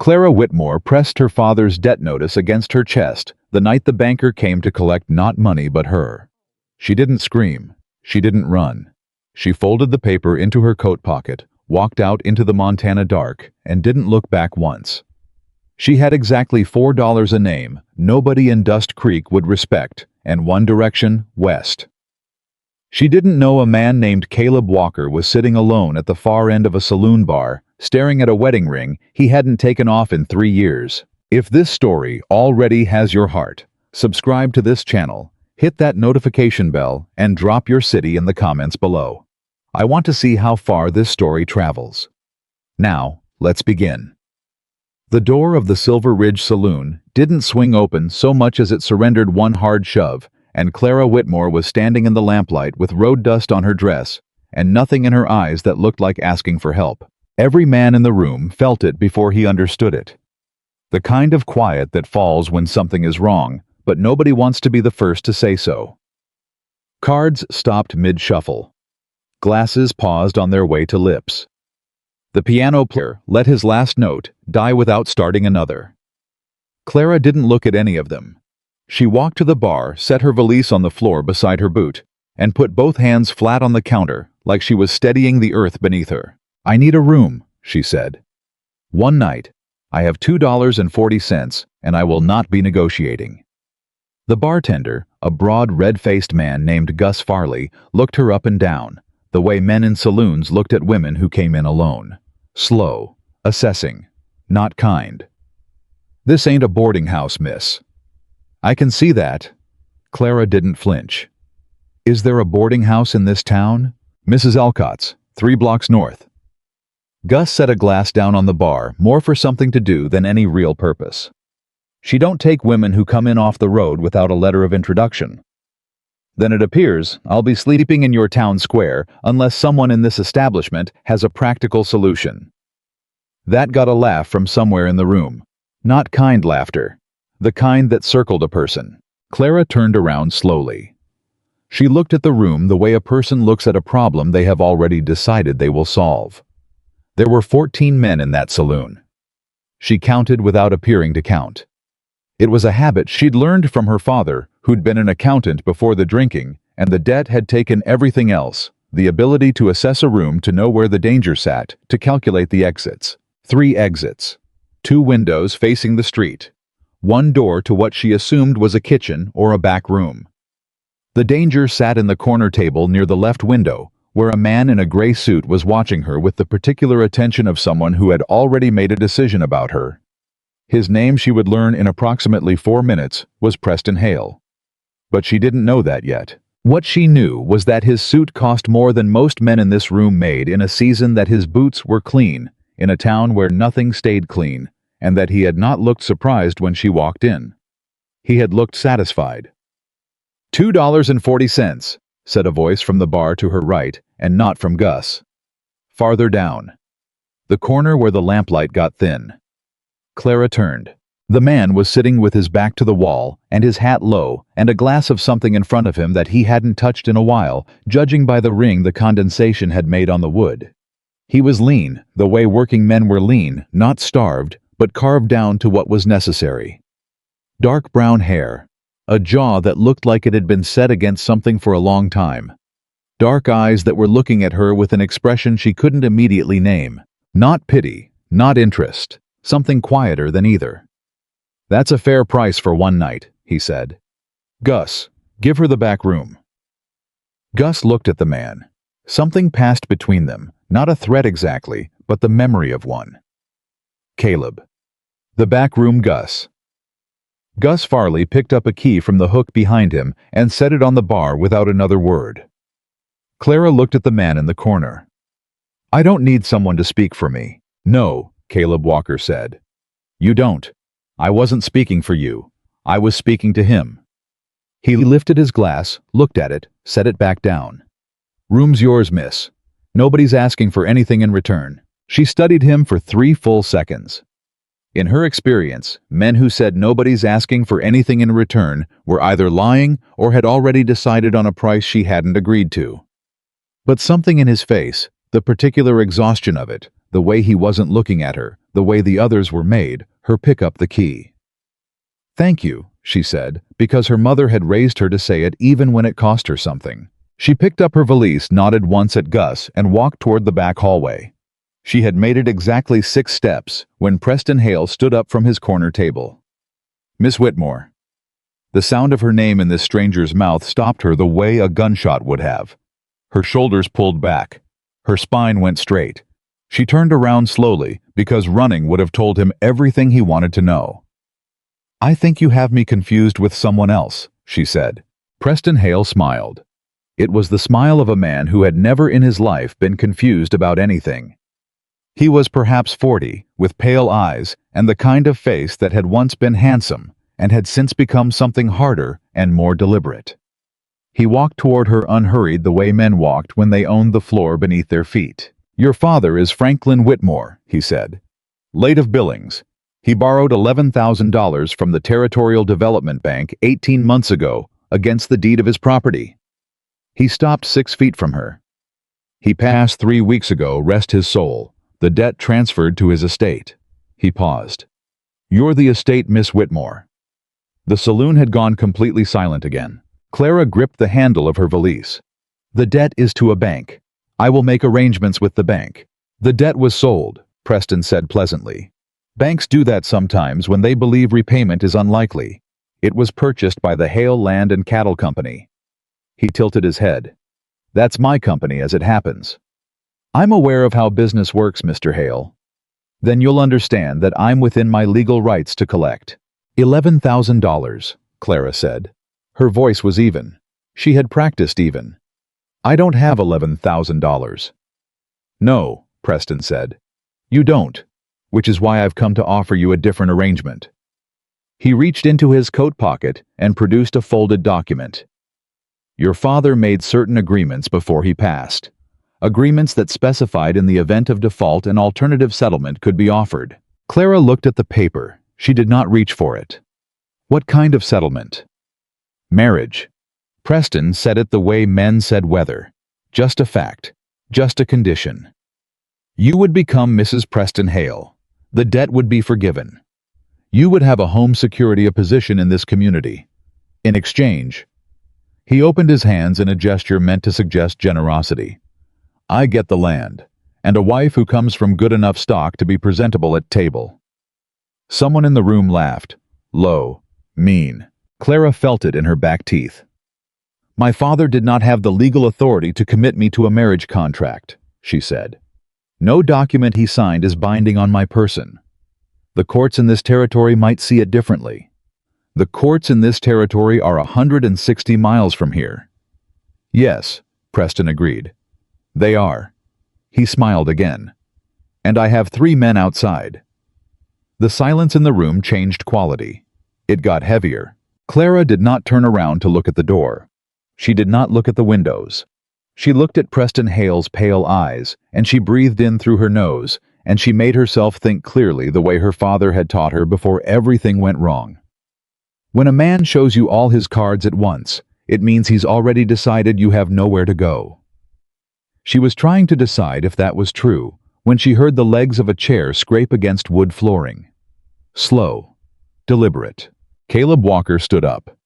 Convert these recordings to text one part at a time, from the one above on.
Clara Whitmore pressed her father's debt notice against her chest the night the banker came to collect not money but her. She didn't scream. She didn't run. She folded the paper into her coat pocket, walked out into the Montana dark, and didn't look back once. She had exactly $4 a name nobody in Dust Creek would respect, and one direction, west. She didn't know a man named Caleb Walker was sitting alone at the far end of a saloon bar, staring at a wedding ring he hadn't taken off in 3 years. If this story already has your heart, subscribe to this channel, hit that notification bell, and drop your city in the comments below. I want to see how far this story travels. Now, let's begin. The door of the Silver Ridge Saloon didn't swing open so much as it surrendered one hard shove, and Clara Whitmore was standing in the lamplight with road dust on her dress and nothing in her eyes that looked like asking for help. Every man in the room felt it before he understood it. The kind of quiet that falls when something is wrong, but nobody wants to be the first to say so. Cards stopped mid-shuffle. Glasses paused on their way to lips. The piano player let his last note die without starting another. Clara didn't look at any of them. She walked to the bar, set her valise on the floor beside her boot, and put both hands flat on the counter like she was steadying the earth beneath her. "I need a room," she said. "One night. I have $2.40, and I will not be negotiating." The bartender, a broad, red-faced man named Gus Farley, looked her up and down, the way men in saloons looked at women who came in alone. Slow, assessing, not kind. "This ain't a boarding house, miss." "I can see that." Clara didn't flinch. "Is there a boarding house in this town?" "Mrs. Alcott's, 3 blocks north." Gus set a glass down on the bar, more for something to do than any real purpose. "She don't take women who come in off the road without a letter of introduction." "Then it appears I'll be sleeping in your town square unless someone in this establishment has a practical solution." That got a laugh from somewhere in the room. Not kind laughter. The kind that circled a person. Clara turned around slowly. She looked at the room the way a person looks at a problem they have already decided they will solve. There were 14 men in that saloon. She counted without appearing to count. It was a habit she'd learned from her father, who'd been an accountant before the drinking, and the debt had taken everything else, the ability to assess a room, to know where the danger sat, to calculate the exits. 3 exits. 2 windows facing the street. 1 door to what she assumed was a kitchen or a back room. The danger sat in the corner table near the left window, where a man in a gray suit was watching her with the particular attention of someone who had already made a decision about her. His name, she would learn in approximately 4 minutes, was Preston Hale. But she didn't know that yet. What she knew was that his suit cost more than most men in this room made in a season, that his boots were clean, in a town where nothing stayed clean, and that he had not looked surprised when she walked in. He had looked satisfied. $2.40, said a voice from the bar to her right, and not from Gus. Farther down. The corner where the lamplight got thin. Clara turned. The man was sitting with his back to the wall, and his hat low, and a glass of something in front of him that he hadn't touched in a while, judging by the ring the condensation had made on the wood. He was lean, the way working men were lean, not starved, but carved down to what was necessary. Dark brown hair. A jaw that looked like it had been set against something for a long time. Dark eyes that were looking at her with an expression she couldn't immediately name. Not pity, not interest, something quieter than either. "That's a fair price for one night," he said. "Gus, give her the back room." Gus looked at the man. Something passed between them, not a threat exactly, but the memory of one. Caleb. The back room, Gus. Gus Farley picked up a key from the hook behind him and set it on the bar without another word. Clara looked at the man in the corner. "I don't need someone to speak for me." "No," Caleb Walker said. "You don't. I wasn't speaking for you. I was speaking to him." He lifted his glass, looked at it, set it back down. "Room's yours, miss. Nobody's asking for anything in return." She studied him for 3 full seconds. In her experience, men who said nobody's asking for anything in return were either lying or had already decided on a price she hadn't agreed to. But something in his face, the particular exhaustion of it, the way he wasn't looking at her, the way the others were made her pick up the key. "Thank you," she said, because her mother had raised her to say it even when it cost her something. She picked up her valise, nodded once at Gus, and walked toward the back hallway. She had made it exactly 6 steps when Preston Hale stood up from his corner table. "Miss Whitmore." The sound of her name in this stranger's mouth stopped her the way a gunshot would have. Her shoulders pulled back. Her spine went straight. She turned around slowly, because running would have told him everything he wanted to know. "I think you have me confused with someone else," she said. Preston Hale smiled. It was the smile of a man who had never in his life been confused about anything. He was perhaps 40, with pale eyes, and the kind of face that had once been handsome, and had since become something harder and more deliberate. He walked toward her unhurried the way men walked when they owned the floor beneath their feet. "Your father is Franklin Whitmore," he said. "Late of billings. He borrowed $11,000 from the Territorial Development Bank 18 months ago against the deed of his property." He stopped 6 feet from her. "He passed 3 weeks ago, rest his soul. The debt transferred to his estate." He paused. "You're the estate, Miss Whitmore." The saloon had gone completely silent again. Clara gripped the handle of her valise. "The debt is to a bank. I will make arrangements with the bank." "The debt was sold," Preston said pleasantly. "Banks do that sometimes when they believe repayment is unlikely. It was purchased by the Hale Land and Cattle Company." He tilted his head. "That's my company, as it happens." "I'm aware of how business works, Mr. Hale." "Then you'll understand that I'm within my legal rights to collect." $11,000, Clara said. Her voice was even. She had practiced even. "I don't have $11,000. "No," Preston said. "You don't, which is why I've come to offer you a different arrangement." He reached into his coat pocket and produced a folded document. "Your father made certain agreements before he passed. Agreements that specified in the event of default an alternative settlement could be offered." Clara looked at the paper. She did not reach for it. "What kind of settlement?" "Marriage." Preston said it the way men said weather. Just a fact. Just a condition. "You would become Mrs. Preston Hale. The debt would be forgiven. You would have a home security, a position in this community. In exchange..." He opened his hands in a gesture meant to suggest generosity. "I get the land, and a wife who comes from good enough stock to be presentable at table." Someone in the room laughed. Low. Mean. Clara felt it in her back teeth. "My father did not have the legal authority to commit me to a marriage contract," she said. "No document he signed is binding on my person. The courts in this territory might see it differently. The courts in this territory are 160 miles from here." "Yes," Preston agreed. "They are." He smiled again. "And I have 3 men outside." The silence in the room changed quality. It got heavier. Clara did not turn around to look at the door. She did not look at the windows. She looked at Preston Hale's pale eyes, and she breathed in through her nose, and she made herself think clearly the way her father had taught her before everything went wrong. When a man shows you all his cards at once, it means he's already decided you have nowhere to go. She was trying to decide if that was true when she heard the legs of a chair scrape against wood flooring. Slow. Deliberate. Caleb Walker stood up.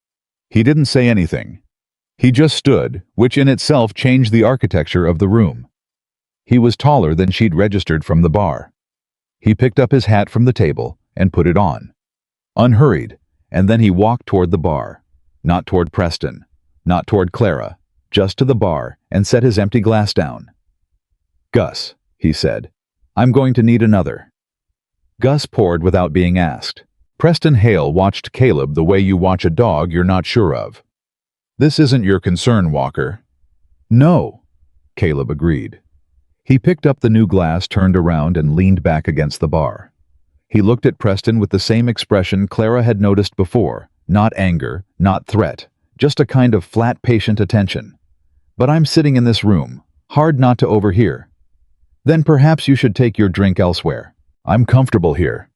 He didn't say anything. He just stood, which in itself changed the architecture of the room. He was taller than she'd registered from the bar. He picked up his hat from the table and put it on. Unhurried, and then he walked toward the bar. Not toward Preston. Not toward Clara. Just to the bar, and set his empty glass down. "Gus," he said, "I'm going to need another." Gus poured without being asked. Preston Hale watched Caleb the way you watch a dog you're not sure of. "This isn't your concern, Walker." "No," Caleb agreed. He picked up the new glass, turned around, and leaned back against the bar. He looked at Preston with the same expression Clara had noticed before. Not anger, not threat, just a kind of flat, patient attention. "But I'm sitting in this room. Hard not to overhear." "Then perhaps you should take your drink elsewhere. I'm comfortable here."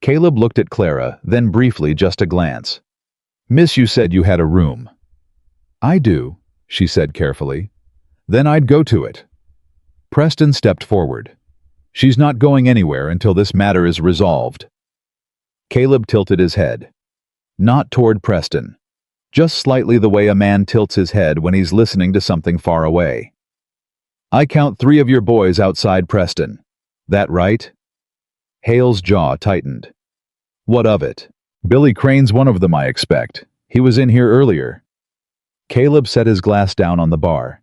Caleb looked at Clara, then briefly just a glance. "Miss, you said you had a room." "I do," she said carefully. "Then I'd go to it." Preston stepped forward. She's not going anywhere until this matter is resolved. Caleb tilted his head. Not toward Preston. Just slightly the way a man tilts his head when he's listening to something far away. I count 3 of your boys outside Preston. That right? Hale's jaw tightened. What of it? Billy Crane's one of them, I expect. He was in here earlier. Caleb set his glass down on the bar.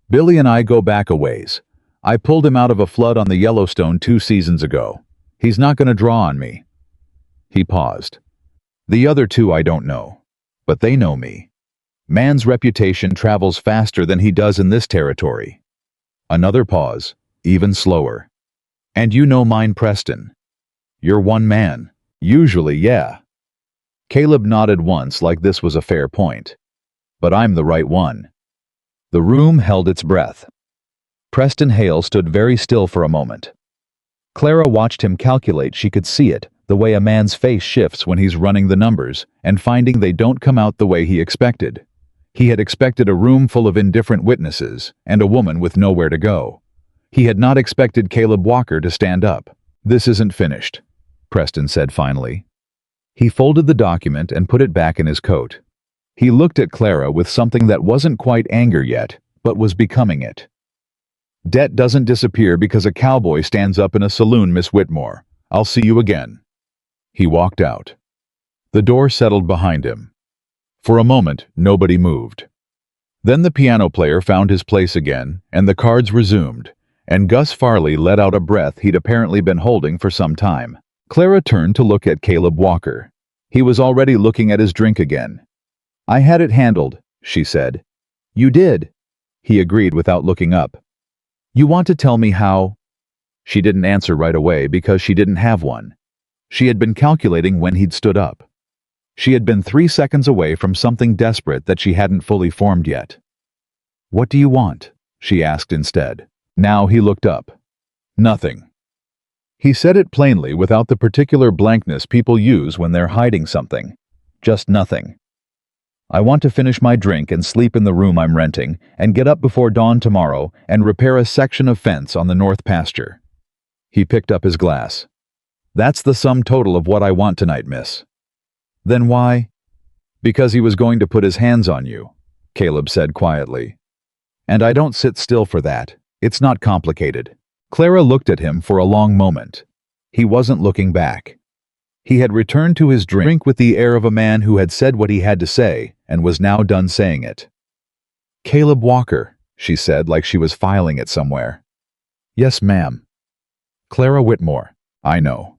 Billy and I go back a ways. I pulled him out of a flood on the Yellowstone 2 seasons ago. He's not going to draw on me. He paused. The other 2 I don't know. But they know me. Man's reputation travels faster than he does in this territory. Another pause, even slower. And you know mine, Preston. You're one man. Usually, yeah. Caleb nodded once like this was a fair point. But I'm the right one. The room held its breath. Preston Hale stood very still for a moment. Clara watched him calculate. She could see it, the way a man's face shifts when he's running the numbers and finding they don't come out the way he expected. He had expected a room full of indifferent witnesses and a woman with nowhere to go. He had not expected Caleb Walker to stand up. This isn't finished, Preston said finally. He folded the document and put it back in his coat. He looked at Clara with something that wasn't quite anger yet, but was becoming it. Debt doesn't disappear because a cowboy stands up in a saloon, Miss Whitmore. I'll see you again. He walked out. The door settled behind him. For a moment, nobody moved. Then the piano player found his place again, and the cards resumed, and Gus Farley let out a breath he'd apparently been holding for some time. Clara turned to look at Caleb Walker. He was already looking at his drink again. I had it handled, she said. You did, he agreed without looking up. You want to tell me how? She didn't answer right away because she didn't have one. She had been calculating when he'd stood up. She had been 3 seconds away from something desperate that she hadn't fully formed yet. What do you want? She asked instead. Now he looked up. Nothing. He said it plainly without the particular blankness people use when they're hiding something. Just nothing. I want to finish my drink and sleep in the room I'm renting and get up before dawn tomorrow and repair a section of fence on the north pasture. He picked up his glass. That's the sum total of what I want tonight, miss. Then why? Because he was going to put his hands on you, Caleb said quietly. And I don't sit still for that. It's not complicated. Clara looked at him for a long moment. He wasn't looking back. He had returned to his drink with the air of a man who had said what he had to say and was now done saying it. Caleb Walker, she said like she was filing it somewhere. Yes, ma'am. Clara Whitmore, I know.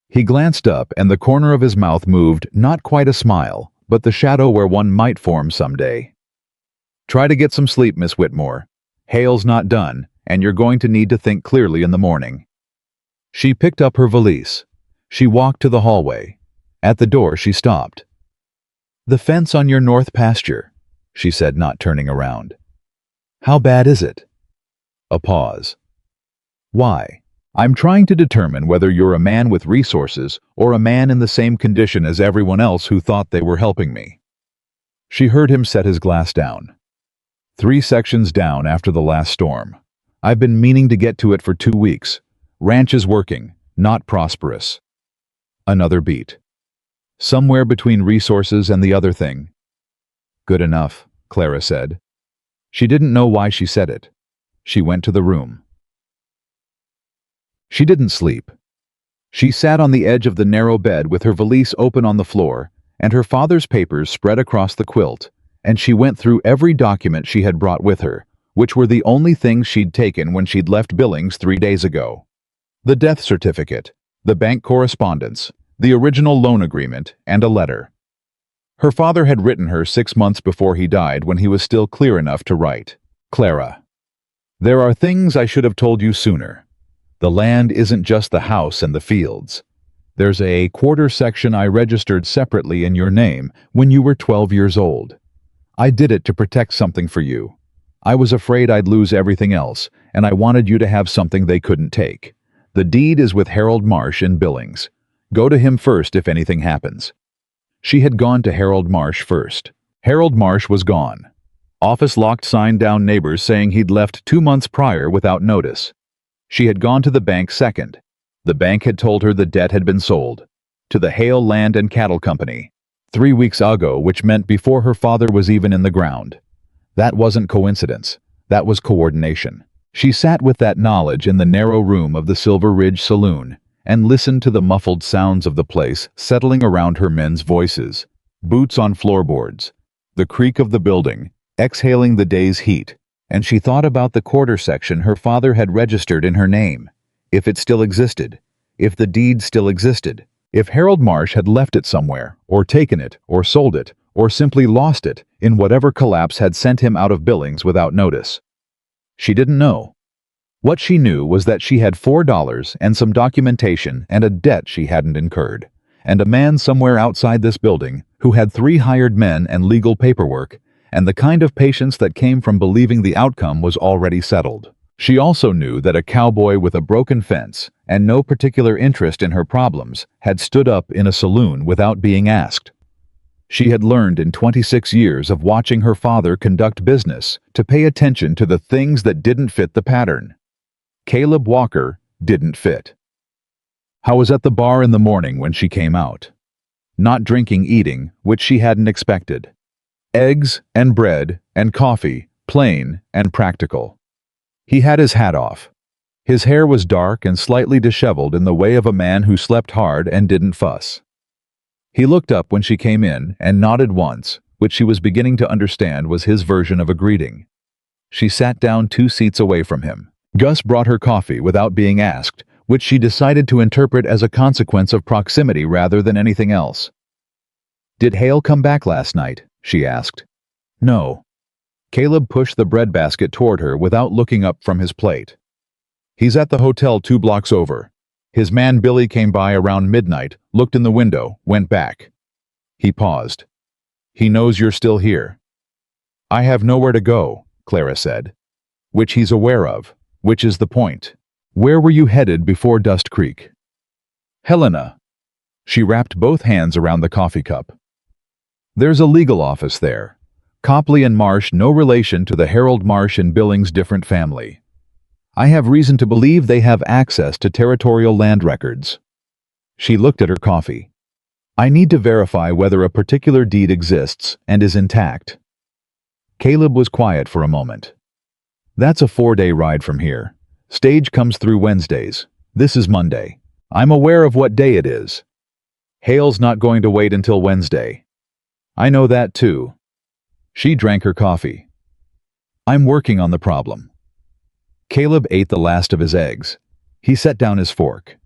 He glanced up and the corner of his mouth moved, not quite a smile, but the shadow where one might form someday. Try to get some sleep, Miss Whitmore. Hale's not done, and you're going to need to think clearly in the morning. She picked up her valise. She walked to the hallway. At the door, she stopped. The fence on your north pasture, she said, not turning around. How bad is it? A pause. Why? I'm trying to determine whether you're a man with resources or a man in the same condition as everyone else who thought they were helping me. She heard him set his glass down. 3 sections down after the last storm. I've been meaning to get to it for 2 weeks. Ranch is working, not prosperous. Another beat. Somewhere between resources and the other thing. Good enough, Clara said. She didn't know why she said it. She went to the room. She didn't sleep. She sat on the edge of the narrow bed with her valise open on the floor and her father's papers spread across the quilt, and she went through every document she had brought with her, which were the only things she'd taken when she'd left Billings 3 days ago. The death certificate, the bank correspondence, the original loan agreement, and a letter. Her father had written her 6 months before he died when he was still clear enough to write. Clara. There are things I should have told you sooner. The land isn't just the house and the fields. There's a quarter section I registered separately in your name when you were 12 years old. I did it to protect something for you. I was afraid I'd lose everything else, and I wanted you to have something they couldn't take. The deed is with Harold Marsh in Billings. Go to him first if anything happens. She had gone to Harold Marsh first. Harold Marsh was gone. Office locked sign down neighbors saying he'd left 2 months prior without notice. She had gone to the bank second. The bank had told her the debt had been sold to the Hale Land and Cattle Company 3 weeks ago, which meant before her father was even in the ground. That wasn't coincidence. That was coordination. She sat with that knowledge in the narrow room of the Silver Ridge Saloon and listened to the muffled sounds of the place settling around her, men's voices, boots on floorboards, the creak of the building, exhaling the day's heat, and she thought about the quarter section her father had registered in her name, if it still existed, if the deed still existed, if Harold Marsh had left it somewhere, or taken it, or sold it, or simply lost it in whatever collapse had sent him out of Billings without notice. She didn't know. What she knew was that she had $4 and some documentation and a debt she hadn't incurred, and a man somewhere outside this building who had 3 hired men and legal paperwork, and the kind of patience that came from believing the outcome was already settled. She also knew that a cowboy with a broken fence and no particular interest in her problems had stood up in a saloon without being asked. She had learned in 26 years of watching her father conduct business to pay attention to the things that didn't fit the pattern. Caleb Walker didn't fit. How was at the bar in the morning when she came out? Not drinking, eating, which she hadn't expected. Eggs and bread and coffee, plain and practical. He had his hat off. His hair was dark and slightly disheveled in the way of a man who slept hard and didn't fuss. He looked up when she came in and nodded once, which she was beginning to understand was his version of a greeting. She sat down 2 seats away from him. Gus brought her coffee without being asked, which she decided to interpret as a consequence of proximity rather than anything else. "Did Hale come back last night?" she asked. "No." Caleb pushed the breadbasket toward her without looking up from his plate. "He's at the hotel 2 blocks over. His man Billy came by around midnight, looked in the window, went back." He paused. "He knows you're still here." "I have nowhere to go," Clara said. "Which he's aware of, which is the point. Where were you headed before Dust Creek?" "Helena." She wrapped both hands around the coffee cup. "There's a legal office there. Copley and Marsh, no relation to the Harold Marsh and Billings, different family. I have reason to believe they have access to territorial land records." She looked at her coffee. "I need to verify whether a particular deed exists and is intact." Caleb was quiet for a moment. "That's a 4-day ride from here. Stage comes through Wednesdays. This is Monday. I'm aware of what day it is. Hale's not going to wait until Wednesday. I know that too." She drank her coffee. "I'm working on the problem." Caleb ate the last of his eggs. He set down his fork.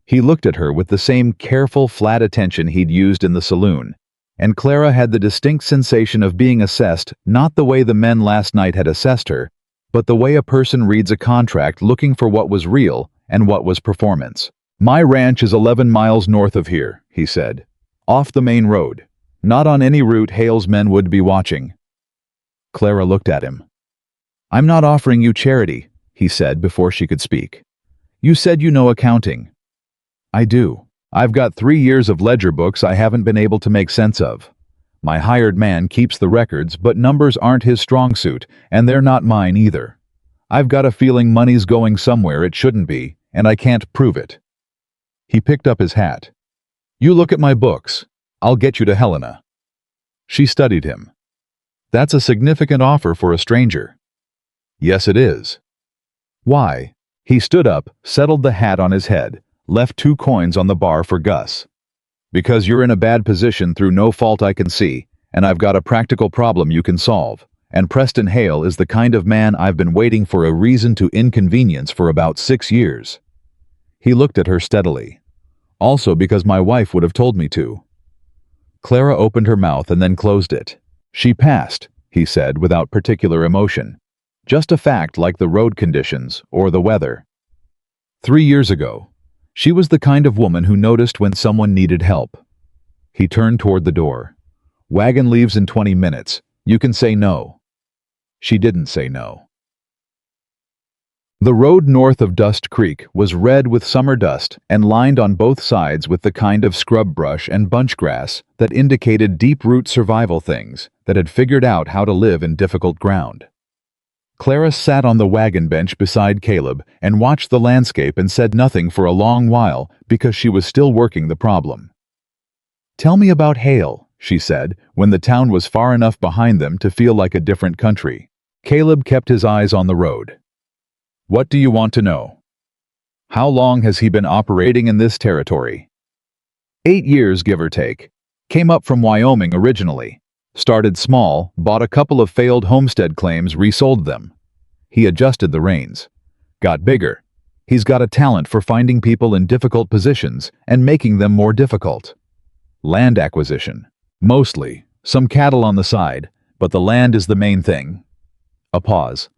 He looked at her with the same careful, flat attention he'd used in the saloon, and Clara had the distinct sensation of being assessed not the way the men last night had assessed her, but the way a person reads a contract looking for what was real and what was performance. "My ranch is 11 miles north of here," he said. "Off the main road. Not on any route Hale's men would be watching." Clara looked at him. "I'm not offering you charity," he said before she could speak. "You said you know accounting." "I do. I've got 3 years of ledger books I haven't been able to make sense of. My hired man keeps the records, but numbers aren't his strong suit, and they're not mine either. I've got a feeling money's going somewhere it shouldn't be, and I can't prove it." He picked up his hat. "You look at my books. I'll get you to Helena." She studied him. "That's a significant offer for a stranger." "Yes, it is." "Why?" He stood up, settled the hat on his head, left 2 coins on the bar for Gus. "Because you're in a bad position through no fault I can see, and I've got a practical problem you can solve, and Preston Hale is the kind of man I've been waiting for a reason to inconvenience for about 6 years." He looked at her steadily. "Also because my wife would have told me to." Clara opened her mouth and then closed it. "She passed," he said without particular emotion. "Just a fact like the road conditions or the weather. 3 years ago. She was the kind of woman who noticed when someone needed help." He turned toward the door. "Wagon leaves in 20 minutes. You can say no." She didn't say no. The road north of Dust Creek was red with summer dust and lined on both sides with the kind of scrub brush and bunch grass that indicated deep-root survival things that had figured out how to live in difficult ground. Clara sat on the wagon bench beside Caleb and watched the landscape and said nothing for a long while because she was still working the problem. "Tell me about Hale," she said, when the town was far enough behind them to feel like a different country. Caleb kept his eyes on the road. "What do you want to know?" "How long has he been operating in this territory?" 8 years, give or take. Came up from Wyoming originally. Started small, bought a couple of failed homestead claims, resold them. He adjusted the reins. Got bigger. He's got a talent for finding people in difficult positions and making them more difficult. Land acquisition. Mostly. Some cattle on the side, but the land is the main thing. A pause.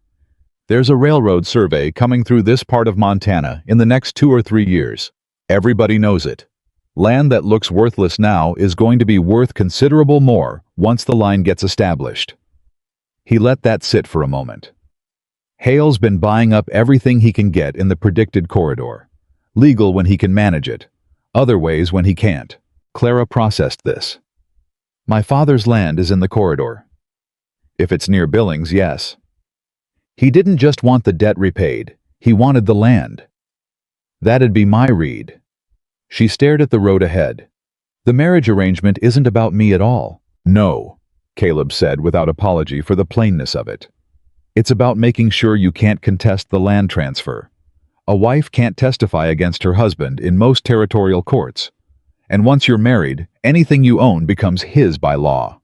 There's a railroad survey coming through this part of Montana in the next 2 or 3 years. Everybody knows it. Land that looks worthless now is going to be worth considerable more once the line gets established. He let that sit for a moment. Hale's been buying up everything he can get in the predicted corridor. Legal when he can manage it. Other ways when he can't. Clara processed this. My father's land is in the corridor. If it's near Billings, yes. He didn't just want the debt repaid. He wanted the land. That'd be my read. She stared at the road ahead. The marriage arrangement isn't about me at all. No, Caleb said without apology for the plainness of it. It's about making sure you can't contest the land transfer. A wife can't testify against her husband in most territorial courts. And once you're married, anything you own becomes his by law.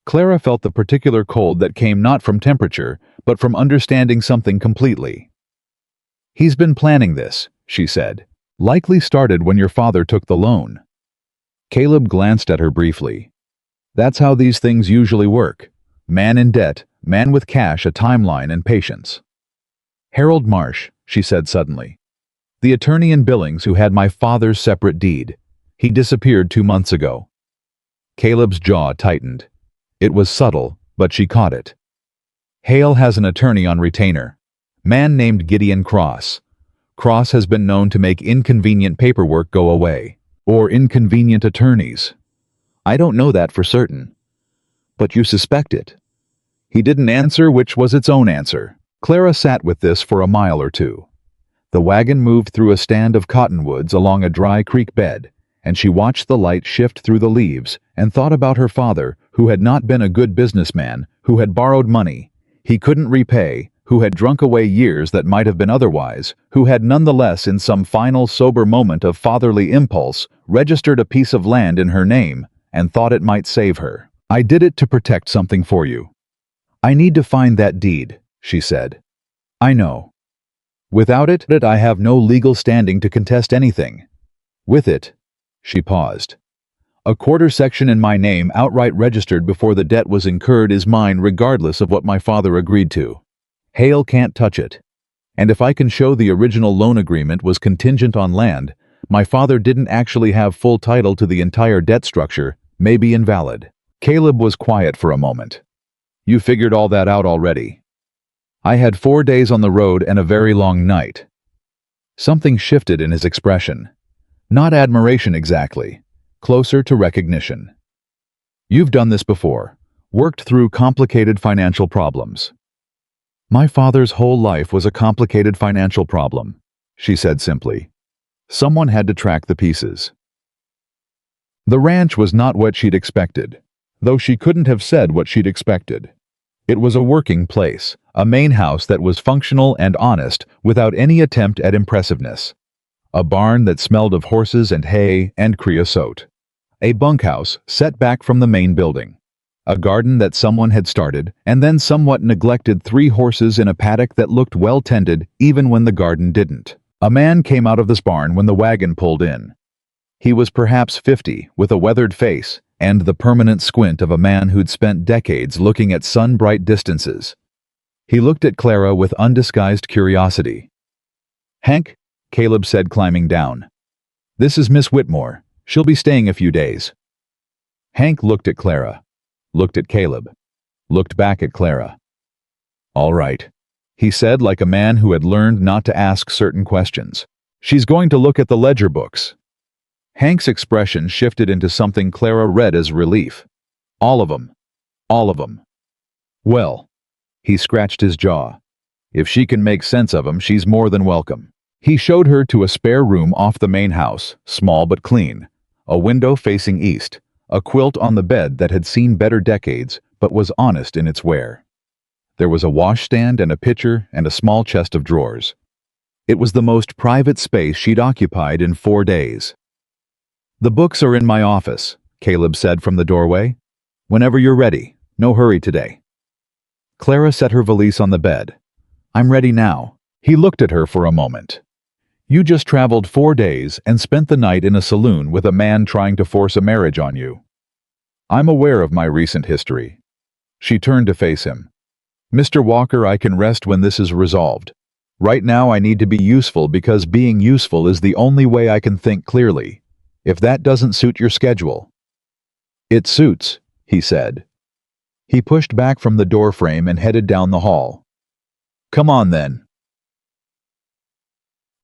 Clara felt the particular cold that came not from temperature, but from understanding something completely. He's been planning this, she said. Likely started when your father took the loan. Caleb glanced at her briefly. That's how these things usually work. Man in debt, man with cash, a timeline and patience. Harold Marsh, she said suddenly. The attorney in Billings who had my father's separate deed. He disappeared 2 months ago. Caleb's jaw tightened. It was subtle, but she caught it. Hale has an attorney on retainer. Man named Gideon Cross. Cross has been known to make inconvenient paperwork go away. Or inconvenient attorneys. I don't know that for certain. But you suspect it. He didn't answer, which was its own answer. Clara sat with this for a mile or two. The wagon moved through a stand of cottonwoods along a dry creek bed, and she watched the light shift through the leaves and thought about her father, who had not been a good businessman, who had borrowed money he couldn't repay, who had drunk away years that might have been otherwise, who had nonetheless in some final sober moment of fatherly impulse registered a piece of land in her name and thought it might save her. I did it to protect something for you. I need to find that deed, she said. I know. Without it, I have no legal standing to contest anything. With it, she paused. A quarter section in my name outright registered before the debt was incurred is mine regardless of what my father agreed to. Hale can't touch it. And if I can show the original loan agreement was contingent on land, my father didn't actually have full title to the entire debt structure, may be invalid. Caleb was quiet for a moment. You figured all that out already. I had 4 days on the road and a very long night. Something shifted in his expression. Not admiration exactly. Closer to recognition. You've done this before. Worked through complicated financial problems. My father's whole life was a complicated financial problem, she said simply. Someone had to track the pieces. The ranch was not what she'd expected, though she couldn't have said what she'd expected. It was a working place, a main house that was functional and honest without any attempt at impressiveness. A barn that smelled of horses and hay and creosote. A bunkhouse set back from the main building. A garden that someone had started and then somewhat neglected, 3 horses in a paddock that looked well tended even when the garden didn't. A man came out of this barn when the wagon pulled in. He was perhaps 50, with a weathered face and the permanent squint of a man who'd spent decades looking at sun-bright distances. He looked at Clara with undisguised curiosity. Hank, Caleb said, climbing down. This is Miss Whitmore. She'll be staying a few days. Hank looked at Clara. Looked at Caleb. Looked back at Clara. All right, he said like a man who had learned not to ask certain questions. She's going to look at the ledger books. Hank's expression shifted into something Clara read as relief. All of them. All of them. Well, He scratched his jaw. If she can make sense of him, she's more than welcome. He showed her to a spare room off the main house, small but clean. A window facing east, a quilt on the bed that had seen better decades but was honest in its wear. There was a washstand and a pitcher and a small chest of drawers. It was the most private space she'd occupied in 4 days. "The books are in my office," Caleb said from the doorway. "Whenever you're ready. No hurry today." Clara set her valise on the bed. "I'm ready now." He looked at her for a moment. "You just traveled 4 days and spent the night in a saloon with a man trying to force a marriage on you." "I'm aware of my recent history." She turned to face him. "Mr. Walker, I can rest when this is resolved. Right now I need to be useful because being useful is the only way I can think clearly. If that doesn't suit your schedule." "It suits," he said. He pushed back from the doorframe and headed down the hall. "Come on then."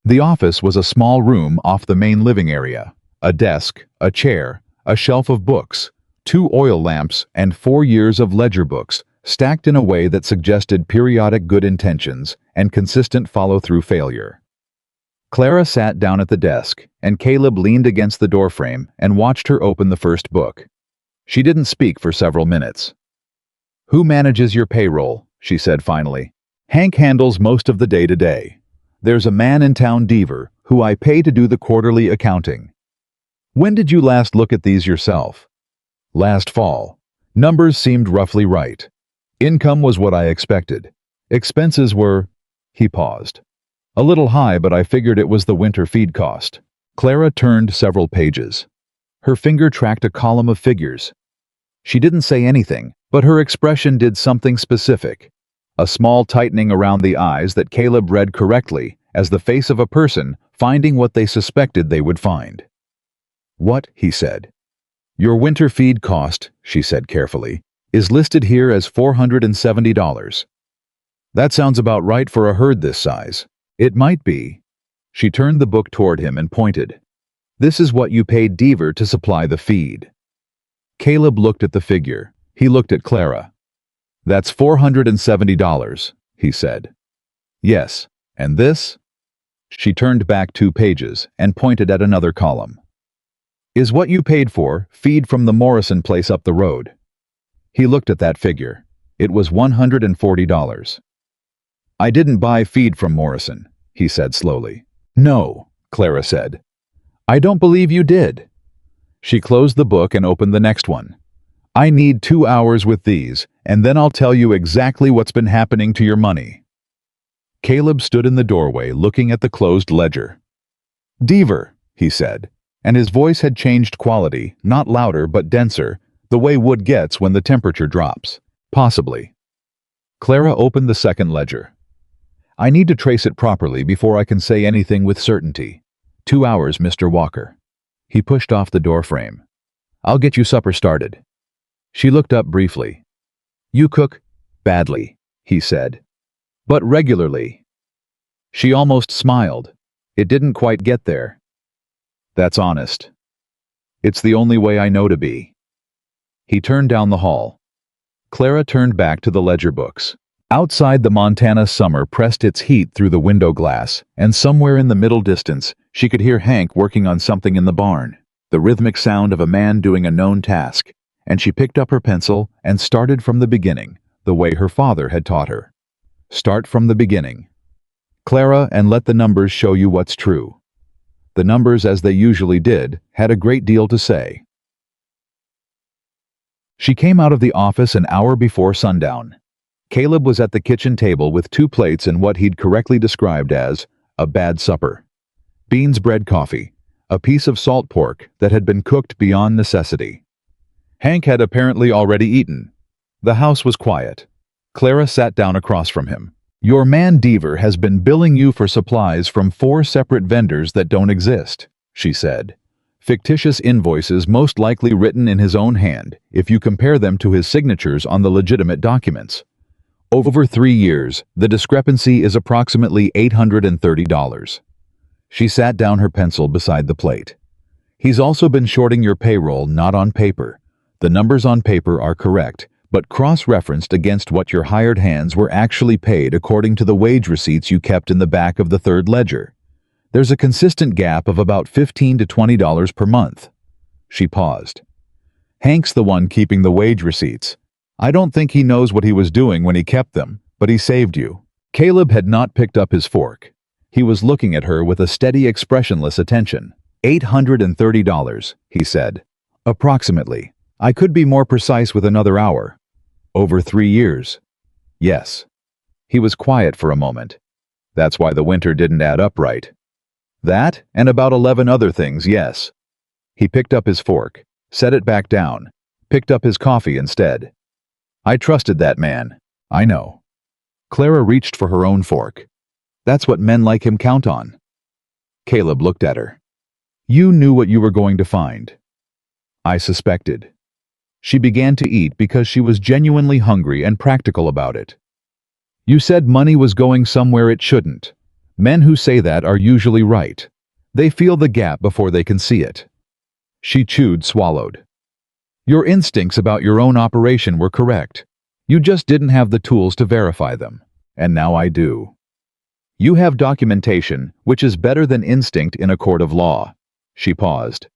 The office was a small room off the main living area. A desk, a chair, a shelf of books, 2 oil lamps, and 4 years of ledger books, stacked in a way that suggested periodic good intentions and consistent follow-through failure. Clara sat down at the desk, and Caleb leaned against the doorframe and watched her open the first book. She didn't speak for several minutes. "Who manages your payroll?" she said finally. "Hank handles most of the day-to-day. There's a man in town, Deaver, who I pay to do the quarterly accounting." "When did you last look at these yourself?" "Last fall. Numbers seemed roughly right. Income was what I expected. Expenses were—" He paused. "A little high, but I figured it was the winter feed cost." Clara turned several pages. Her finger tracked a column of figures. She didn't say anything, but her expression did something specific. A small tightening around the eyes that Caleb read correctly as the face of a person finding what they suspected they would find. "What?" he said. "Your winter feed cost," she said carefully, "is listed here as $470. That sounds about right for a herd this size." "It might be." She turned the book toward him and pointed. "This is what you paid Deaver to supply the feed." Caleb looked at the figure. He looked at Clara. "That's $470, he said. "Yes, and this?" She turned back 2 pages and pointed at another column. "Is what you paid for feed from the Morrison place up the road." He looked at that figure. It was $140. "I didn't buy feed from Morrison," he said slowly. "No," Clara said. "I don't believe you did." She closed the book and opened the next one. "I need 2 hours with these, and then I'll tell you exactly what's been happening to your money." Caleb stood in the doorway looking at the closed ledger. "Deaver," he said, and his voice had changed quality, not louder but denser, the way wood gets when the temperature drops. "Possibly." Clara opened the second ledger. "I need to trace it properly before I can say anything with certainty. 2 hours, Mr. Walker." He pushed off the doorframe. "I'll get you supper started." She looked up briefly. "You cook?" "Badly," he said. "But regularly." She almost smiled. It didn't quite get there. "That's honest. It's the only way I know to be." He turned down the hall. Clara turned back to the ledger books. Outside, the Montana summer pressed its heat through the window glass, and somewhere in the middle distance, she could hear Hank working on something in the barn, the rhythmic sound of a man doing a known task, and she picked up her pencil and started from the beginning, the way her father had taught her. Start from the beginning. Clara, and let the numbers show you what's true. The numbers, as they usually did, had a great deal to say. She came out of the office an hour before sundown. Caleb was at the kitchen table with 2 plates and what he'd correctly described as a bad supper. Beans, bread, coffee, a piece of salt pork that had been cooked beyond necessity. Hank had apparently already eaten. The house was quiet. Clara sat down across from him. "Your man Deaver has been billing you for supplies from 4 separate vendors that don't exist," she said. "Fictitious invoices most likely written in his own hand if you compare them to his signatures on the legitimate documents. Over 3 years, the discrepancy is approximately $830. She sat down her pencil beside the plate. "He's also been shorting your payroll, not on paper. The numbers on paper are correct, but cross-referenced against what your hired hands were actually paid according to the wage receipts you kept in the back of the third ledger. There's a consistent gap of about $15 to $20 per month. She paused. Hank's the one keeping the wage receipts. I don't think he knows what he was doing when he kept them, but he saved you. Caleb had not picked up his fork. He was looking at her with a steady, expressionless attention. $830, he said. Approximately. I could be more precise with another hour. Over 3 years. Yes. He was quiet for a moment. That's why the winter didn't add up right. That, and about 11 other things, yes. He picked up his fork, set it back down, picked up his coffee instead. I trusted that man. I know. Clara reached for her own fork. That's what men like him count on. Caleb looked at her. You knew what you were going to find. I suspected. She began to eat because she was genuinely hungry and practical about it. You said money was going somewhere it shouldn't. Men who say that are usually right. They feel the gap before they can see it. She chewed, swallowed. Your instincts about your own operation were correct. You just didn't have the tools to verify them. And now I do. You have documentation, which is better than instinct in a court of law. She paused.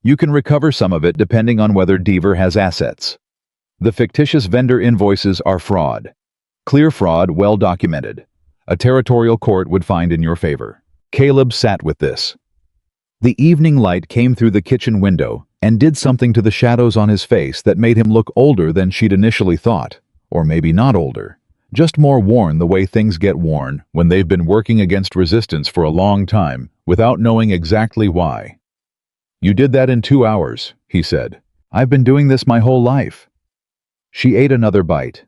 You can recover some of it depending on whether Deaver has assets. The fictitious vendor invoices are fraud. Clear fraud, well documented. A territorial court would find in your favor. Caleb sat with this. The evening light came through the kitchen window and did something to the shadows on his face that made him look older than she'd initially thought. Or maybe not older. Just more worn the way things get worn when they've been working against resistance for a long time without knowing exactly why. You did that in 2 hours, he said. I've been doing this my whole life. She ate another bite.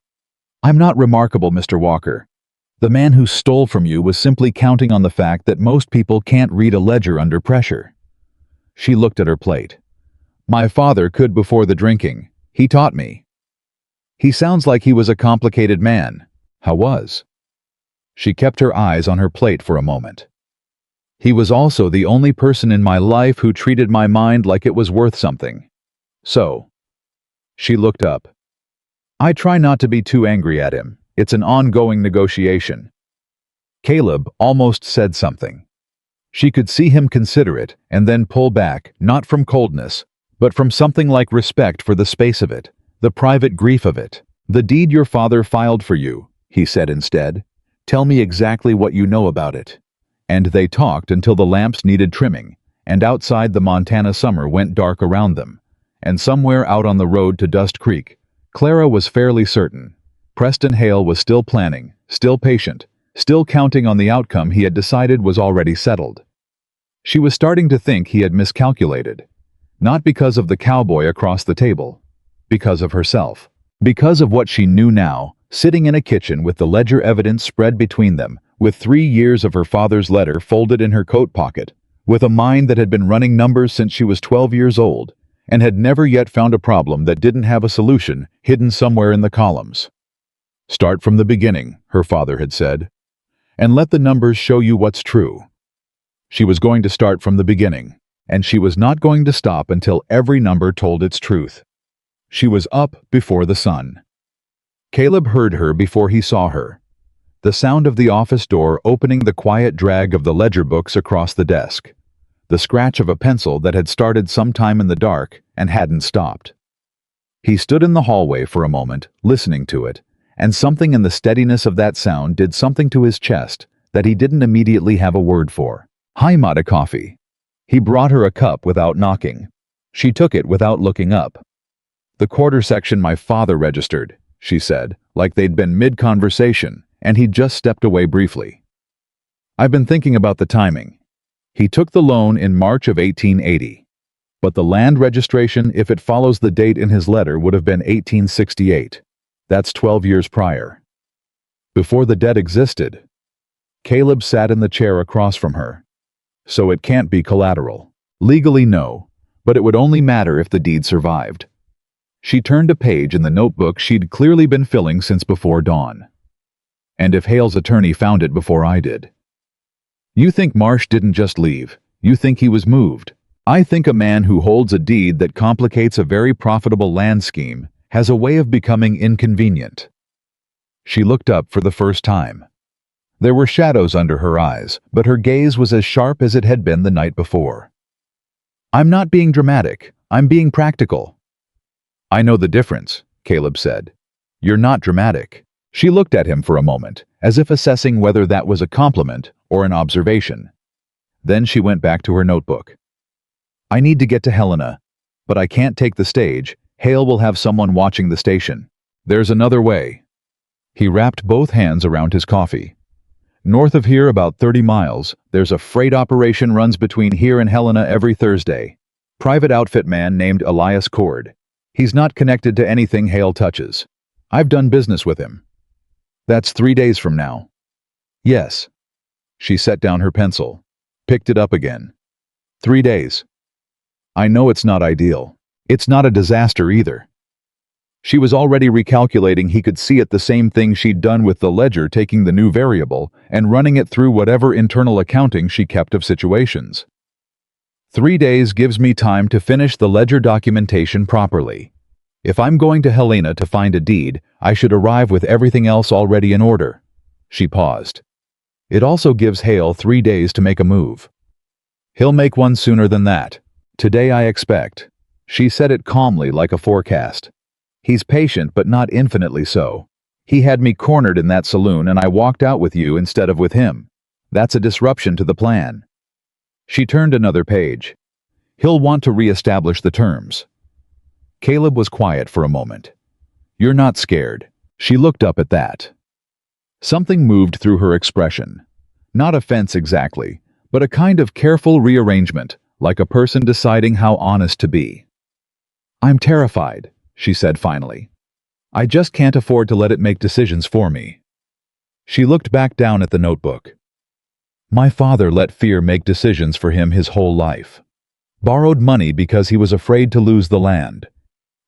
I'm not remarkable, Mr. Walker. The man who stole from you was simply counting on the fact that most people can't read a ledger under pressure. She looked at her plate. My father could before the drinking. He taught me. He sounds like he was a complicated man. How was? She kept her eyes on her plate for a moment. He was also the only person in my life who treated my mind like it was worth something. So. She looked up. I try not to be too angry at him. It's an ongoing negotiation. Caleb almost said something. She could see him consider it and then pull back, not from coldness, but from something like respect for the space of it, the private grief of it. The deed your father filed for you, he said instead. Tell me exactly what you know about it. And they talked until the lamps needed trimming, and outside the Montana summer went dark around them. And somewhere out on the road to Dust Creek, Clara was fairly certain. Preston Hale was still planning, still patient, still counting on the outcome he had decided was already settled. She was starting to think he had miscalculated. Not because of the cowboy across the table. Because of herself. Because of what she knew now, sitting in a kitchen with the ledger evidence spread between them, with 3 years of her father's letter folded in her coat pocket, with a mind that had been running numbers since she was 12 years old, and had never yet found a problem that didn't have a solution hidden somewhere in the columns. Start from the beginning, her father had said, and let the numbers show you what's true. She was going to start from the beginning, and she was not going to stop until every number told its truth. She was up before the sun. Caleb heard her before he saw her. The sound of the office door opening, the quiet drag of the ledger books across the desk. The scratch of a pencil that had started sometime in the dark and hadn't stopped. He stood in the hallway for a moment, listening to it, and something in the steadiness of that sound did something to his chest that he didn't immediately have a word for. Hi, Mata coffee. He brought her a cup without knocking. She took it without looking up. The quarter section my father registered, she said, like they'd been mid-conversation, and he'd just stepped away briefly. I've been thinking about the timing. He took the loan in March of 1880. But the land registration, if it follows the date in his letter, would have been 1868. That's 12 years prior. Before the debt existed. Caleb sat in the chair across from her. So it can't be collateral. Legally, no, but it would only matter if the deed survived. She turned a page in the notebook she'd clearly been filling since before dawn. And if Hale's attorney found it before I did. You think Marsh didn't just leave. You think he was moved. I think a man who holds a deed that complicates a very profitable land scheme has a way of becoming inconvenient. She looked up for the first time. There were shadows under her eyes, but her gaze was as sharp as it had been the night before. "I'm not being dramatic. I'm being practical." "I know the difference," Caleb said. "You're not dramatic." She looked at him for a moment, as if assessing whether that was a compliment or an observation. Then she went back to her notebook. "I need to get to Helena, but I can't take the stage. Hale will have someone watching the station. There's another way." He wrapped both hands around his coffee. "North of here, about 30 miles, there's a freight operation runs between here and Helena every Thursday. Private outfit man named Elias Cord. He's not connected to anything Hale touches. I've done business with him." "That's 3 days from now." "Yes." She set down her pencil, picked it up again. 3 days. "I know it's not ideal. It's not a disaster either." She was already recalculating he could see it the same thing she'd done with the ledger, taking the new variable and running it through whatever internal accounting she kept of situations. 3 days gives me time to finish the ledger documentation properly. If I'm going to Helena to find a deed, I should arrive with everything else already in order. She paused. It also gives Hale 3 days to make a move. He'll make one sooner than that. Today, I expect. She said it calmly, like a forecast. He's patient, but not infinitely so. He had me cornered in that saloon and I walked out with you instead of with him. That's a disruption to the plan. She turned another page. He'll want to re-establish the terms. Caleb was quiet for a moment. "You're not scared." She looked up at that. Something moved through her expression. Not offense exactly, but a kind of careful rearrangement, like a person deciding how honest to be. "I'm terrified," she said finally. "I just can't afford to let it make decisions for me." She looked back down at the notebook. "My father let fear make decisions for him his whole life. Borrowed money because he was afraid to lose the land.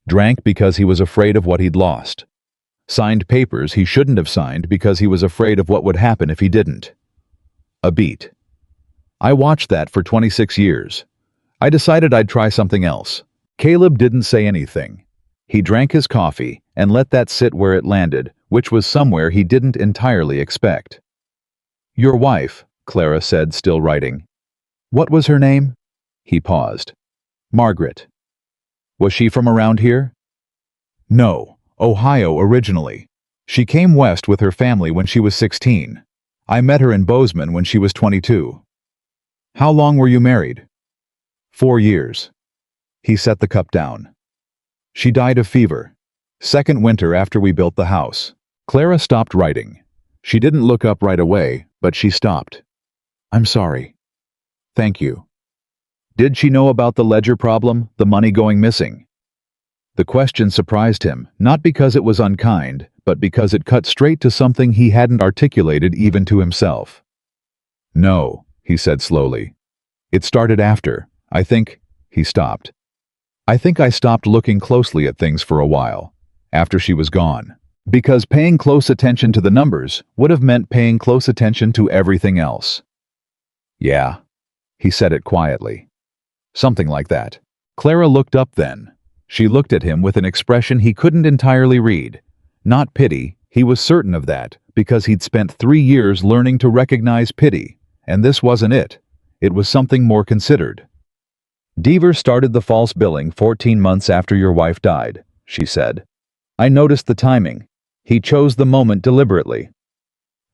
Drank because he was afraid of what he'd lost. Signed papers he shouldn't have signed because he was afraid of what would happen if he didn't." A beat. "I watched that for 26 years. I decided I'd try something else." Caleb didn't say anything. He drank his coffee and let that sit where it landed, which was somewhere he didn't entirely expect. "Your wife," Clara said, still writing. "What was her name?" He paused. "Margaret." "Was she from around here?" "No, Ohio originally. She came west with her family when she was 16. I met her in Bozeman when she was 22. "How long were you married?" 4 years. He set the cup down. "She died of fever. Second winter after we built the house." Clara stopped writing. She didn't look up right away, but she stopped. "I'm sorry." "Thank you." Did she know about the ledger problem, the money going missing? The question surprised him, not because it was unkind, but because it cut straight to something he hadn't articulated even to himself. "No," he said slowly. "It started after, I think." He stopped. "I think I stopped looking closely at things for a while, after she was gone. Because paying close attention to the numbers would have meant paying close attention to everything else." "Yeah," he said it quietly. "Something like that." Clara looked up then. She looked at him with an expression he couldn't entirely read. Not pity, he was certain of that, because he'd spent 3 years learning to recognize pity, and this wasn't it. It was something more considered. "Deaver started the false billing 14 months after your wife died," she said. "I noticed the timing. He chose the moment deliberately."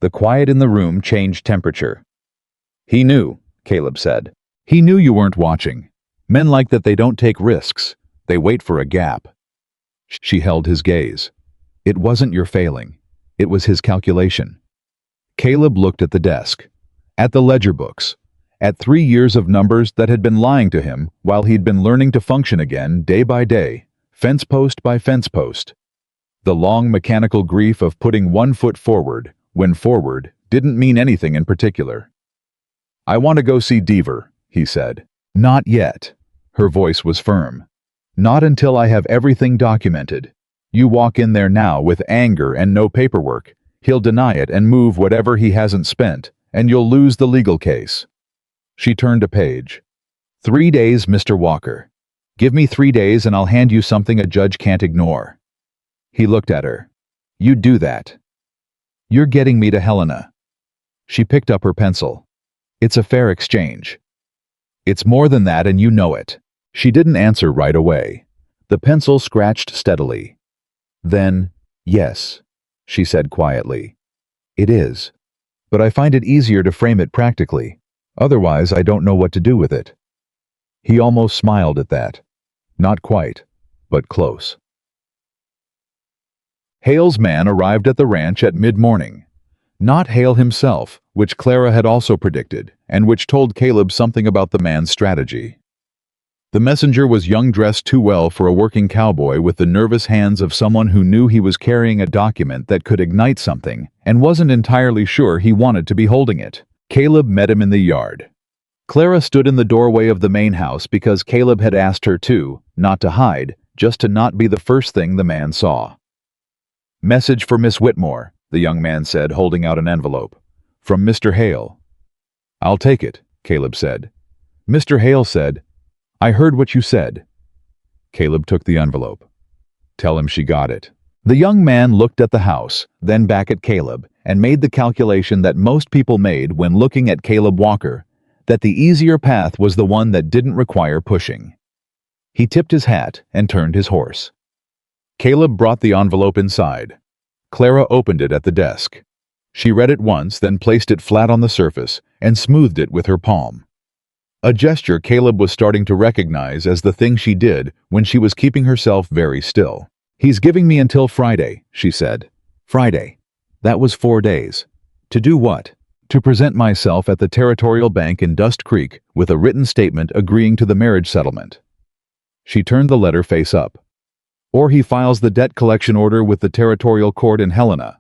The quiet in the room changed temperature. "He knew," Caleb said. "He knew you weren't watching. Men like that, they don't take risks. They wait for a gap." She held his gaze. "It wasn't your failing. It was his calculation." Caleb looked at the desk, at the ledger books, at 3 years of numbers that had been lying to him while he'd been learning to function again day by day, fence post by fence post. The long mechanical grief of putting 1 foot forward, when forward didn't mean anything in particular. "I want to go see Deaver," he said. "Not yet." Her voice was firm. "Not until I have everything documented. You walk in there now with anger and no paperwork. He'll deny it and move whatever he hasn't spent, and you'll lose the legal case." She turned a page. 3 days, Mr. Walker. Give me 3 days and I'll hand you something a judge can't ignore. He looked at her. "You'd do that. You're getting me to Helena." She picked up her pencil. "It's a fair exchange." "It's more than that and you know it." She didn't answer right away. The pencil scratched steadily. Then, "Yes," she said quietly. "It is. But I find it easier to frame it practically. Otherwise, I don't know what to do with it." He almost smiled at that. Not quite, but close. Hale's man arrived at the ranch at mid-morning. Not Hale himself, which Clara had also predicted, and which told Caleb something about the man's strategy. The messenger was young, dressed too well for a working cowboy, with the nervous hands of someone who knew he was carrying a document that could ignite something and wasn't entirely sure he wanted to be holding it. Caleb met him in the yard. Clara stood in the doorway of the main house because Caleb had asked her to, not to hide, just to not be the first thing the man saw. "Message for Miss Whitmore," the young man said, holding out an envelope. "From Mr. Hale." "I'll take it," Caleb said. Mr. Hale said, "I heard what you said." Caleb took the envelope. "Tell him she got it." The young man looked at the house, then back at Caleb, and made the calculation that most people made when looking at Caleb Walker, that the easier path was the one that didn't require pushing. He tipped his hat and turned his horse. Caleb brought the envelope inside. Clara opened it at the desk. She read it once, then placed it flat on the surface and smoothed it with her palm. A gesture Caleb was starting to recognize as the thing she did when she was keeping herself very still. "He's giving me until Friday," she said. Friday. That was 4 days. To do what? To present myself at the Territorial Bank in Dust Creek with a written statement agreeing to the marriage settlement. She turned the letter face up. Or he files the debt collection order with the Territorial Court in Helena.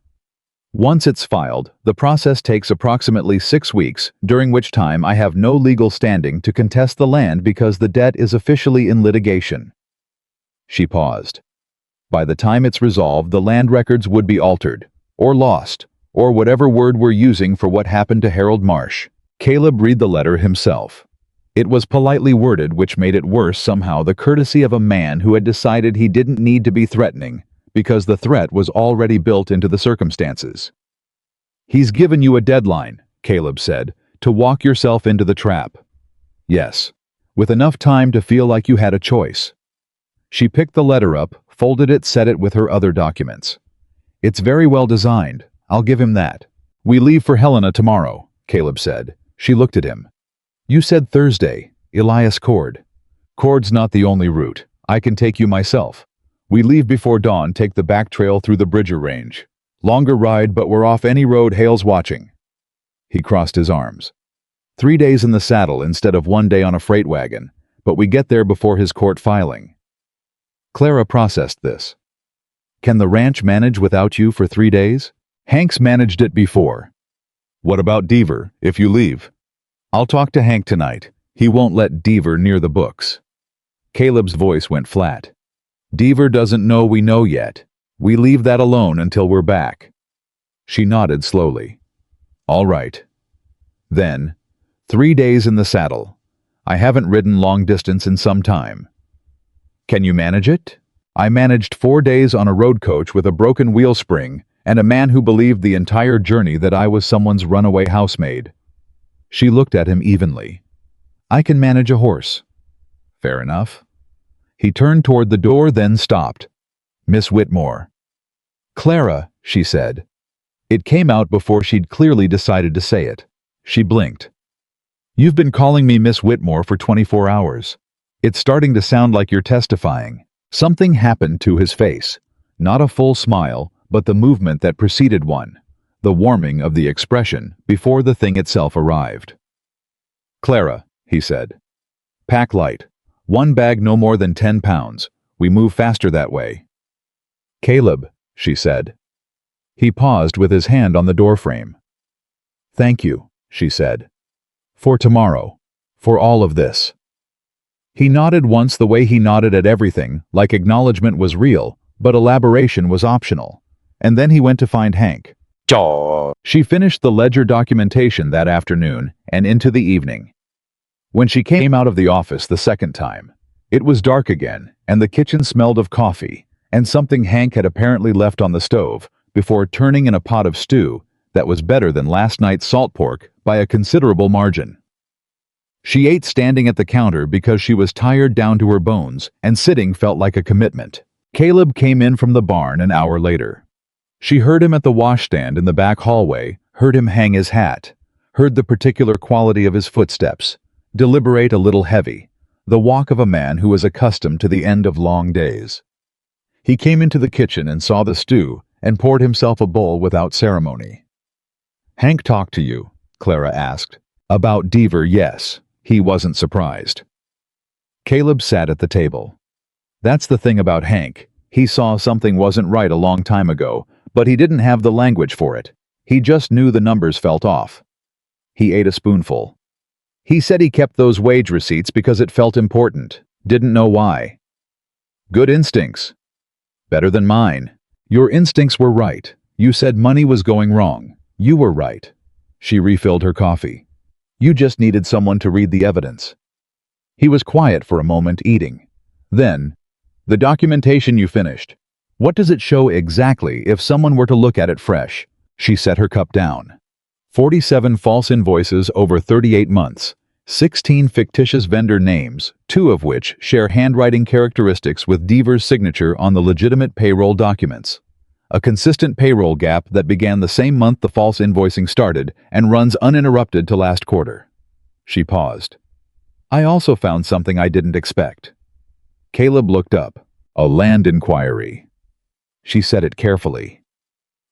Once it's filed, the process takes approximately 6 weeks, during which time I have no legal standing to contest the land because the debt is officially in litigation. She paused. By the time it's resolved, the land records would be altered, or lost, or whatever word we're using for what happened to Harold Marsh. Caleb read the letter himself. It was politely worded, which made it worse somehow, the courtesy of a man who had decided he didn't need to be threatening, because the threat was already built into the circumstances. "He's given you a deadline," Caleb said, "to walk yourself into the trap." "Yes, with enough time to feel like you had a choice." She picked the letter up, folded it, set it with her other documents. "It's very well designed, I'll give him that." "We leave for Helena tomorrow," Caleb said. She looked at him. "You said Thursday, Elias Cord." "Cord's not the only route. I can take you myself. We leave before dawn, take the back trail through the Bridger Range. Longer ride, but we're off any road Hale's watching." He crossed his arms. 3 days in the saddle instead of 1 day on a freight wagon, but we get there before his court filing. Clara processed this. "Can the ranch manage without you for 3 days? Hank's managed it before." "What about Deaver, if you leave?" "I'll talk to Hank tonight. He won't let Deaver near the books." Caleb's voice went flat. "Deaver doesn't know we know yet. We leave that alone until we're back." She nodded slowly. "All right. Then, 3 days in the saddle. I haven't ridden long distance in some time." "Can you manage it?" "I managed 4 days on a road coach with a broken wheel spring and a man who believed the entire journey that I was someone's runaway housemaid." She looked at him evenly. "I can manage a horse." "Fair enough." He turned toward the door, then stopped. "Miss Whitmore." "Clara," she said. It came out before she'd clearly decided to say it. She blinked. "You've been calling me Miss Whitmore for 24 hours. It's starting to sound like you're testifying." Something happened to his face. Not a full smile, but the movement that preceded one. The warming of the expression before the thing itself arrived. "Clara," he said. "Pack light. 1 bag no more than 10 pounds. We move faster that way." "Caleb," she said. He paused with his hand on the doorframe. "Thank you," she said. "For tomorrow. For all of this." He nodded once, the way he nodded at everything, like acknowledgement was real, but elaboration was optional. And then he went to find Hank. She finished the ledger documentation that afternoon and into the evening. When she came out of the office the second time, it was dark again, and the kitchen smelled of coffee, and something Hank had apparently left on the stove before turning in a pot of stew that was better than last night's salt pork by a considerable margin. She ate standing at the counter because she was tired down to her bones, and sitting felt like a commitment. Caleb came in from the barn an hour later. She heard him at the washstand in the back hallway, heard him hang his hat, heard the particular quality of his footsteps, deliberate a little heavy, the walk of a man who was accustomed to the end of long days. He came into the kitchen and saw the stew and poured himself a bowl without ceremony. "Hank talked to you?" Clara asked. "About Deaver, yes." He wasn't surprised. Caleb sat at the table. "That's the thing about Hank. He saw something wasn't right a long time ago, but he didn't have the language for it. He just knew the numbers felt off." He ate a spoonful. "He said he kept those wage receipts because it felt important. Didn't know why." "Good instincts. Better than mine. Your instincts were right. You said money was going wrong. You were right." She refilled her coffee. "You just needed someone to read the evidence." He was quiet for a moment, eating. Then, "The documentation you finished. What does it show exactly if someone were to look at it fresh?" She set her cup down. 47 false invoices over 38 months. 16 fictitious vendor names, 2 of which share handwriting characteristics with Deaver's signature on the legitimate payroll documents. A consistent payroll gap that began the same month the false invoicing started and runs uninterrupted to last quarter. She paused. "I also found something I didn't expect." Caleb looked up. "A land inquiry." She said it carefully.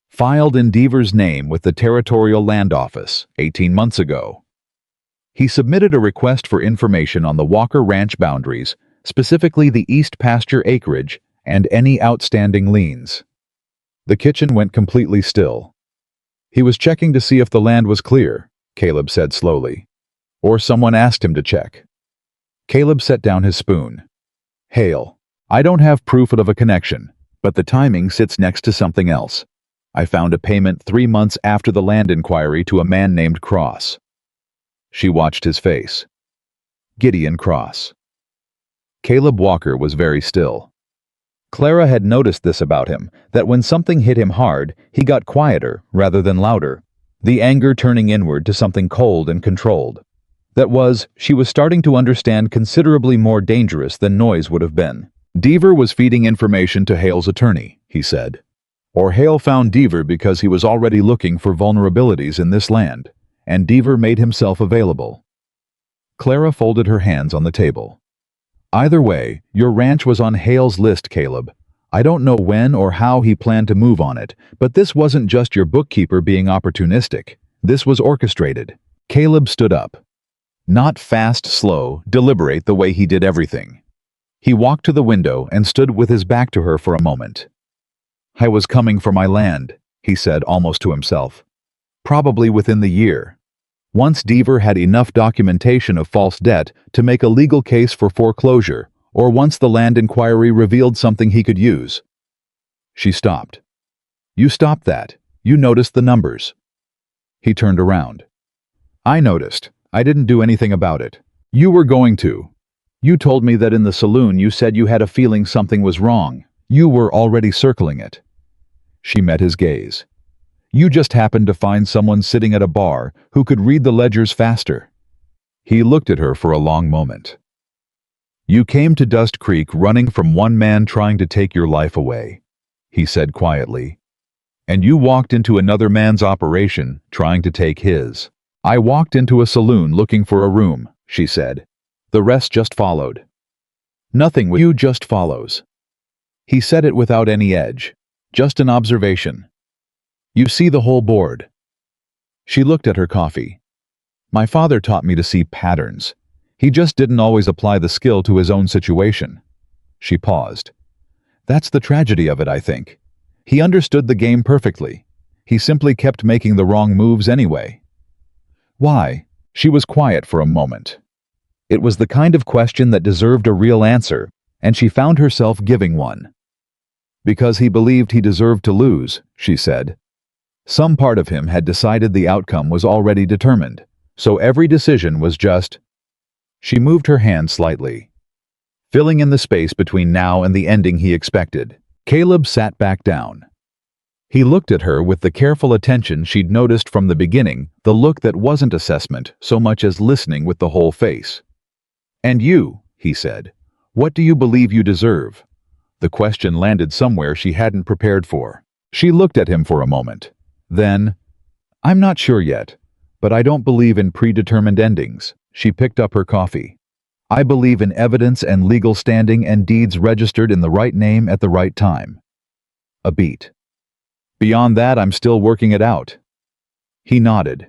"Filed in Deaver's name with the Territorial Land Office 18 months ago. He submitted a request for information on the Walker Ranch boundaries, specifically the East Pasture acreage, and any outstanding liens." The kitchen went completely still. "He was checking to see if the land was clear," Caleb said slowly. "Or someone asked him to check." Caleb set down his spoon. "Hale, I don't have proof of a connection, but the timing sits next to something else. I found a payment 3 months after the land inquiry to a man named Cross." She watched his face. Gideon Cross. Caleb Walker was very still. Clara had noticed this about him, that when something hit him hard, he got quieter rather than louder, the anger turning inward to something cold and controlled. That was, she was starting to understand, considerably more dangerous than noise would have been. "Deaver was feeding information to Hale's attorney," he said. "Or Hale found Deaver because he was already looking for vulnerabilities in this land, and Deaver made himself available." Clara folded her hands on the table. "Either way, your ranch was on Hale's list, Caleb. I don't know when or how he planned to move on it, but this wasn't just your bookkeeper being opportunistic. This was orchestrated." Caleb stood up. Not fast, slow, deliberate the way he did everything. He walked to the window and stood with his back to her for a moment. "I was coming for my land," he said almost to himself. "Probably within the year. Once Deaver had enough documentation of false debt to make a legal case for foreclosure, or once the land inquiry revealed something he could use." She stopped. "You stopped that. You noticed the numbers." He turned around. "I noticed. I didn't do anything about it. You were going to. You told me that in the saloon you said you had a feeling something was wrong. You were already circling it." She met his gaze. "You just happened to find someone sitting at a bar who could read the ledgers faster." He looked at her for a long moment. "You came to Dust Creek running from one man trying to take your life away," he said quietly. "And you walked into another man's operation trying to take his." "I walked into a saloon looking for a room," she said. "The rest just followed." "Nothing with you just follows." He said it without any edge, just an observation. "You see the whole board." She looked at her coffee. "My father taught me to see patterns. He just didn't always apply the skill to his own situation." She paused. "That's the tragedy of it, I think. He understood the game perfectly. He simply kept making the wrong moves anyway." "Why?" She was quiet for a moment. It was the kind of question that deserved a real answer, and she found herself giving one. "Because he believed he deserved to lose," she said. Some part of him had decided the outcome was already determined, so every decision was just... She moved her hand slightly, filling in the space between now and the ending he expected. Caleb sat back down. He looked at her with the careful attention she'd noticed from the beginning, the look that wasn't assessment so much as listening with the whole face. "And you," he said, "what do you believe you deserve?" The question landed somewhere she hadn't prepared for. She looked at him for a moment. Then, "I'm not sure yet, but I don't believe in predetermined endings." She picked up her coffee. "I believe in evidence and legal standing and deeds registered in the right name at the right time." A beat. "Beyond that, I'm still working it out." He nodded.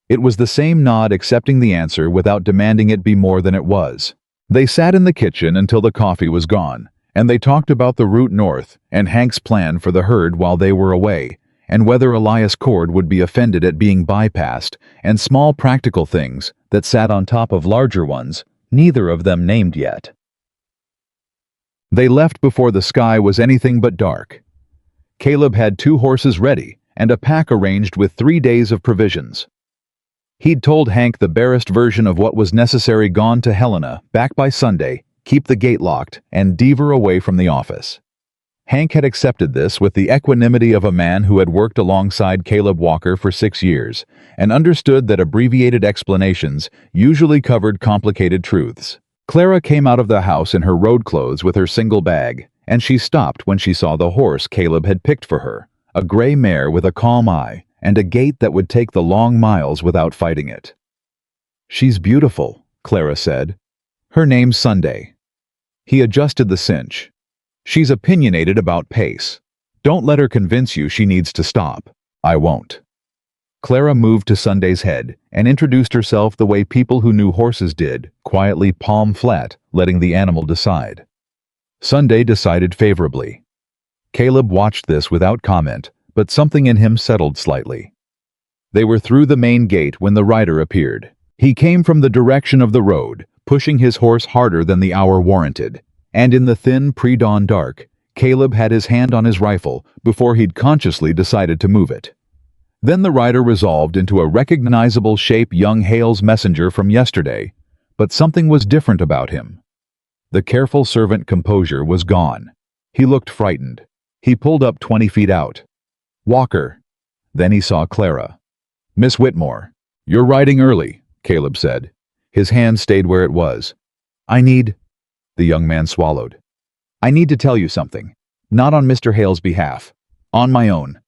It was the same nod, accepting the answer without demanding it be more than it was. They sat in the kitchen until the coffee was gone, and they talked about the route north and Hank's plan for the herd while they were away, and whether Elias Cord would be offended at being bypassed, and small practical things that sat on top of larger ones, neither of them named yet. They left before the sky was anything but dark. Caleb had 2 horses ready and a pack arranged with 3 days of provisions. He'd told Hank the barest version of what was necessary: gone to Helena, back by Sunday, keep the gate locked, and Deaver away from the office. Hank had accepted this with the equanimity of a man who had worked alongside Caleb Walker for 6 years, and understood that abbreviated explanations usually covered complicated truths. Clara came out of the house in her road clothes with her single bag, and she stopped when she saw the horse Caleb had picked for her, a gray mare with a calm eye and a gait that would take the long miles without fighting it. "She's beautiful," Clara said. "Her name's Sunday." He adjusted the cinch. "She's opinionated about pace. Don't let her convince you she needs to stop." "I won't." Clara moved to Sunday's head and introduced herself the way people who knew horses did, quietly, palm flat, letting the animal decide. Sunday decided favorably. Caleb watched this without comment, but something in him settled slightly. They were through the main gate when the rider appeared. He came from the direction of the road, pushing his horse harder than the hour warranted, and in the thin pre-dawn dark, Caleb had his hand on his rifle before he'd consciously decided to move it. Then the rider resolved into a recognizable shape, young Hale's messenger from yesterday, but something was different about him. The careful servant composure was gone. He looked frightened. He pulled up 20 feet out. "Walker." Then he saw Clara. "Miss Whitmore." "You're riding early," Caleb said. His hand stayed where it was. "I need—" The young man swallowed. "I need to tell you something. Not on Mr. Hale's behalf. On my own."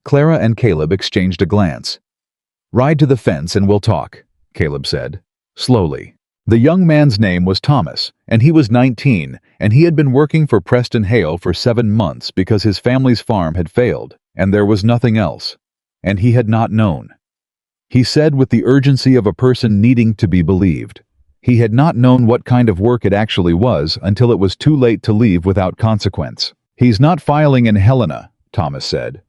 Clara and Caleb exchanged a glance. "Ride to the fence and we'll talk," Caleb said, slowly. The young man's name was Thomas, and he was 19, and he had been working for Preston Hale for 7 months because his family's farm had failed, and there was nothing else. And he had not known. He said with the urgency of a person needing to be believed. He had not known what kind of work it actually was until it was too late to leave without consequence. "He's not filing in Helena," Thomas said.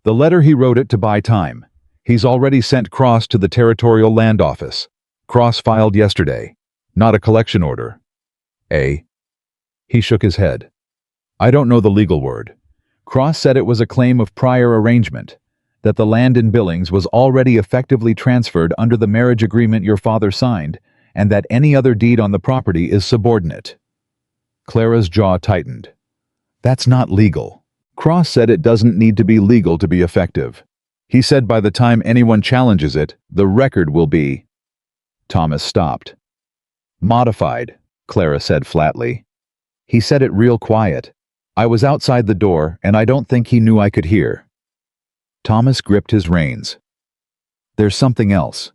"The letter he wrote it to buy time. He's already sent Cross to the Territorial Land Office. Cross filed yesterday. Not a collection order." "Eh?" He shook his head. "I don't know the legal word. Cross said it was a claim of prior arrangement, that the land in Billings was already effectively transferred under the marriage agreement your father signed, and that any other deed on the property is subordinate." Clara's jaw tightened. "That's not legal." "Cross said it doesn't need to be legal to be effective. He said by the time anyone challenges it, the record will be—" Thomas stopped. "Modified," Clara said flatly. "He said it real quiet. I was outside the door, and I don't think he knew I could hear." Thomas gripped his reins. "There's something else.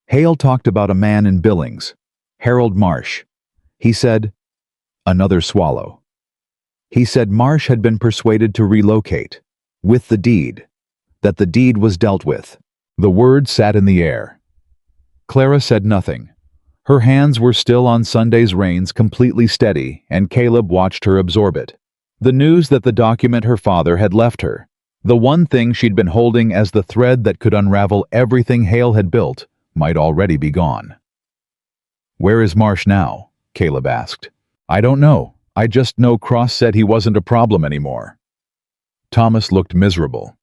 Hale talked about a man in Billings, Harold Marsh. He said—" Another swallow. "He said Marsh had been persuaded to relocate, with the deed, that the deed was dealt with." The word sat in the air. Clara said nothing. Her hands were still on Sunday's reins, completely steady, and Caleb watched her absorb it. The news that the document her father had left her, the one thing she'd been holding as the thread that could unravel everything Hale had built, might already be gone. "Where is Marsh now?" Caleb asked. "I don't know. I just know Cross said he wasn't a problem anymore." Thomas looked miserable.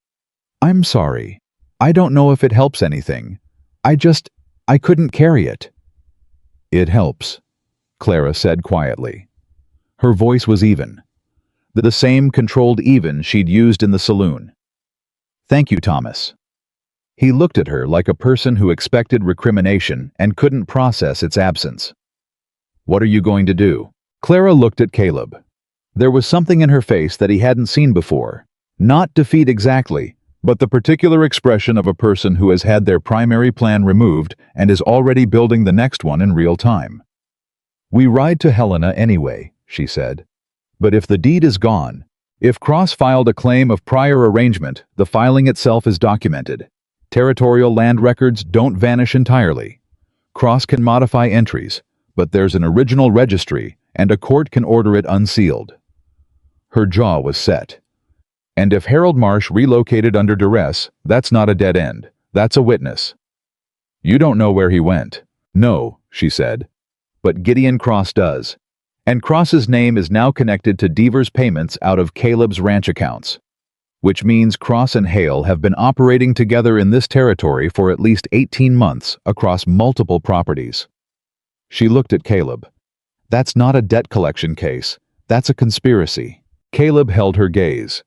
"I'm sorry. I don't know if it helps anything. I couldn't carry it." "It helps," Clara said quietly. Her voice was even. The same controlled even she'd used in the saloon. "Thank you, Thomas." He looked at her like a person who expected recrimination and couldn't process its absence. "What are you going to do?" Clara looked at Caleb. There was something in her face that he hadn't seen before. Not defeat exactly, but the particular expression of a person who has had their primary plan removed and is already building the next one in real time. "We ride to Helena anyway," she said. "But if the deed is gone, if Cross filed a claim of prior arrangement, the filing itself is documented. Territorial land records don't vanish entirely. Cross can modify entries, but there's an original registry, and a court can order it unsealed." Her jaw was set. "And if Harold Marsh relocated under duress, that's not a dead end. That's a witness." "You don't know where he went." "No," she said. "But Gideon Cross does. And Cross's name is now connected to Deaver's payments out of Caleb's ranch accounts. Which means Cross and Hale have been operating together in this territory for at least 18 months across multiple properties." She looked at Caleb. "That's not a debt collection case. That's a conspiracy." Caleb held her gaze.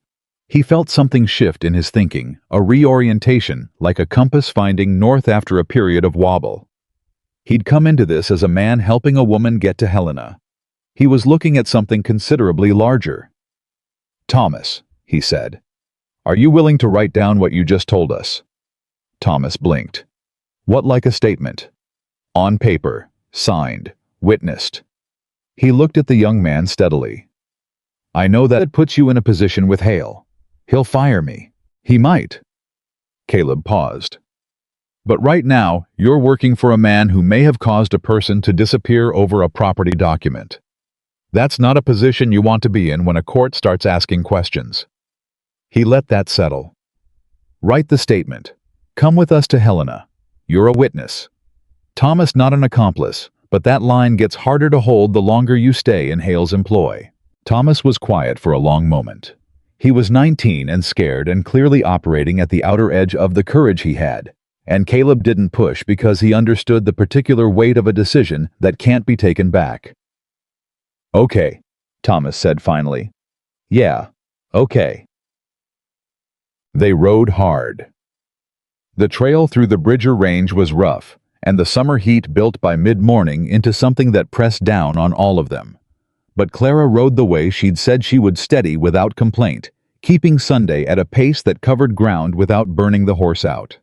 He felt something shift in his thinking, a reorientation, like a compass finding north after a period of wobble. He'd come into this as a man helping a woman get to Helena. He was looking at something considerably larger. "Thomas," he said, "are you willing to write down what you just told us?" Thomas blinked. "What, like a statement?" "On paper, signed, witnessed." He looked at the young man steadily. "I know that it puts you in a position with Hale. He'll fire me. He might." Caleb paused. "But right now, you're working for a man who may have caused a person to disappear over a property document. That's not a position you want to be in when a court starts asking questions." He let that settle. "Write the statement. Come with us to Helena. You're a witness. Thomas, not an accomplice, but that line gets harder to hold the longer you stay in Hale's employ." Thomas was quiet for a long moment. He was 19 and scared and clearly operating at the outer edge of the courage he had, and Caleb didn't push because he understood the particular weight of a decision that can't be taken back. "Okay," Thomas said finally. "Yeah, okay." They rode hard. The trail through the Bridger Range was rough, and the summer heat built by mid-morning into something that pressed down on all of them. But Clara rode the way she'd said she would, steady without complaint, keeping Sunday at a pace that covered ground without burning the horse out.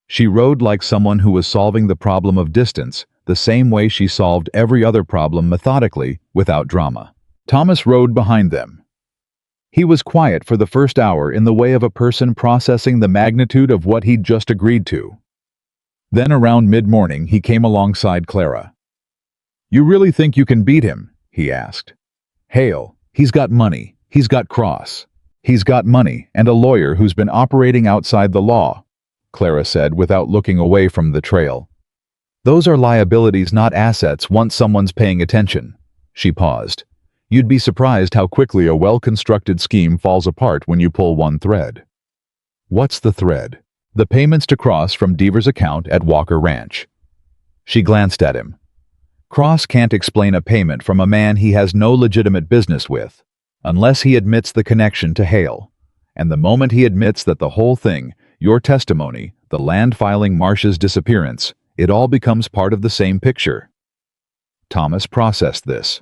She rode like someone who was solving the problem of distance, the same way she solved every other problem methodically, without drama. Thomas rode behind them. He was quiet for the first hour in the way of a person processing the magnitude of what he'd just agreed to. Then around mid-morning he came alongside Clara. "You really think you can beat him?" he asked. "Hale, he's got money, he's got Cross. He's got money and a lawyer who's been operating outside the law," Clara said without looking away from the trail. "Those are liabilities, not assets, once someone's paying attention." She paused. "You'd be surprised how quickly a well-constructed scheme falls apart when you pull one thread." "What's the thread?" "The payments to Cross from Deaver's account at Walker Ranch." She glanced at him. "Cross can't explain a payment from a man he has no legitimate business with, unless he admits the connection to Hale. And the moment he admits that the whole thing, your testimony, the land filing, Marsh's disappearance, it all becomes part of the same picture." Thomas processed this.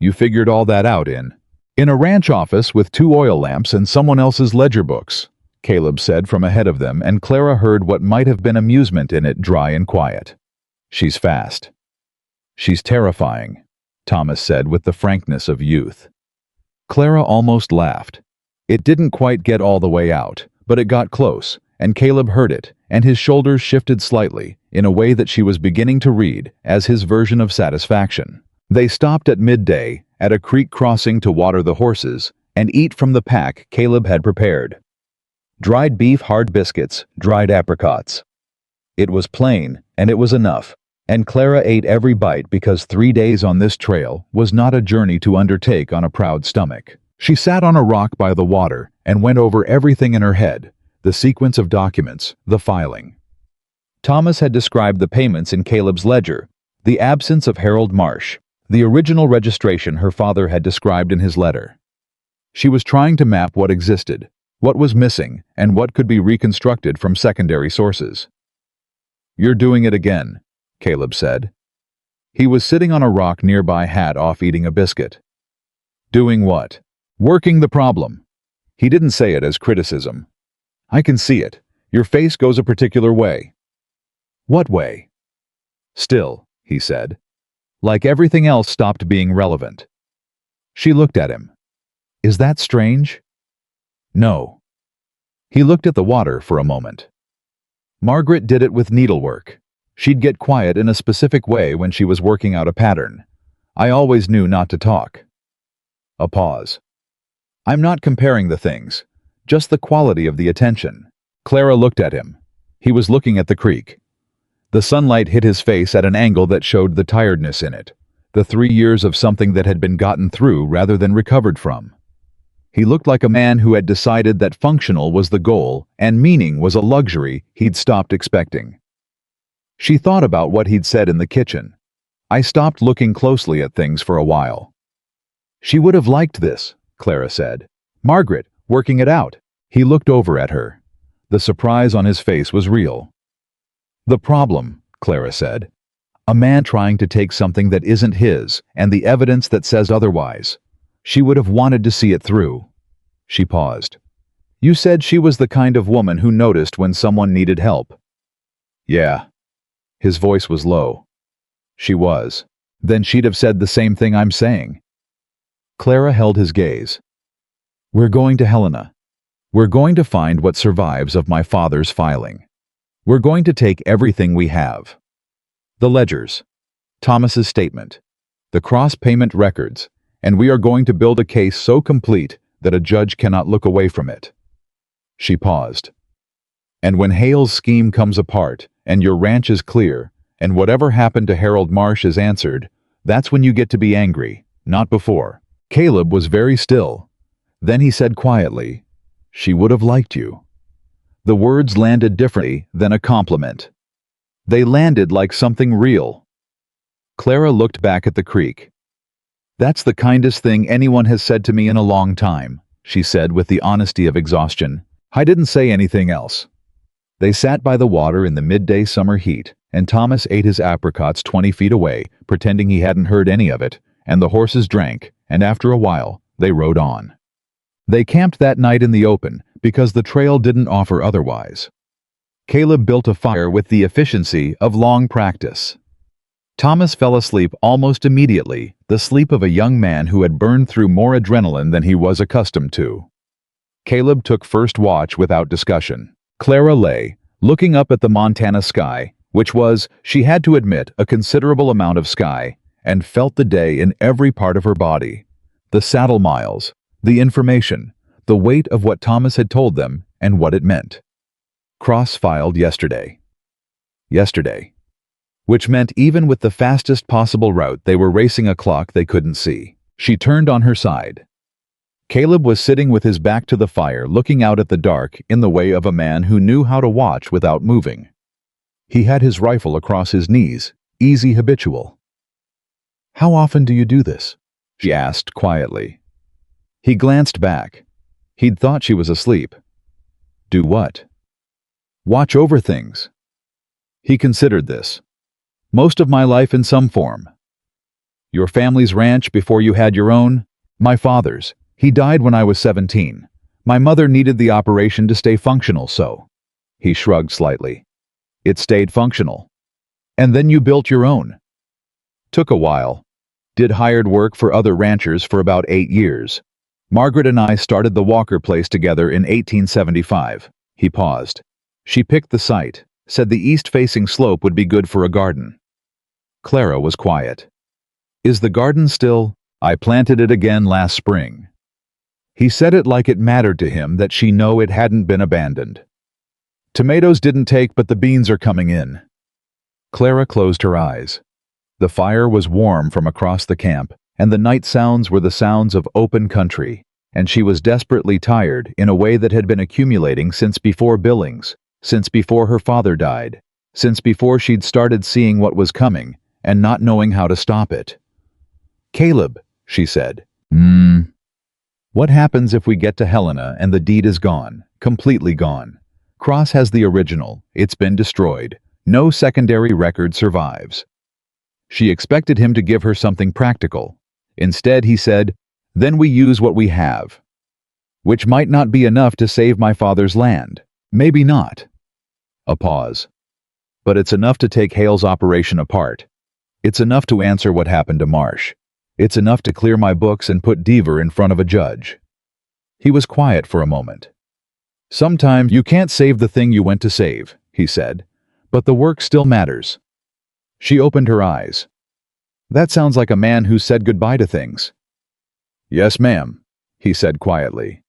"You figured all that out in a ranch office with 2 oil lamps and someone else's ledger books," Caleb said from ahead of them, and Clara heard what might have been amusement in it, dry and quiet. "She's fast." "She's terrifying," Thomas said with the frankness of youth. Clara almost laughed. It didn't quite get all the way out, but it got close, and Caleb heard it, and his shoulders shifted slightly, in a way that she was beginning to read as his version of satisfaction. They stopped at midday, at a creek crossing to water the horses, and eat from the pack Caleb had prepared. Dried beef, hard biscuits, dried apricots. It was plain, and it was enough, and Clara ate every bite because 3 days on this trail was not a journey to undertake on a proud stomach. She sat on a rock by the water and went over everything in her head, the sequence of documents, the filing. Thomas had described the payments in Caleb's ledger, the absence of Harold Marsh, the original registration her father had described in his letter. She was trying to map what existed, what was missing, and what could be reconstructed from secondary sources. "You're doing it again," Caleb said. He was sitting on a rock nearby, hat off, eating a biscuit. "Doing what?" "Working the problem." He didn't say it as criticism. "I can see it. Your face goes a particular way." "What way?" "Still," he said. Like everything else stopped being relevant. She looked at him. "Is that strange?" "No." He looked at the water for a moment. Margaret did it with needlework. She'd get quiet in a specific way when she was working out a pattern. I always knew not to talk. A pause. "I'm not comparing the things, just the quality of the attention." Clara looked at him. He was looking at the creek. The sunlight hit his face at an angle that showed the tiredness in it, the 3 years of something that had been gotten through rather than recovered from. He looked like a man who had decided that functional was the goal and meaning was a luxury he'd stopped expecting. She thought about what he'd said in the kitchen. "I stopped looking closely at things for a while." She would have liked this, Clara said. Margaret, working it out. He looked over at her. The surprise on his face was real. "The problem," Clara said. "A man trying to take something that isn't his and the evidence that says otherwise. She would have wanted to see it through." She paused. "You said she was the kind of woman who noticed when someone needed help." "Yeah." His voice was low. "She was. Then she'd have said the same thing I'm saying." Clara held his gaze. "We're going to Helena. We're going to find what survives of my father's filing. We're going to take everything we have. The ledgers, Thomas's statement, the cross-payment records, and we are going to build a case so complete that a judge cannot look away from it." She paused. "And when Hale's scheme comes apart, and your ranch is clear, and whatever happened to Harold Marsh is answered, that's when you get to be angry, not before." Caleb was very still. Then he said quietly, "She would have liked you." The words landed differently than a compliment. They landed like something real. Clara looked back at the creek. "That's the kindest thing anyone has said to me in a long time," she said with the honesty of exhaustion. "I didn't say anything else." They sat by the water in the midday summer heat, and Thomas ate his apricots 20 feet away, pretending he hadn't heard any of it, and the horses drank, and after a while, they rode on. They camped that night in the open, because the trail didn't offer otherwise. Caleb built a fire with the efficiency of long practice. Thomas fell asleep almost immediately, the sleep of a young man who had burned through more adrenaline than he was accustomed to. Caleb took first watch without discussion. Clara lay, looking up at the Montana sky, which was, she had to admit, a considerable amount of sky, and felt the day in every part of her body. The saddle miles, the information, the weight of what Thomas had told them, and what it meant. Cross-filed yesterday. Yesterday. Which meant even with the fastest possible route they were racing a clock they couldn't see. She turned on her side. Caleb was sitting with his back to the fire, looking out at the dark in the way of a man who knew how to watch without moving. He had his rifle across his knees, easy, habitual. "How often do you do this?" she asked quietly. He glanced back. He'd thought she was asleep. "Do what?" "Watch over things." He considered this. "Most of my life in some form." "Your family's ranch before you had your own?" "My father's. He died when I was 17. My mother needed the operation to stay functional, so." He shrugged slightly. "It stayed functional. And then you built your own." "Took a while. Did hired work for other ranchers for about 8 years. Margaret and I started the Walker place together in 1875. He paused. "She picked the site, said the east-facing slope would be good for a garden." Clara was quiet. "Is the garden still?" "I planted it again last spring." He said it like it mattered to him that she know it hadn't been abandoned. "Tomatoes didn't take, but the beans are coming in." Clara closed her eyes. The fire was warm from across the camp, and the night sounds were the sounds of open country, and she was desperately tired in a way that had been accumulating since before Billings, since before her father died, since before she'd started seeing what was coming and not knowing how to stop it. "Caleb," she said. What happens if we get to Helena and the deed is gone, completely gone? Cross has the original. It's been destroyed. No secondary record survives. She expected him to give her something practical. Instead, he said, "Then we use what we have." Which might not be enough to save my father's land. Maybe not. A pause. But it's enough to take Hale's operation apart. It's enough to answer what happened to Marsh. It's enough to clear my books and put Deaver in front of a judge. He was quiet for a moment. Sometimes you can't save the thing you went to save, he said, but the work still matters. She opened her eyes. That sounds like a man who said goodbye to things. Yes, ma'am, he said quietly.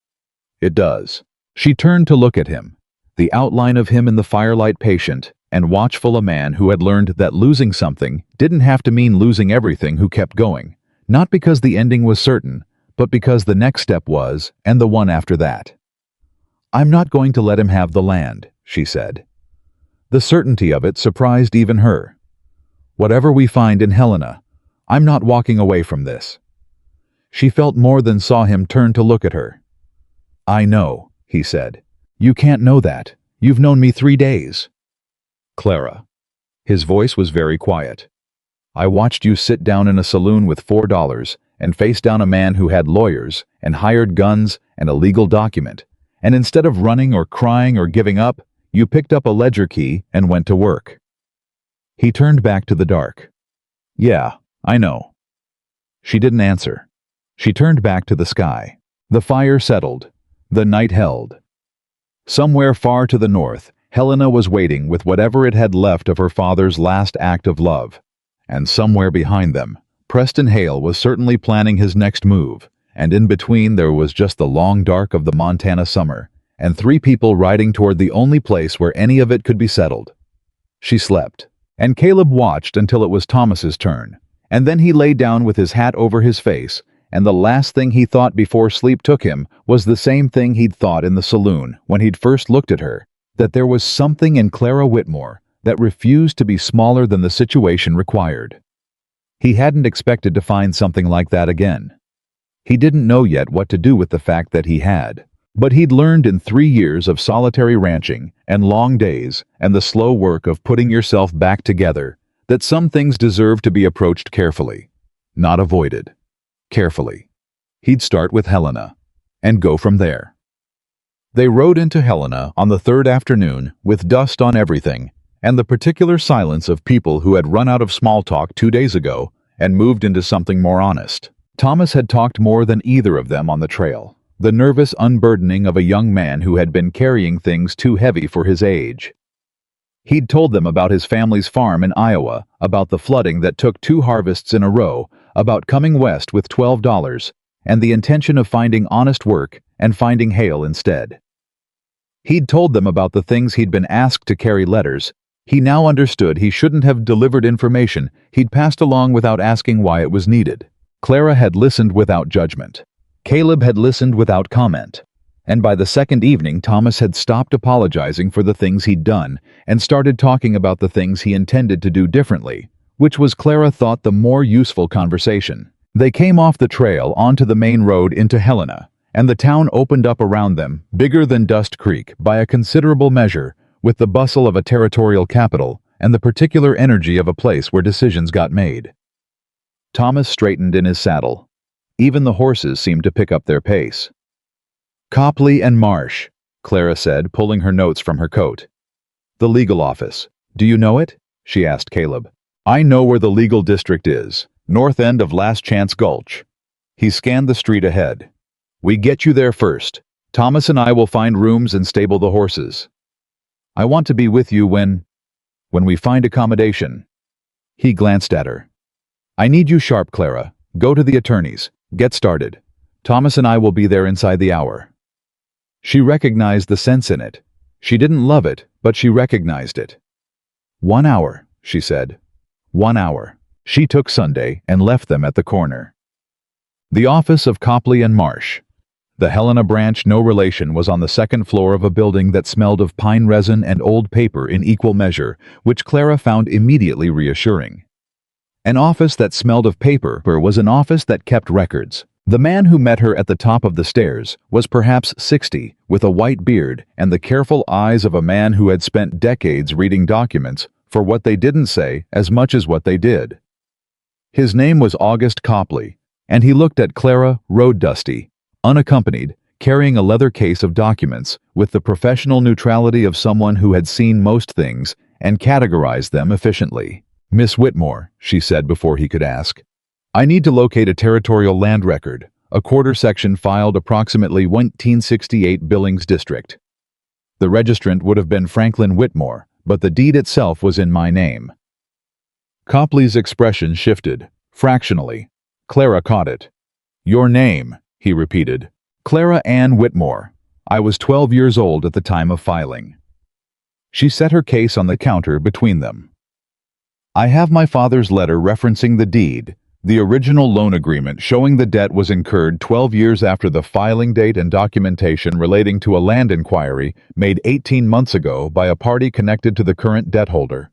It does. She turned to look at him, the outline of him in the firelight, patient and watchful, a man who had learned that losing something didn't have to mean losing everything, who kept going, not because the ending was certain, but because the next step was, and the one after that. I'm not going to let him have the land, she said. The certainty of it surprised even her. Whatever we find in Helena, I'm not walking away from this. She felt more than saw him turn to look at her. I know, he said. You can't know that. You've known me 3 days. Clara. His voice was very quiet. I watched you sit down in a saloon with $4 and face down a man who had lawyers and hired guns and a legal document, and instead of running or crying or giving up, you picked up a ledger key and went to work. He turned back to the dark. Yeah, I know. She didn't answer. She turned back to the sky. The fire settled. The night held. Somewhere far to the north, Helena was waiting with whatever it had left of her father's last act of love. And somewhere behind them, Preston Hale was certainly planning his next move, and in between there was just the long dark of the Montana summer, and 3 people riding toward the only place where any of it could be settled. She slept, and Caleb watched until it was Thomas's turn, and then he lay down with his hat over his face, and the last thing he thought before sleep took him was the same thing he'd thought in the saloon when he'd first looked at her, that there was something in Clara Whitmore that refused to be smaller than the situation required. He hadn't expected to find something like that again. He didn't know yet what to do with the fact that he had, but he'd learned in 3 years of solitary ranching and long days and the slow work of putting yourself back together that some things deserve to be approached carefully, not avoided. Carefully. He'd start with Helena and go from there. They rode into Helena on the 3rd afternoon with dust on everything and the particular silence of people who had run out of small talk 2 days ago and moved into something more honest. Thomas had talked more than either of them on the trail, the nervous unburdening of a young man who had been carrying things too heavy for his age. He'd told them about his family's farm in Iowa, about the flooding that took 2 harvests in a row, about coming west with $12, and the intention of finding honest work and finding Hale instead. He'd told them about the things he'd been asked to carry letters. He now understood he shouldn't have delivered information he'd passed along without asking why it was needed. Clara had listened without judgment. Caleb had listened without comment. And by the 2nd evening, Thomas had stopped apologizing for the things he'd done and started talking about the things he intended to do differently, which was, Clara thought, the more useful conversation. They came off the trail onto the main road into Helena, and the town opened up around them, bigger than Dust Creek by a considerable measure, with the bustle of a territorial capital and the particular energy of a place where decisions got made. Thomas straightened in his saddle. Even the horses seemed to pick up their pace. Copley and Marsh, Clara said, pulling her notes from her coat. The legal office. Do you know it? She asked Caleb. I know where the legal district is, north end of Last Chance Gulch. He scanned the street ahead. We get you there first. Thomas and I will find rooms and stable the horses. I want to be with you when we find accommodation. He glanced at her. I need you sharp, Clara. Go to the attorneys. Get started. Thomas and I will be there inside the hour. She recognized the sense in it. She didn't love it, but she recognized it. 1 hour, she said. 1 hour. She took Sunday and left them at the corner. The office of Copley and Marsh. The Helena branch, no relation, was on the 2nd floor of a building that smelled of pine resin and old paper in equal measure, which Clara found immediately reassuring. An office that smelled of paper was an office that kept records. The man who met her at the top of the stairs was perhaps 60, with a white beard and the careful eyes of a man who had spent decades reading documents for what they didn't say as much as what they did. His name was August Copley, and he looked at Clara, road dusty, unaccompanied, carrying a leather case of documents with the professional neutrality of someone who had seen most things and categorized them efficiently. "Miss Whitmore," she said before he could ask, "I need to locate a territorial land record, a quarter section filed approximately 1968 Billings District. The registrant would have been Franklin Whitmore, but the deed itself was in my name." Copley's expression shifted, fractionally. Clara caught it. "Your name," he repeated. "Clara Ann Whitmore. I was 12 years old at the time of filing." She set her case on the counter between them. "I have my father's letter referencing the deed, the original loan agreement showing the debt was incurred 12 years after the filing date and documentation relating to a land inquiry made 18 months ago by a party connected to the current debt holder."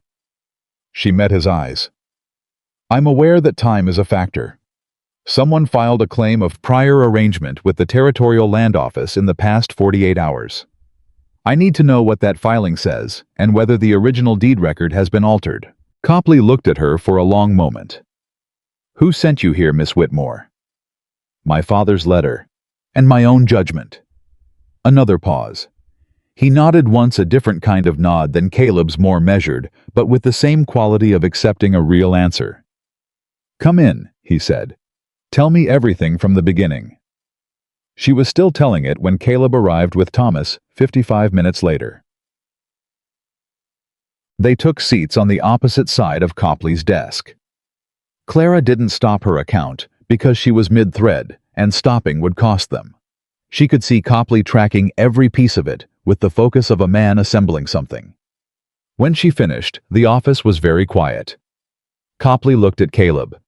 She met his eyes. "I'm aware that time is a factor. Someone filed a claim of prior arrangement with the Territorial Land Office in the past 48 hours. I need to know what that filing says and whether the original deed record has been altered." Copley looked at her for a long moment. "Who sent you here, Miss Whitmore?" "My father's letter, and my own judgment." Another pause. He nodded once, a different kind of nod than Caleb's, more measured, but with the same quality of accepting a real answer. "Come in," he said. "Tell me everything from the beginning." She was still telling it when Caleb arrived with Thomas 55 minutes later. They took seats on the opposite side of Copley's desk. Clara didn't stop her account because she was mid-thread, and stopping would cost them. She could see Copley tracking every piece of it with the focus of a man assembling something. When she finished, the office was very quiet. Copley looked at Caleb.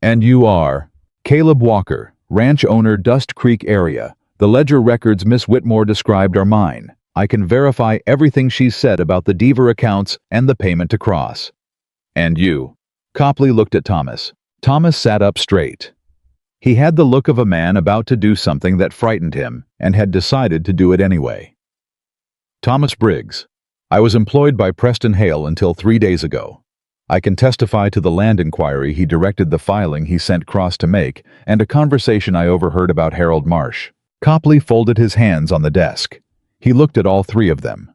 "And you are?" "Caleb Walker, ranch owner, Dust Creek area. The ledger records Miss Whitmore described are mine. I can verify everything she's said about the Deaver accounts and the payment to Cross." "And you?" Copley looked at Thomas. Thomas sat up straight. He had the look of a man about to do something that frightened him and had decided to do it anyway. "Thomas Briggs. I was employed by Preston Hale until 3 days ago. I can testify to the land inquiry he directed, the filing he sent Cross to make, and a conversation I overheard about Harold Marsh." Copley folded his hands on the desk. He looked at all three of them.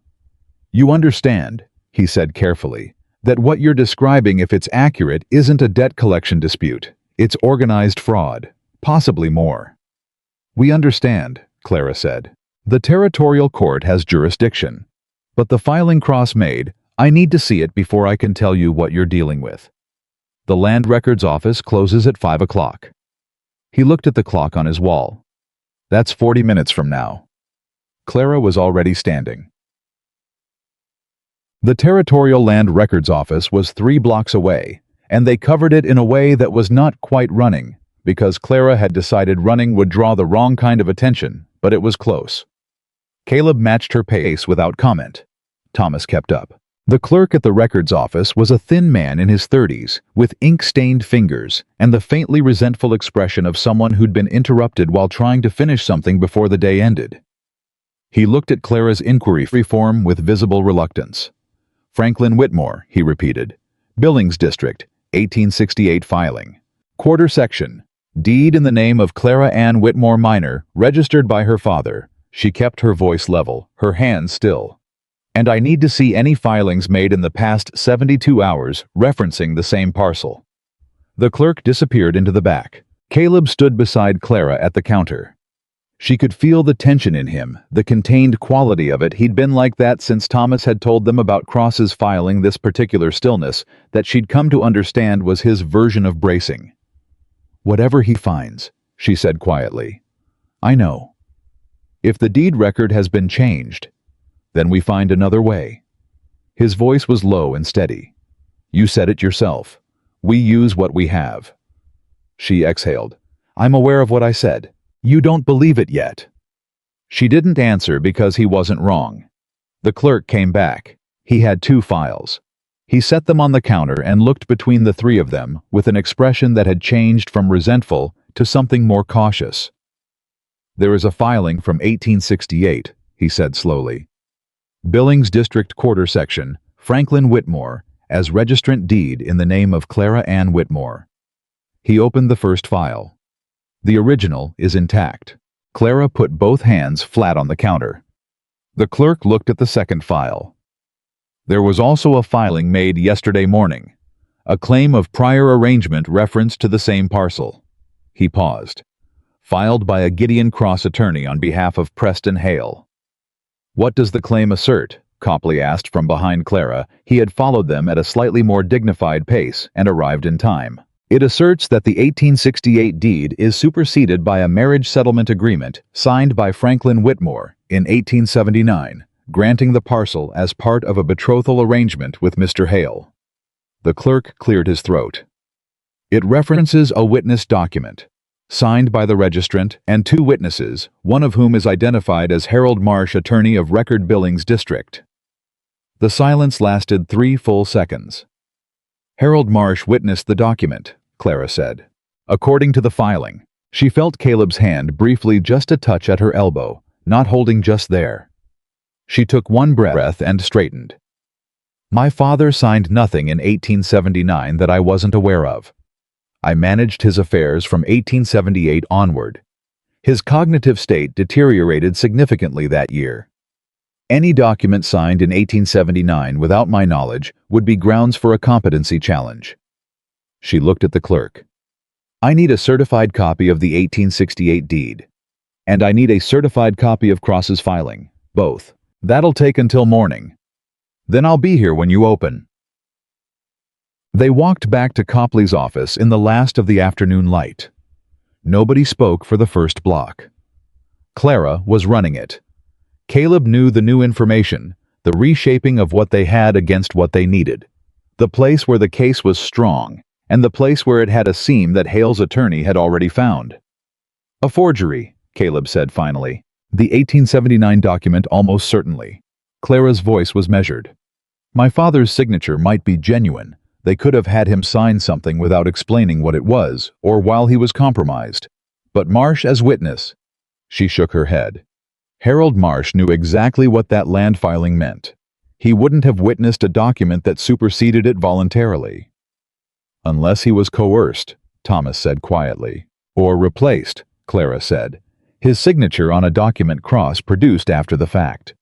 "You understand," he said carefully, "that what you're describing, if it's accurate, isn't a debt collection dispute. It's organized fraud, possibly more." "We understand," Clara said. "The territorial court has jurisdiction. But the filing Cross made, I need to see it before I can tell you what you're dealing with. The Land Records Office closes at 5 o'clock. He looked at the clock on his wall. "That's 40 minutes from now." Clara was already standing. The Territorial Land Records Office was 3 blocks away, and they covered it in a way that was not quite running, because Clara had decided running would draw the wrong kind of attention, but it was close. Caleb matched her pace without comment. Thomas kept up. The clerk at the records office was a thin man in his 30s, with ink-stained fingers and the faintly resentful expression of someone who'd been interrupted while trying to finish something before the day ended. He looked at Clara's inquiry form with visible reluctance. "Franklin Whitmore," he repeated. "Billings District, 1868 filing. Quarter section. Deed in the name of Clara Ann Whitmore minor, registered by her father." She kept her voice level, her hands still. "And I need to see any filings made in the past 72 hours referencing the same parcel." The clerk disappeared into the back. Caleb stood beside Clara at the counter. She could feel the tension in him, the contained quality of it. He'd been like that since Thomas had told them about Cross's filing. This particular stillness that she'd come to understand was his version of bracing. "Whatever he finds," she said quietly. "I know. If the deed record has been changed, then we find another way." His voice was low and steady. "You said it yourself. We use what we have." She exhaled. "I'm aware of what I said. You don't believe it yet." She didn't answer because he wasn't wrong. The clerk came back. He had 2 files. He set them on the counter and looked between the 3 of them with an expression that had changed from resentful to something more cautious. "There is a filing from 1868, he said slowly. "Billings District Quarter Section, Franklin Whitmore, as registrant deed in the name of Clara Ann Whitmore." He opened the first file. The original is intact. Clara put both hands flat on the counter. The clerk looked at the second file. "There was also a filing made yesterday morning. A claim of prior arrangement reference to the same parcel." He paused. "Filed by a Gideon Cross attorney on behalf of Preston Hale." "What does the claim assert?" Copley asked from behind Clara. He had followed them at a slightly more dignified pace and arrived in time. "It asserts that the 1868 deed is superseded by a marriage settlement agreement signed by Franklin Whitmore in 1879, granting the parcel as part of a betrothal arrangement with Mr. Hale." The clerk cleared his throat. "It references a witness document, signed by the registrant and two witnesses, one of whom is identified as Harold Marsh, attorney of record Billings District." The silence lasted 3 full seconds. "Harold Marsh witnessed the document," Clara said. According to the filing, she felt Caleb's hand briefly just a touch at her elbow, not holding just there. She took one breath and straightened. "My father signed nothing in 1879 that I wasn't aware of. I managed his affairs from 1878 onward. His cognitive state deteriorated significantly that year. Any document signed in 1879 without my knowledge would be grounds for a competency challenge." She looked at the clerk. "I need a certified copy of the 1868 deed. And I need a certified copy of Cross's filing, both. That'll take until morning. Then I'll be here when you open." They walked back to Copley's office in the last of the afternoon light. Nobody spoke for the first block. Clara was running it. Caleb knew the new information, the reshaping of what they had against what they needed, the place where the case was strong, and the place where it had a seam that Hale's attorney had already found. "A forgery," Caleb said finally. "The 1879 document almost certainly." Clara's voice was measured. "My father's signature might be genuine. They could have had him sign something without explaining what it was, or while he was compromised. But Marsh as witness." She shook her head. "Harold Marsh knew exactly what that land filing meant. He wouldn't have witnessed a document that superseded it voluntarily." "Unless he was coerced," Thomas said quietly. "Or replaced," Clara said. "His signature on a document Cross produced after the fact."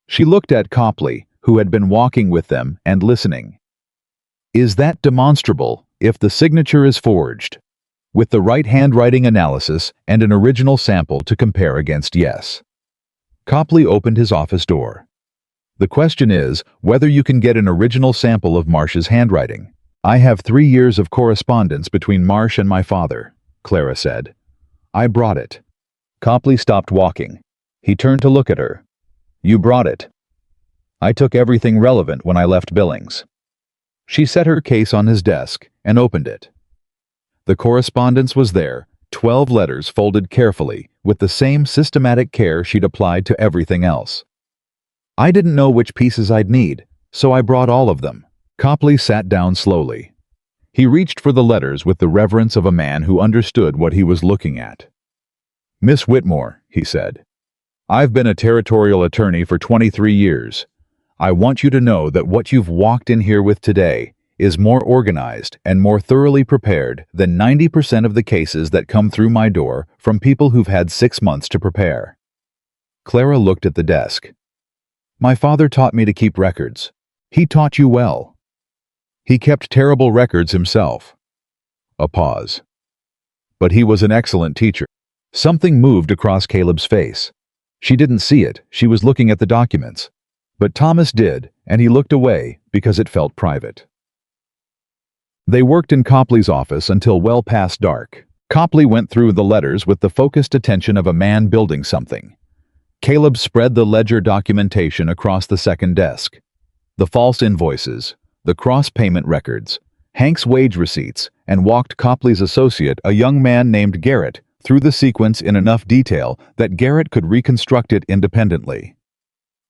She looked at Copley, who had been walking with them and listening. "Is that demonstrable if the signature is forged? With the right handwriting analysis and an original sample to compare against, yes." Copley opened his office door. "The question is whether you can get an original sample of Marsh's handwriting. I have 3 years of correspondence between Marsh and my father," Clara said. "I brought it." Copley stopped walking. He turned to look at her. "You brought it." "I took everything relevant when I left Billings." She set her case on his desk and opened it. The correspondence was there, 12 letters folded carefully, with the same systematic care she'd applied to everything else. "I didn't know which pieces I'd need, so I brought all of them." Copley sat down slowly. He reached for the letters with the reverence of a man who understood what he was looking at. "Miss Whitmore," he said, "I've been a territorial attorney for 23 years. I want you to know that what you've walked in here with today is more organized and more thoroughly prepared than 90% of the cases that come through my door from people who've had 6 months to prepare." Clara looked at the desk. "My father taught me to keep records. He taught you well." "He kept terrible records himself." A pause. "But he was an excellent teacher." Something moved across Caleb's face. She didn't see it, she was looking at the documents. But Thomas did, and he looked away because it felt private. They worked in Copley's office until well past dark. Copley went through the letters with the focused attention of a man building something. Caleb spread the ledger documentation across the second desk. The false invoices, the cross-payment records, Hank's wage receipts, and walked Copley's associate, a young man named Garrett, through the sequence in enough detail that Garrett could reconstruct it independently.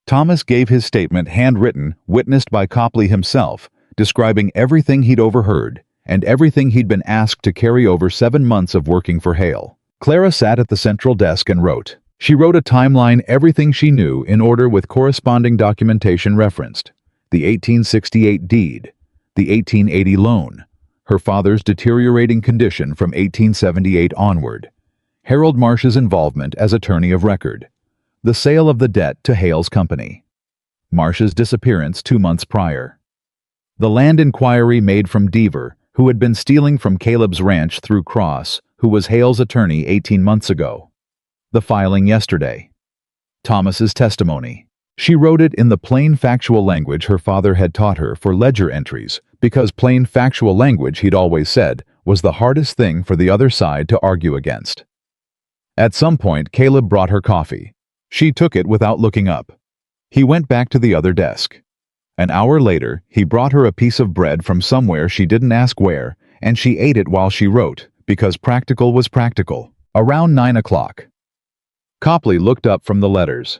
Thomas gave his statement handwritten, witnessed by Copley himself, describing everything he'd overheard, and everything he'd been asked to carry over 7 months of working for Hale. Clara sat at the central desk and wrote. She wrote a timeline, everything she knew, in order with corresponding documentation referenced. The 1868 deed, the 1880 loan, her father's deteriorating condition from 1878 onward, Harold Marsh's involvement as attorney of record, the sale of the debt to Hale's company, Marsh's disappearance 2 months prior, the land inquiry made from Deaver, who had been stealing from Caleb's ranch through Cross, who was Hale's attorney 18 months ago, the filing yesterday, Thomas's testimony. She wrote it in the plain factual language her father had taught her for ledger entries, because plain factual language, he'd always said, was the hardest thing for the other side to argue against. At some point, Caleb brought her coffee. She took it without looking up. He went back to the other desk. An hour later, he brought her a piece of bread from somewhere she didn't ask where, and she ate it while she wrote, because practical was practical. Around 9 o'clock. Copley looked up from the letters.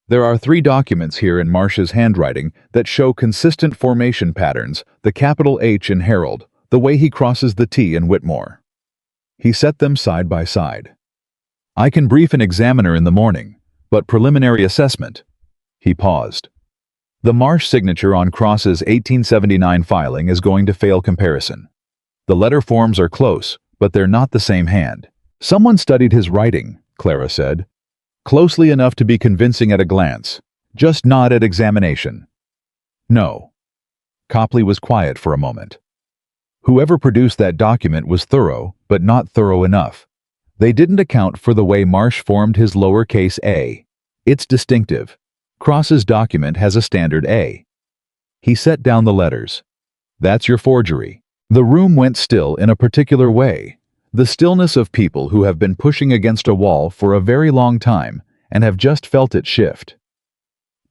There are 3 documents here in Marsh's handwriting that show consistent formation patterns, the capital H in Harold, the way he crosses the T in Whitmore. He set them side by side. I can brief an examiner in the morning, but preliminary assessment. He paused. The Marsh signature on Cross's 1879 filing is going to fail comparison. The letter forms are close, but they're not the same hand. Someone studied his writing, Clara said. Closely enough to be convincing at a glance, just not at examination. No. Copley was quiet for a moment. Whoever produced that document was thorough, but not thorough enough. They didn't account for the way Marsh formed his lowercase a. It's distinctive. Cross's document has a standard A. He set down the letters. That's your forgery. The room went still in a particular way. The stillness of people who have been pushing against a wall for a very long time and have just felt it shift.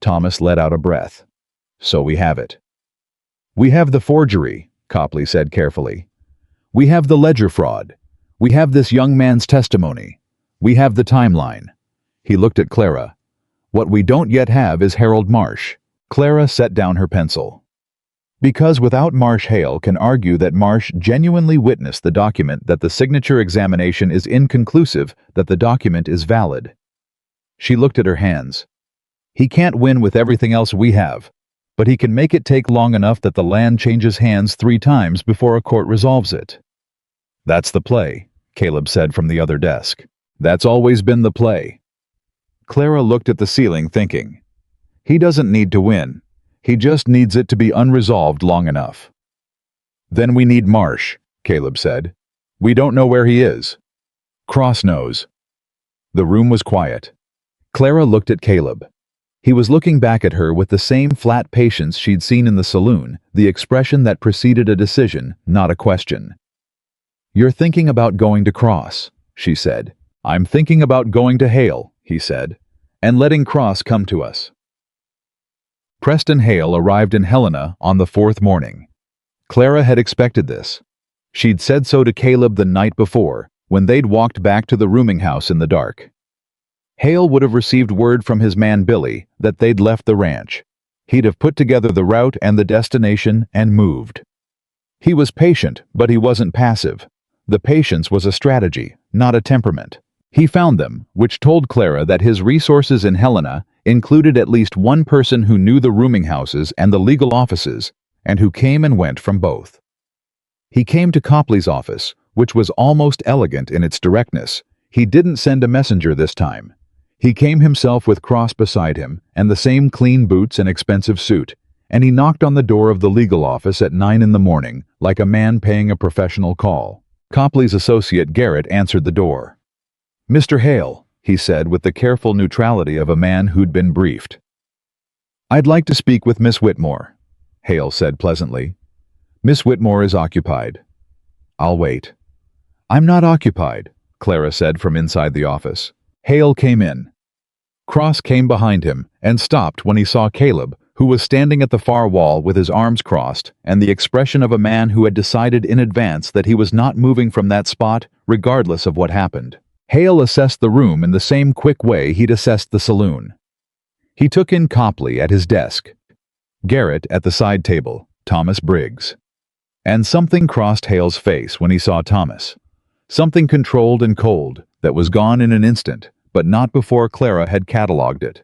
Thomas let out a breath. So we have it. We have the forgery, Copley said carefully. We have the ledger fraud. We have this young man's testimony. We have the timeline. He looked at Clara. What we don't yet have is Harold Marsh. Clara set down her pencil. Because without Marsh, Hale can argue that Marsh genuinely witnessed the document, that the signature examination is inconclusive, that the document is valid. She looked at her hands. He can't win with everything else we have, but he can make it take long enough that the land changes hands 3 times before a court resolves it. That's the play, Caleb said from the other desk. That's always been the play. Clara looked at the ceiling thinking. He doesn't need to win. He just needs it to be unresolved long enough. Then we need Marsh, Caleb said. We don't know where he is. Cross knows. The room was quiet. Clara looked at Caleb. He was looking back at her with the same flat patience she'd seen in the saloon, the expression that preceded a decision, not a question. You're thinking about going to Cross, she said. I'm thinking about going to Hale, he said, and letting Cross come to us. Preston Hale arrived in Helena on the 4th morning. Clara had expected this. She'd said so to Caleb the night before, when they'd walked back to the rooming house in the dark. Hale would have received word from his man Billy that they'd left the ranch. He'd have put together the route and the destination and moved. He was patient, but he wasn't passive. The patience was a strategy, not a temperament. He found them, which told Clara that his resources in Helena included at least one person who knew the rooming houses and the legal offices, and who came and went from both. He came to Copley's office, which was almost elegant in its directness. He didn't send a messenger this time. He came himself with Cross beside him and the same clean boots and expensive suit, and he knocked on the door of the legal office at 9 in the morning, like a man paying a professional call. Copley's associate Garrett answered the door. Mr. Hale, he said with the careful neutrality of a man who'd been briefed. I'd like to speak with Miss Whitmore, Hale said pleasantly. Miss Whitmore is occupied. I'll wait. I'm not occupied, Clara said from inside the office. Hale came in. Cross came behind him and stopped when he saw Caleb, who was standing at the far wall with his arms crossed and the expression of a man who had decided in advance that he was not moving from that spot regardless of what happened. Hale assessed the room in the same quick way he'd assessed the saloon. He took in Copley at his desk, Garrett at the side table, Thomas Briggs. And something crossed Hale's face when he saw Thomas. Something controlled and cold that was gone in an instant, but not before Clara had catalogued it.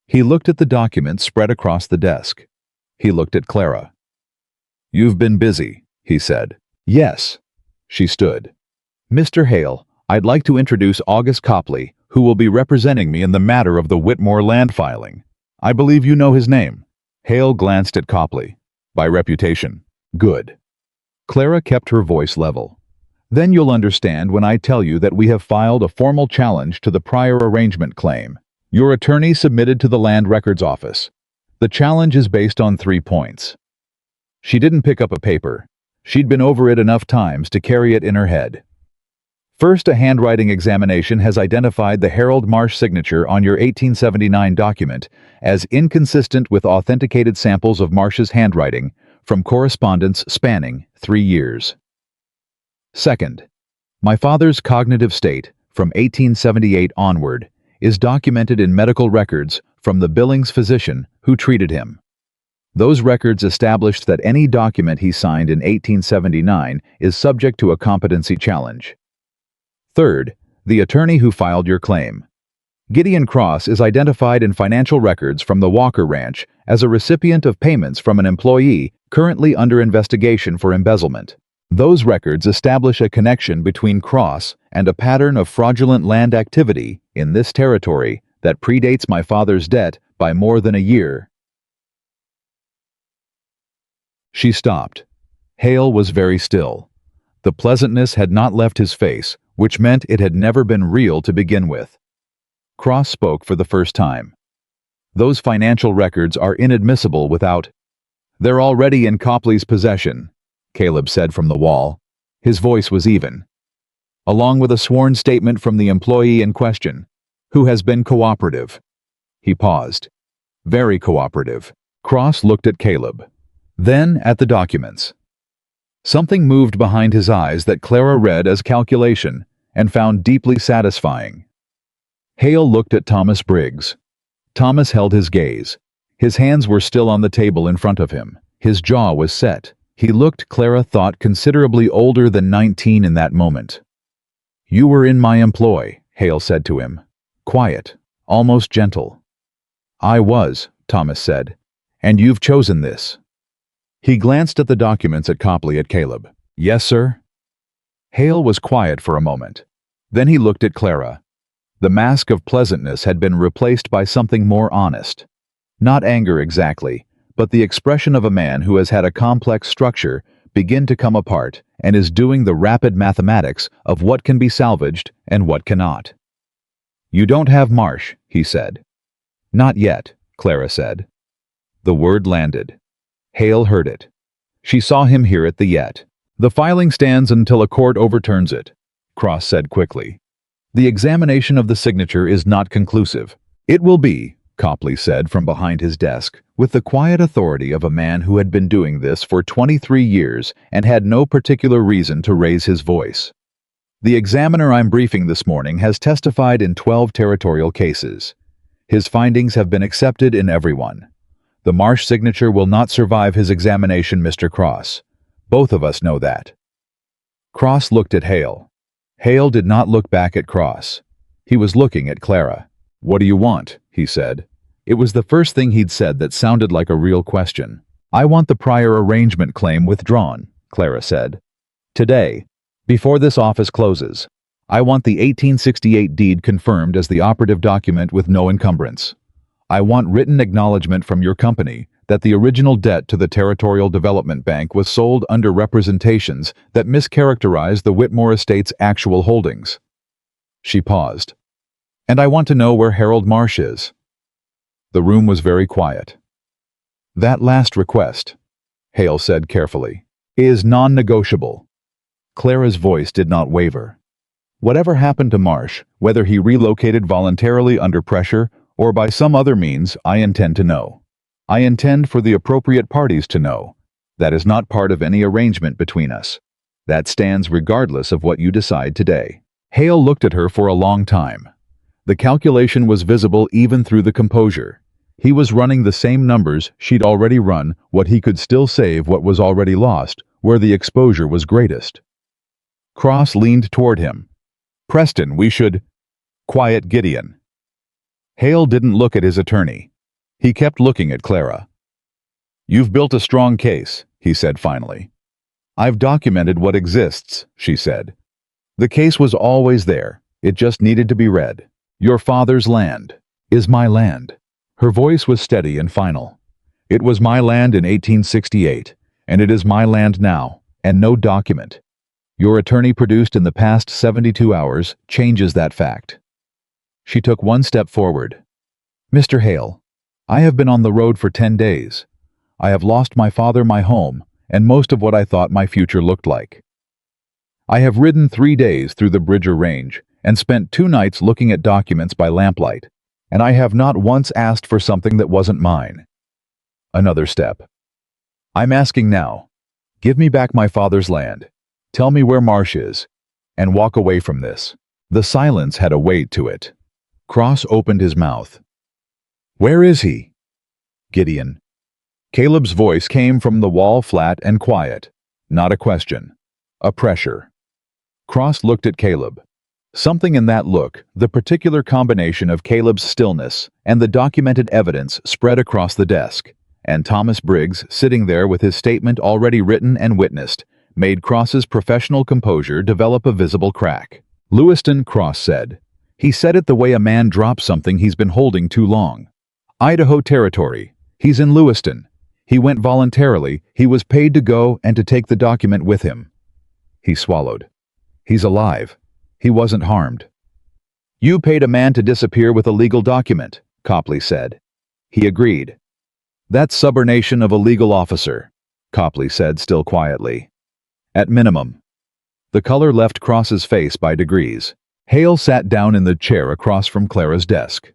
He looked at the document spread across the desk. He looked at Clara. "You've been busy," he said. "Yes." She stood. "Mr. Hale, I'd like to introduce August Copley, who will be representing me in the matter of the Whitmore land filing. I believe you know his name." Hale glanced at Copley. "By reputation. Good." Clara kept her voice level. "Then you'll understand when I tell you that we have filed a formal challenge to the prior arrangement claim. Your attorney submitted to the Land Records Office. The challenge is based on 3 points." She didn't pick up a paper. She'd been over it enough times to carry it in her head. First, a handwriting examination has identified the Harold Marsh signature on your 1879 document as inconsistent with authenticated samples of Marsh's handwriting from correspondence spanning 3 years. Second, my father's cognitive state from 1878 onward is documented in medical records from the Billings physician who treated him. Those records established that any document he signed in 1879 is subject to a competency challenge. Third, the attorney who filed your claim. Gideon Cross is identified in financial records from the Walker Ranch as a recipient of payments from an employee currently under investigation for embezzlement. Those records establish a connection between Cross and a pattern of fraudulent land activity in this territory that predates my father's debt by more than a year. She stopped. Hale was very still. The pleasantness had not left his face, which meant it had never been real to begin with. Cross spoke for the first time. "Those financial records are inadmissible without—" "They're already in Copley's possession," Caleb said from the wall. His voice was even. "Along with a sworn statement from the employee in question, who has been cooperative." He paused. "Very cooperative." Cross looked at Caleb. Then at the documents. Something moved behind his eyes that Clara read as calculation and found deeply satisfying. Hale looked at Thomas Briggs. Thomas held his gaze. His hands were still on the table in front of him. His jaw was set. He looked, Clara thought, considerably older than 19 in that moment. "You were in my employ," Hale said to him. Quiet, almost gentle. "I was," Thomas said. "And you've chosen this." He glanced at the documents at Copley at Caleb. "Yes, sir?" Hale was quiet for a moment. Then he looked at Clara. The mask of pleasantness had been replaced by something more honest. Not anger exactly, but the expression of a man who has had a complex structure begin to come apart and is doing the rapid mathematics of what can be salvaged and what cannot. "You don't have Marsh," he said. "Not yet," Clara said. The word landed. Hale heard it. She saw him hear it, the yet. "The filing stands until a court overturns it," Cross said quickly. "The examination of the signature is not conclusive." "It will be," Copley said from behind his desk, with the quiet authority of a man who had been doing this for 23 years and had no particular reason to raise his voice. "The examiner I'm briefing this morning has testified in 12 territorial cases. His findings have been accepted in every one. The Marsh signature will not survive his examination, Mr. Cross. Both of us know that." Cross looked at Hale. Hale did not look back at Cross. He was looking at Clara. "What do you want?" he said. It was the first thing he'd said that sounded like a real question. "I want the prior arrangement claim withdrawn," Clara said. "Today, before this office closes. I want the 1868 deed confirmed as the operative document with no encumbrance. I want written acknowledgement from your company that the original debt to the Territorial Development Bank was sold under representations that mischaracterized the Whitmore estate's actual holdings." She paused. "And I want to know where Harold Marsh is." The room was very quiet. "That last request," Hale said carefully, "is non-negotiable." Clara's voice did not waver. "Whatever happened to Marsh, whether he relocated voluntarily under pressure or by some other means, I intend to know. I intend for the appropriate parties to know. That is not part of any arrangement between us. That stands regardless of what you decide today." Hale looked at her for a long time. The calculation was visible even through the composure. He was running the same numbers she'd already run, what he could still save, what was already lost, where the exposure was greatest. Cross leaned toward him. "Preston, we should—" "Quiet, Gideon." Hale didn't look at his attorney. He kept looking at Clara. "You've built a strong case," he said finally. "I've documented what exists," she said. "The case was always there. It just needed to be read. Your father's land is my land." Her voice was steady and final. "It was my land in 1868, and it is my land now, and no document your attorney produced in the past 72 hours changes that fact." She took one step forward. "Mr. Hale, I have been on the road for 10 days. I have lost my father, my home, and most of what I thought my future looked like. I have ridden 3 days through the Bridger Range and spent 2 nights looking at documents by lamplight, and I have not once asked for something that wasn't mine." Another step. "I'm asking now. Give me back my father's land. Tell me where Marsh is, and walk away from this." The silence had a weight to it. Cross opened his mouth. "Where is he?" "Gideon." Caleb's voice came from the wall, flat and quiet. Not a question. A pressure. Cross looked at Caleb. Something in that look, the particular combination of Caleb's stillness and the documented evidence, spread across the desk, and Thomas Briggs, sitting there with his statement already written and witnessed, made Cross's professional composure develop a visible crack. "Lewiston," Cross said. "He said it the way a man drops something he's been holding too long. Idaho Territory. He's in Lewiston. He went voluntarily. He was paid to go and to take the document with him." He swallowed. "He's alive. He wasn't harmed." "You paid a man to disappear with a legal document," Copley said. He agreed. "That's subornation of a legal officer," Copley said, still quietly. "At minimum." The color left Cross's face by degrees. Hale sat down in the chair across from Clara's desk.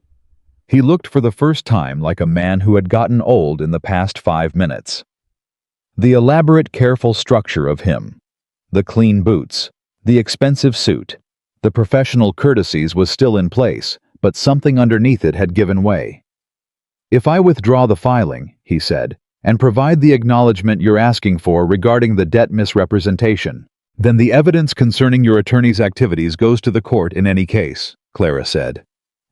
He looked for the first time like a man who had gotten old in the past 5 minutes. The elaborate, careful structure of him, the clean boots, the expensive suit, the professional courtesies was still in place, but something underneath it had given way. "If I withdraw the filing," he said, "and provide the acknowledgement you're asking for regarding the debt misrepresentation, then the evidence concerning your attorney's activities goes to the court in any case," Clara said.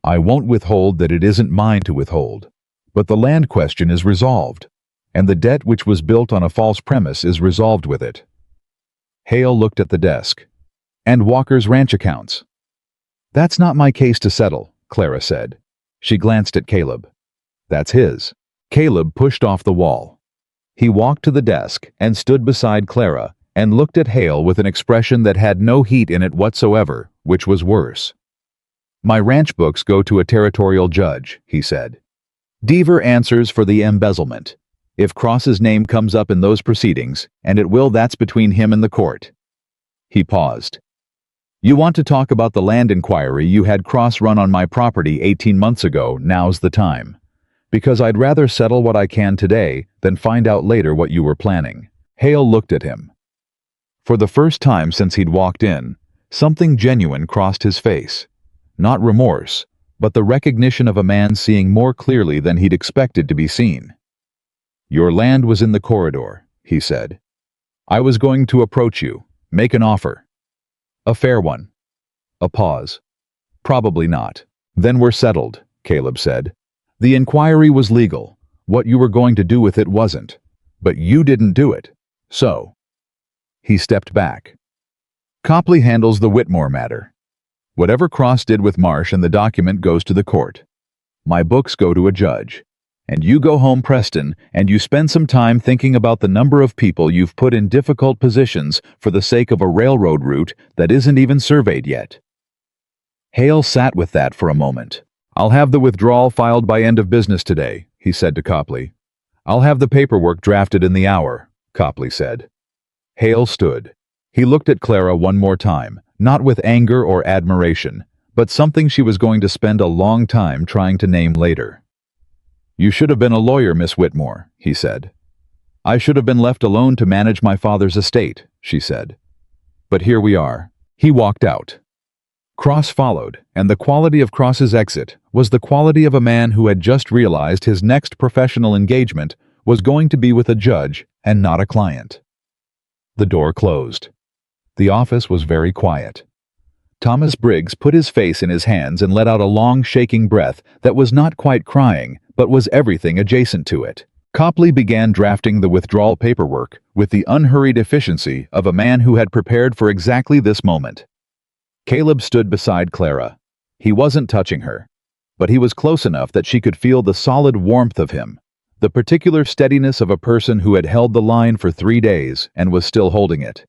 "I won't withhold that it isn't mine to withhold, but the land question is resolved, and the debt which was built on a false premise is resolved with it." Hale looked at the desk. "And Walker's ranch accounts." "That's not my case to settle," Clara said. She glanced at Caleb. "That's his." Caleb pushed off the wall. He walked to the desk and stood beside Clara and looked at Hale with an expression that had no heat in it whatsoever, which was worse. "My ranch books go to a territorial judge," he said. "Deaver answers for the embezzlement. If Cross's name comes up in those proceedings, and it will, that's between him and the court." He paused. "You want to talk about the land inquiry you had Cross run on my property 18 months ago, now's the time. Because I'd rather settle what I can today than find out later what you were planning." Hale looked at him. For the first time since he'd walked in, something genuine crossed his face. Not remorse, but the recognition of a man seeing more clearly than he'd expected to be seen. "Your land was in the corridor," he said. "I was going to approach you, make an offer. A fair one." A pause. "Probably not." "Then we're settled," Caleb said. "The inquiry was legal. What you were going to do with it wasn't. But you didn't do it. So." He stepped back. "Copley handles the Whitmore matter. Whatever Cross did with Marsh and the document goes to the court. My books go to a judge. And you go home, Preston, and you spend some time thinking about the number of people you've put in difficult positions for the sake of a railroad route that isn't even surveyed yet." Hale sat with that for a moment. "I'll have the withdrawal filed by end of business today," he said to Copley. "I'll have the paperwork drafted in the hour," Copley said. Hale stood. He looked at Clara one more time, not with anger or admiration, but something she was going to spend a long time trying to name later. "You should have been a lawyer, Miss Whitmore," he said. "I should have been left alone to manage my father's estate," she said. "But here we are." He walked out. Cross followed, and the quality of Cross's exit was the quality of a man who had just realized his next professional engagement was going to be with a judge and not a client. The door closed. The office was very quiet. Thomas Briggs put his face in his hands and let out a long, shaking breath that was not quite crying, but was everything adjacent to it. Copley began drafting the withdrawal paperwork with the unhurried efficiency of a man who had prepared for exactly this moment. Caleb stood beside Clara. He wasn't touching her, but he was close enough that she could feel the solid warmth of him, the particular steadiness of a person who had held the line for 3 days and was still holding it.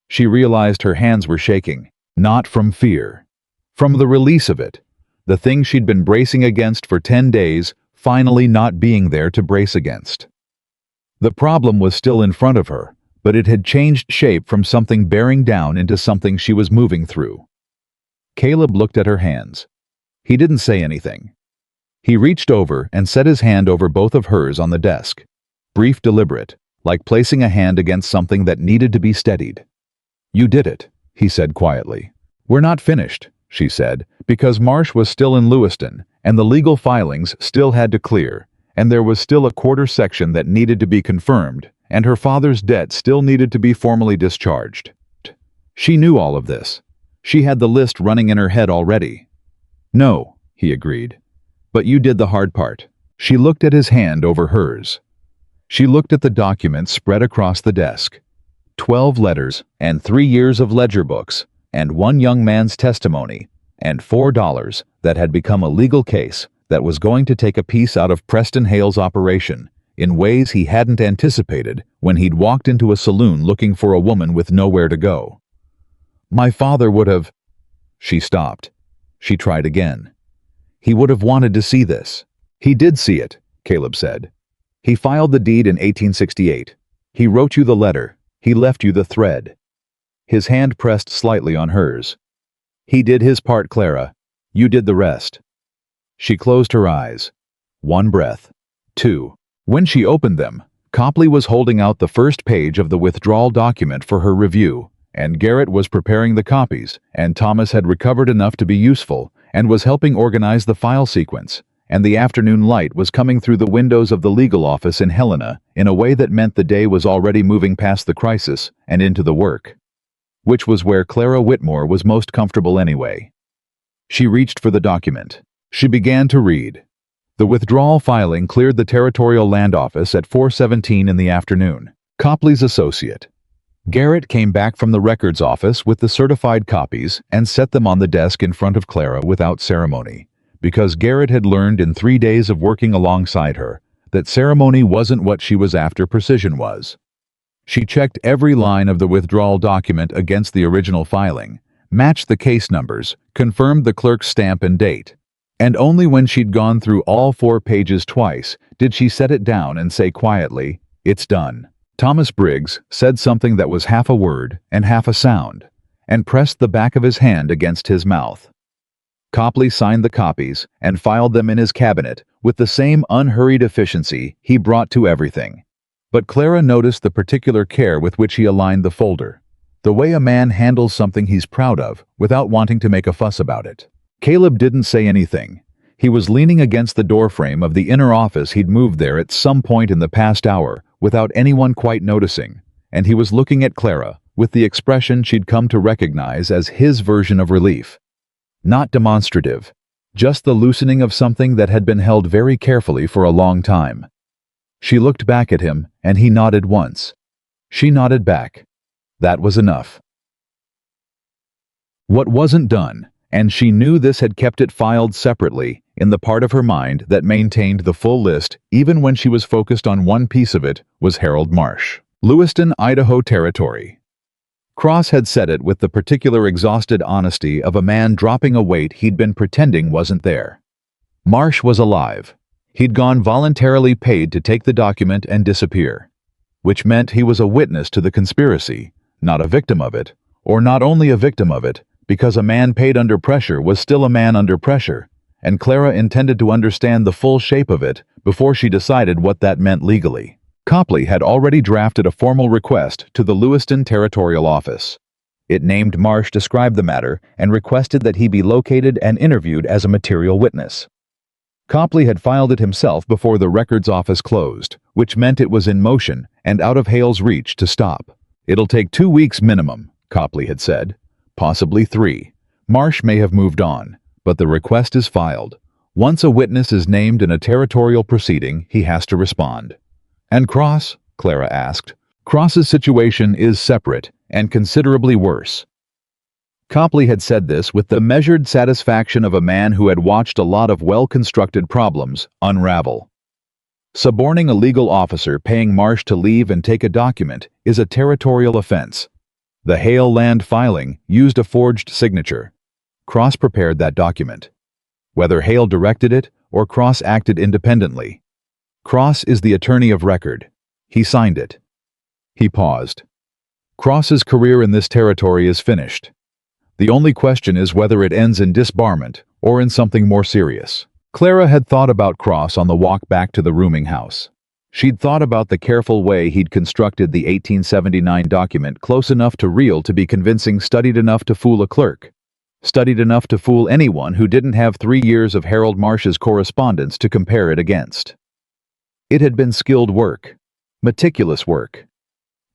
She realized her hands were shaking, not from fear, from the release of it, the thing she'd been bracing against for 10 days, finally not being there to brace against. The problem was still in front of her, but it had changed shape from something bearing down into something she was moving through. Caleb looked at her hands. He didn't say anything. He reached over and set his hand over both of hers on the desk, brief, deliberate, like placing a hand against something that needed to be steadied. "You did it," he said quietly. "We're not finished," she said, because Marsh was still in Lewiston, and the legal filings still had to clear, and there was still a quarter section that needed to be confirmed, and her father's debt still needed to be formally discharged. She knew all of this. She had the list running in her head already. "No," he agreed. "But you did the hard part." She looked at his hand over hers. She looked at the documents spread across the desk. 12 letters, and 3 years of ledger books, and one young man's testimony, and $4 that had become a legal case that was going to take a piece out of Preston Hale's operation in ways he hadn't anticipated when he'd walked into a saloon looking for a woman with nowhere to go. "My father would have—" She stopped. She tried again. "He would have wanted to see this." "He did see it," Caleb said. "He filed the deed in 1868. He wrote you the letter. He left you the thread." His hand pressed slightly on hers. "He did his part, Clara. You did the rest." She closed her eyes. 1 breath. 2. When she opened them, Copley was holding out the first page of the withdrawal document for her review, and Garrett was preparing the copies, and Thomas had recovered enough to be useful, and was helping organize the file sequence, and the afternoon light was coming through the windows of the legal office in Helena in a way that meant the day was already moving past the crisis and into the work, which was where Clara Whitmore was most comfortable anyway. She reached for the document. She began to read. The withdrawal filing cleared the Territorial Land Office at 4:17 in the afternoon. Copley's associate. Garrett came back from the records office with the certified copies and set them on the desk in front of Clara without ceremony, because Garrett had learned in 3 days of working alongside her that ceremony wasn't what she was after, precision was. She checked every line of the withdrawal document against the original filing, matched the case numbers, confirmed the clerk's stamp and date, and only when she'd gone through all 4 pages twice did she set it down and say quietly, "It's done." Thomas Briggs said something that was half a word and half a sound, and pressed the back of his hand against his mouth. Copley signed the copies and filed them in his cabinet with the same unhurried efficiency he brought to everything. But Clara noticed the particular care with which he aligned the folder, the way a man handles something he's proud of without wanting to make a fuss about it. Caleb didn't say anything. He was leaning against the doorframe of the inner office he'd moved there at some point in the past hour without anyone quite noticing, and he was looking at Clara with the expression she'd come to recognize as his version of relief. Not demonstrative, just the loosening of something that had been held very carefully for a long time. She looked back at him, and he nodded once. She nodded back. That was enough. What wasn't done, and she knew this had kept it filed separately in the part of her mind that maintained the full list even when she was focused on one piece of it, was Harold Marsh. Lewiston, Idaho Territory. Cross had said it with the particular exhausted honesty of a man dropping a weight he'd been pretending wasn't there. Marsh was alive. He'd gone voluntarily paid to take the document and disappear, which meant he was a witness to the conspiracy, not a victim of it, or not only a victim of it, because a man paid under pressure was still a man under pressure, and Clara intended to understand the full shape of it before she decided what that meant legally. Copley had already drafted a formal request to the Lewiston Territorial Office. It named Marsh, described the matter, and requested that he be located and interviewed as a material witness. Copley had filed it himself before the records office closed, which meant it was in motion and out of Hale's reach to stop. It'll take 2 weeks minimum, Copley had said. Possibly 3. Marsh may have moved on, but the request is filed. Once a witness is named in a territorial proceeding, he has to respond. And Cross? Clara asked. Cross's situation is separate and considerably worse. Copley had said this with the measured satisfaction of a man who had watched a lot of well-constructed problems unravel. Suborning a legal officer paying Marsh to leave and take a document is a territorial offense. The Hale land filing used a forged signature. Cross prepared that document. Whether Hale directed it or Cross acted independently. Cross is the attorney of record. He signed it. He paused. Cross's career in this territory is finished. The only question is whether it ends in disbarment or in something more serious. Clara had thought about Cross on the walk back to the rooming house. She'd thought about the careful way he'd constructed the 1879 document close enough to real to be convincing, studied enough to fool a clerk. Studied enough to fool anyone who didn't have 3 years of Harold Marsh's correspondence to compare it against. It had been skilled work. Meticulous work.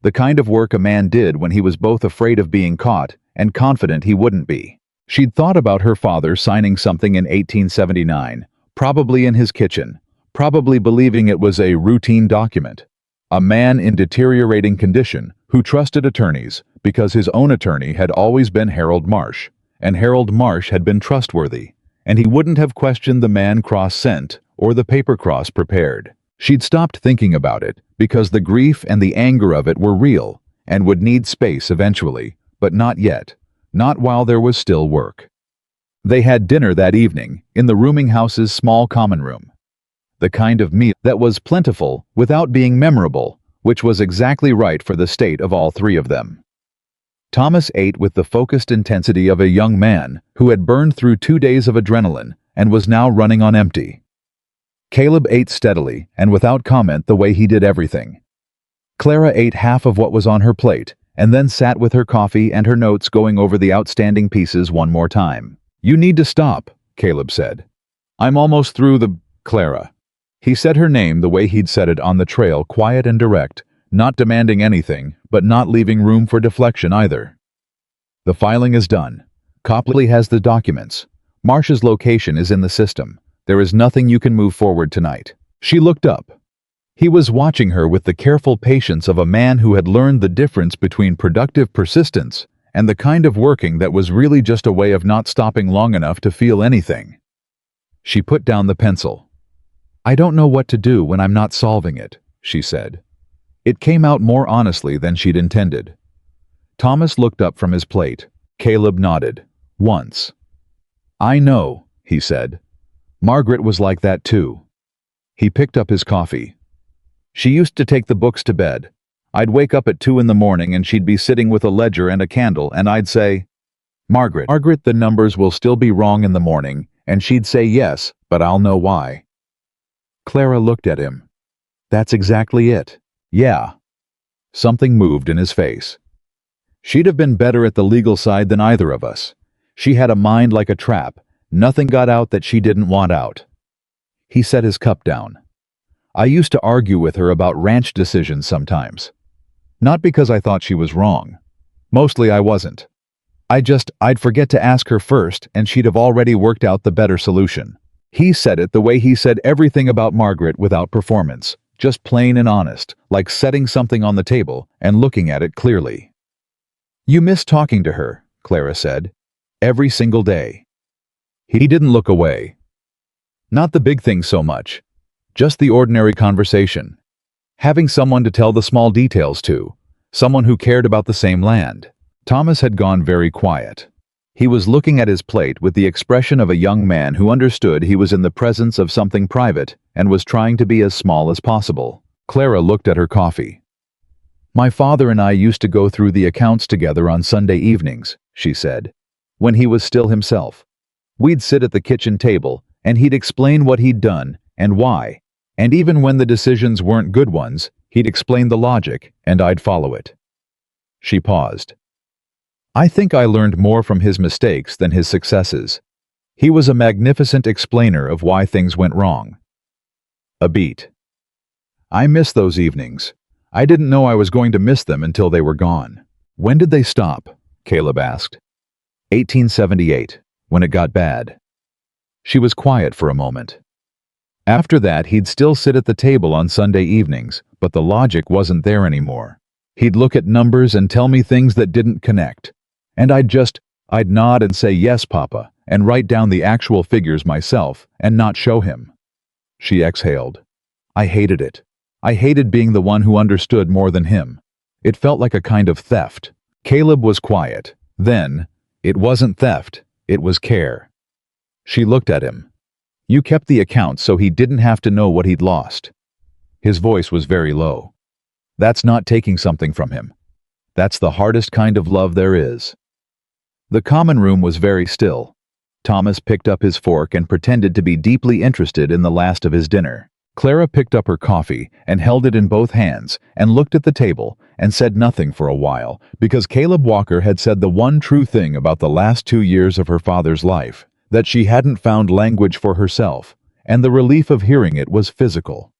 The kind of work a man did when he was both afraid of being caught and confident he wouldn't be. She'd thought about her father signing something in 1879, probably in his kitchen, probably believing it was a routine document. A man in deteriorating condition who trusted attorneys because his own attorney had always been Harold Marsh, and Harold Marsh had been trustworthy, and he wouldn't have questioned the man Cross sent or the paper Cross prepared. She'd stopped thinking about it because the grief and the anger of it were real and would need space eventually, but not yet, not while there was still work. They had dinner that evening in the rooming house's small common room. The kind of meal that was plentiful without being memorable, which was exactly right for the state of all 3 of them. Thomas ate with the focused intensity of a young man who had burned through 2 days of adrenaline and was now running on empty. Caleb ate steadily and without comment the way he did everything. Clara ate half of what was on her plate and then sat with her coffee and her notes going over the outstanding pieces one more time. "You need to stop," Caleb said. "I'm almost through the—" Clara. He said her name the way he'd said it on the trail, quiet and direct, not demanding anything, but not leaving room for deflection either. "The filing is done. Copley has the documents. Marsh's location is in the system. There is nothing you can move forward tonight." She looked up. He was watching her with the careful patience of a man who had learned the difference between productive persistence and the kind of working that was really just a way of not stopping long enough to feel anything. She put down the pencil. "I don't know what to do when I'm not solving it," she said. It came out more honestly than she'd intended. Thomas looked up from his plate. Caleb nodded. Once. "I know," he said. "Margaret was like that too." He picked up his coffee. "She used to take the books to bed. I'd wake up at 2 in the morning and she'd be sitting with a ledger and a candle and I'd say, 'Margaret, the numbers will still be wrong in the morning,' and she'd say yes, but I'll know why." Clara looked at him. "That's exactly it." "Yeah." Something moved in his face. "She'd have been better at the legal side than either of us. She had a mind like a trap. Nothing got out that she didn't want out." He set his cup down. "I used to argue with her about ranch decisions sometimes. Not because I thought she was wrong. Mostly I wasn't. I'd forget to ask her first and she'd have already worked out the better solution." He said it the way he said everything about Margaret without performance, just plain and honest, like setting something on the table and looking at it clearly. "You miss talking to her," Clara said. "Every single day." He didn't look away. "Not the big things so much. Just the ordinary conversation. Having someone to tell the small details to. Someone who cared about the same land." Thomas had gone very quiet. He was looking at his plate with the expression of a young man who understood he was in the presence of something private and was trying to be as small as possible. Clara looked at her coffee. "My father and I used to go through the accounts together on Sunday evenings," she said, "when he was still himself. We'd sit at the kitchen table, and he'd explain what he'd done and why, and even when the decisions weren't good ones, he'd explain the logic, and I'd follow it." She paused. "I think I learned more from his mistakes than his successes. He was a magnificent explainer of why things went wrong." A beat. "I miss those evenings. I didn't know I was going to miss them until they were gone. When did they stop? Caleb asked. 1878, when it got bad. She was quiet for a moment. After that, he'd still sit at the table on Sunday evenings, but the logic wasn't there anymore. He'd look at numbers and tell me things that didn't connect. And I'd nod and say, "Yes, Papa," and write down the actual figures myself and not show him. She exhaled. I hated it. I hated being the one who understood more than him. It felt like a kind of theft. Caleb was quiet. Then, it wasn't theft, it was care. She looked at him. You kept the account so he didn't have to know what he'd lost. His voice was very low. That's not taking something from him. That's the hardest kind of love there is. The common room was very still. Thomas picked up his fork and pretended to be deeply interested in the last of his dinner. Clara picked up her coffee and held it in both hands and looked at the table and said nothing for a while because Caleb Walker had said the one true thing about the last 2 years of her father's life, that she hadn't found language for herself, and the relief of hearing it was physical.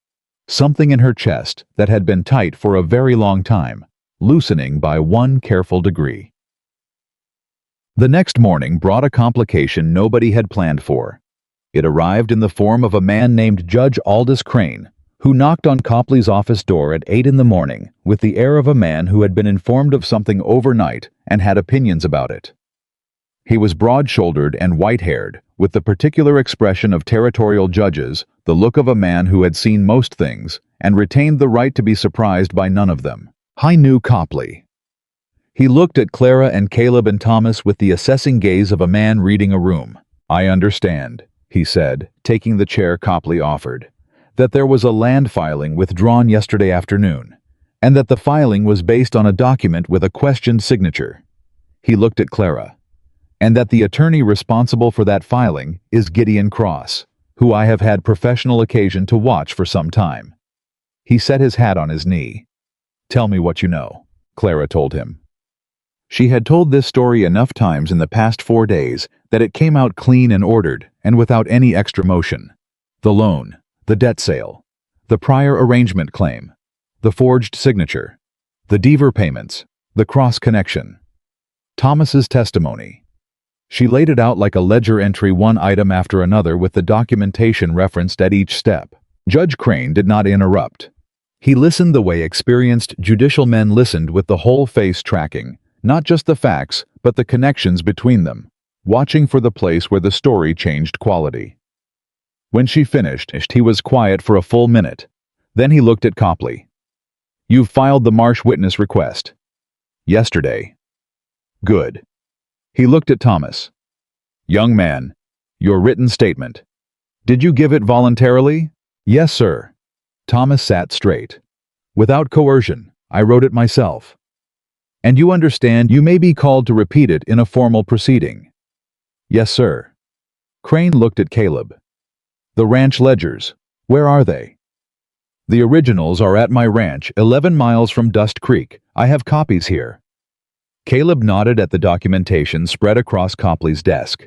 Something in her chest that had been tight for a very long time, loosening by one careful degree. The next morning brought a complication nobody had planned for. It arrived in the form of a man named Judge Aldous Crane, who knocked on Copley's office door at 8 in the morning with the air of a man who had been informed of something overnight and had opinions about it. He was broad-shouldered and white-haired, with the particular expression of territorial judges, the look of a man who had seen most things and retained the right to be surprised by none of them. I knew Copley. He looked at Clara and Caleb and Thomas with the assessing gaze of a man reading a room. I understand, he said, taking the chair Copley offered, that there was a land filing withdrawn yesterday afternoon, and that the filing was based on a document with a questioned signature. He looked at Clara. And that the attorney responsible for that filing is Gideon Cross, who I have had professional occasion to watch for some time. He set his hat on his knee. Tell me what you know, Clara told him. She had told this story enough times in the past 4 days that it came out clean and ordered and without any extra motion. The loan, the debt sale, the prior arrangement claim, the forged signature, the Deaver payments, the cross connection. Thomas's testimony. She laid it out like a ledger entry, one item after another with the documentation referenced at each step. Judge Crane did not interrupt. He listened the way experienced judicial men listened, with the whole face tracking, not just the facts, but the connections between them, watching for the place where the story changed quality. When she finished, he was quiet for a full minute. Then he looked at Copley. You've filed the Marsh witness request. Yesterday. Good. He looked at Thomas. Young man, your written statement. Did you give it voluntarily? Yes, sir. Thomas sat straight. Without coercion, I wrote it myself. And you understand you may be called to repeat it in a formal proceeding? Yes, sir. Crane looked at Caleb. The ranch ledgers, where are they? The originals are at my ranch, 11 miles from Dust Creek. I have copies here. Caleb nodded at the documentation spread across Copley's desk.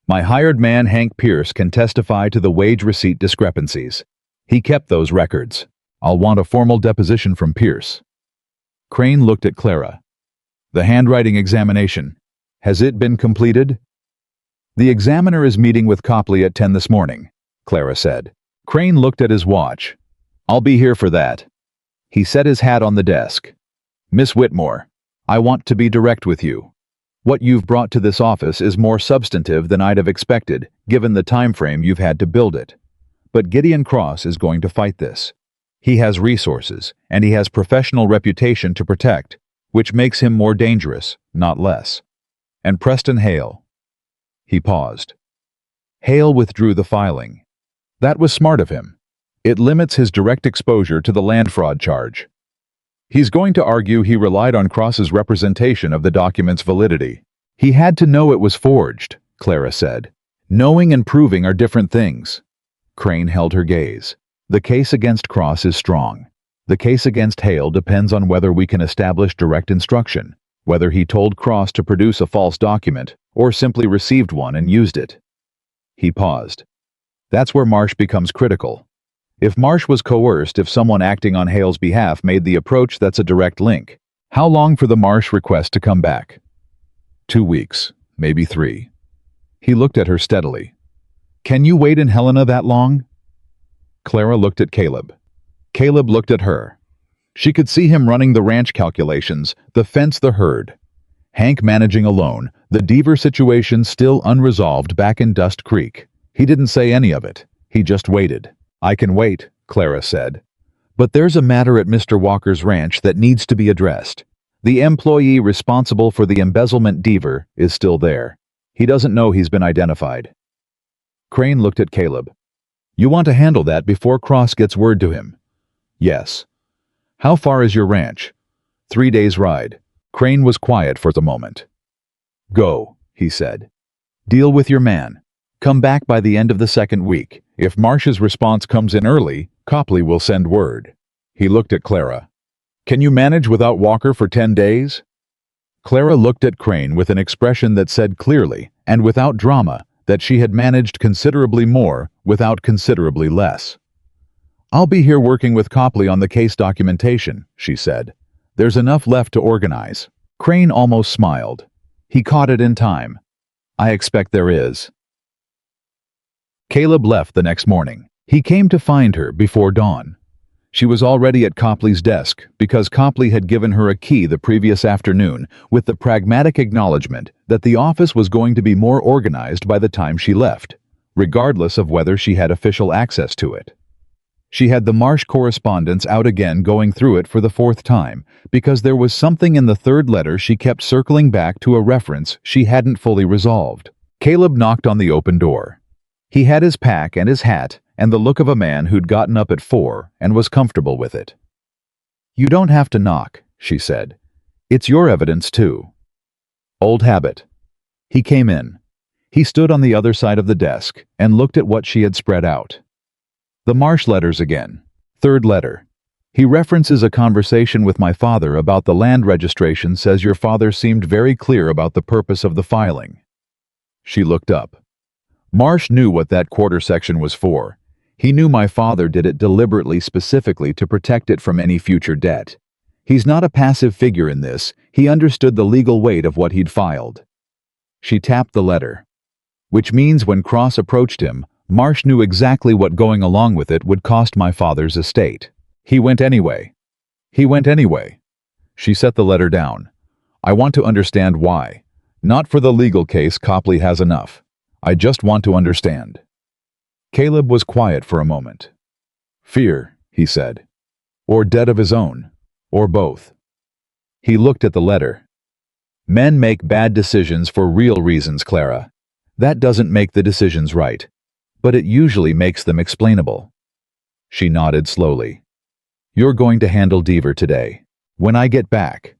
My hired man, Hank Pierce, can testify to the wage receipt discrepancies. He kept those records. I'll want a formal deposition from Pierce. Crane looked at Clara. The handwriting examination. Has it been completed? The examiner is meeting with Copley at 10 this morning, Clara said. Crane looked at his watch. I'll be here for that. He set his hat on the desk. Miss Whitmore, I want to be direct with you. What you've brought to this office is more substantive than I'd have expected, given the time frame you've had to build it. But Gideon Cross is going to fight this. He has resources, and he has professional reputation to protect, which makes him more dangerous, not less. And Preston Hale. He paused. Hale withdrew the filing. That was smart of him. It limits his direct exposure to the land fraud charge. He's going to argue he relied on Cross's representation of the document's validity. He had to know it was forged, Clara said. Knowing and proving are different things. Crane held her gaze. The case against Cross is strong. The case against Hale depends on whether we can establish direct instruction, whether he told Cross to produce a false document or simply received one and used it. He paused. That's where Marsh becomes critical. If Marsh was coerced, if someone acting on Hale's behalf made the approach, that's a direct link. How long for the Marsh request to come back? 2 weeks, maybe 3. He looked at her steadily. Can you wait in Helena that long? Clara looked at Caleb. Caleb looked at her. She could see him running the ranch calculations, the fence, the herd. Hank managing alone, the Deaver situation still unresolved back in Dust Creek. He didn't say any of it. He just waited. I can wait, Clara said. But there's a matter at Mr. Walker's ranch that needs to be addressed. The employee responsible for the embezzlement Deaver is still there. He doesn't know he's been identified. Crane looked at Caleb. You want to handle that before Cross gets word to him? Yes. How far is your ranch? 3 days' ride. Crane was quiet for the moment. Go, he said. Deal with your man. Come back by the end of the 2nd week. If Marsh's response comes in early, Copley will send word. He looked at Clara. Can you manage without Walker for 10 days? Clara looked at Crane with an expression that said clearly, and without drama, that she had managed considerably more without considerably less. I'll be here working with Copley on the case documentation, she said. There's enough left to organize. Crane almost smiled. He caught it in time. I expect there is. Caleb left the next morning. He came to find her before dawn. She was already at Copley's desk because Copley had given her a key the previous afternoon with the pragmatic acknowledgement that the office was going to be more organized by the time she left, regardless of whether she had official access to it. She had the Marsh correspondence out again, going through it for the 4th time, because there was something in the 3rd letter she kept circling back to, a reference she hadn't fully resolved. Caleb knocked on the open door. He had his pack and his hat and the look of a man who'd gotten up at 4 and was comfortable with it. You don't have to knock, she said. It's your evidence too. Old habit. He came in. He stood on the other side of the desk and looked at what she had spread out. The Marsh letters again. 3rd letter. He references a conversation with my father about the land registration, says your father seemed very clear about the purpose of the filing. She looked up. Marsh knew what that quarter section was for. He knew my father did it deliberately, specifically to protect it from any future debt. He's not a passive figure in this. He understood the legal weight of what he'd filed. She tapped the letter. Which means when Cross approached him, Marsh knew exactly what going along with it would cost my father's estate. He went anyway. He went anyway. She set the letter down. I want to understand why. Not for the legal case, Copley has enough. I just want to understand. Caleb was quiet for a moment. Fear, he said. Or debt of his own. Or both. He looked at the letter. Men make bad decisions for real reasons, Clara. That doesn't make the decisions right. But it usually makes them explainable. She nodded slowly. You're going to handle Deaver today. When I get back.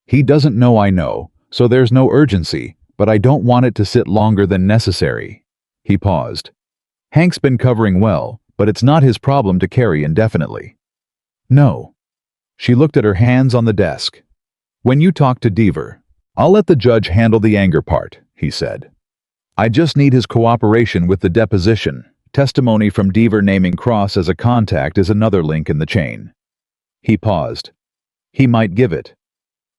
He doesn't know I know, so there's no urgency, but I don't want it to sit longer than necessary. He paused. Hank's been covering well, but it's not his problem to carry indefinitely. No. She looked at her hands on the desk. When you talk to Deaver, I'll let the judge handle the anger part, he said. I just need his cooperation with the deposition. Testimony from Deaver naming Cross as a contact is another link in the chain. He paused. He might give it.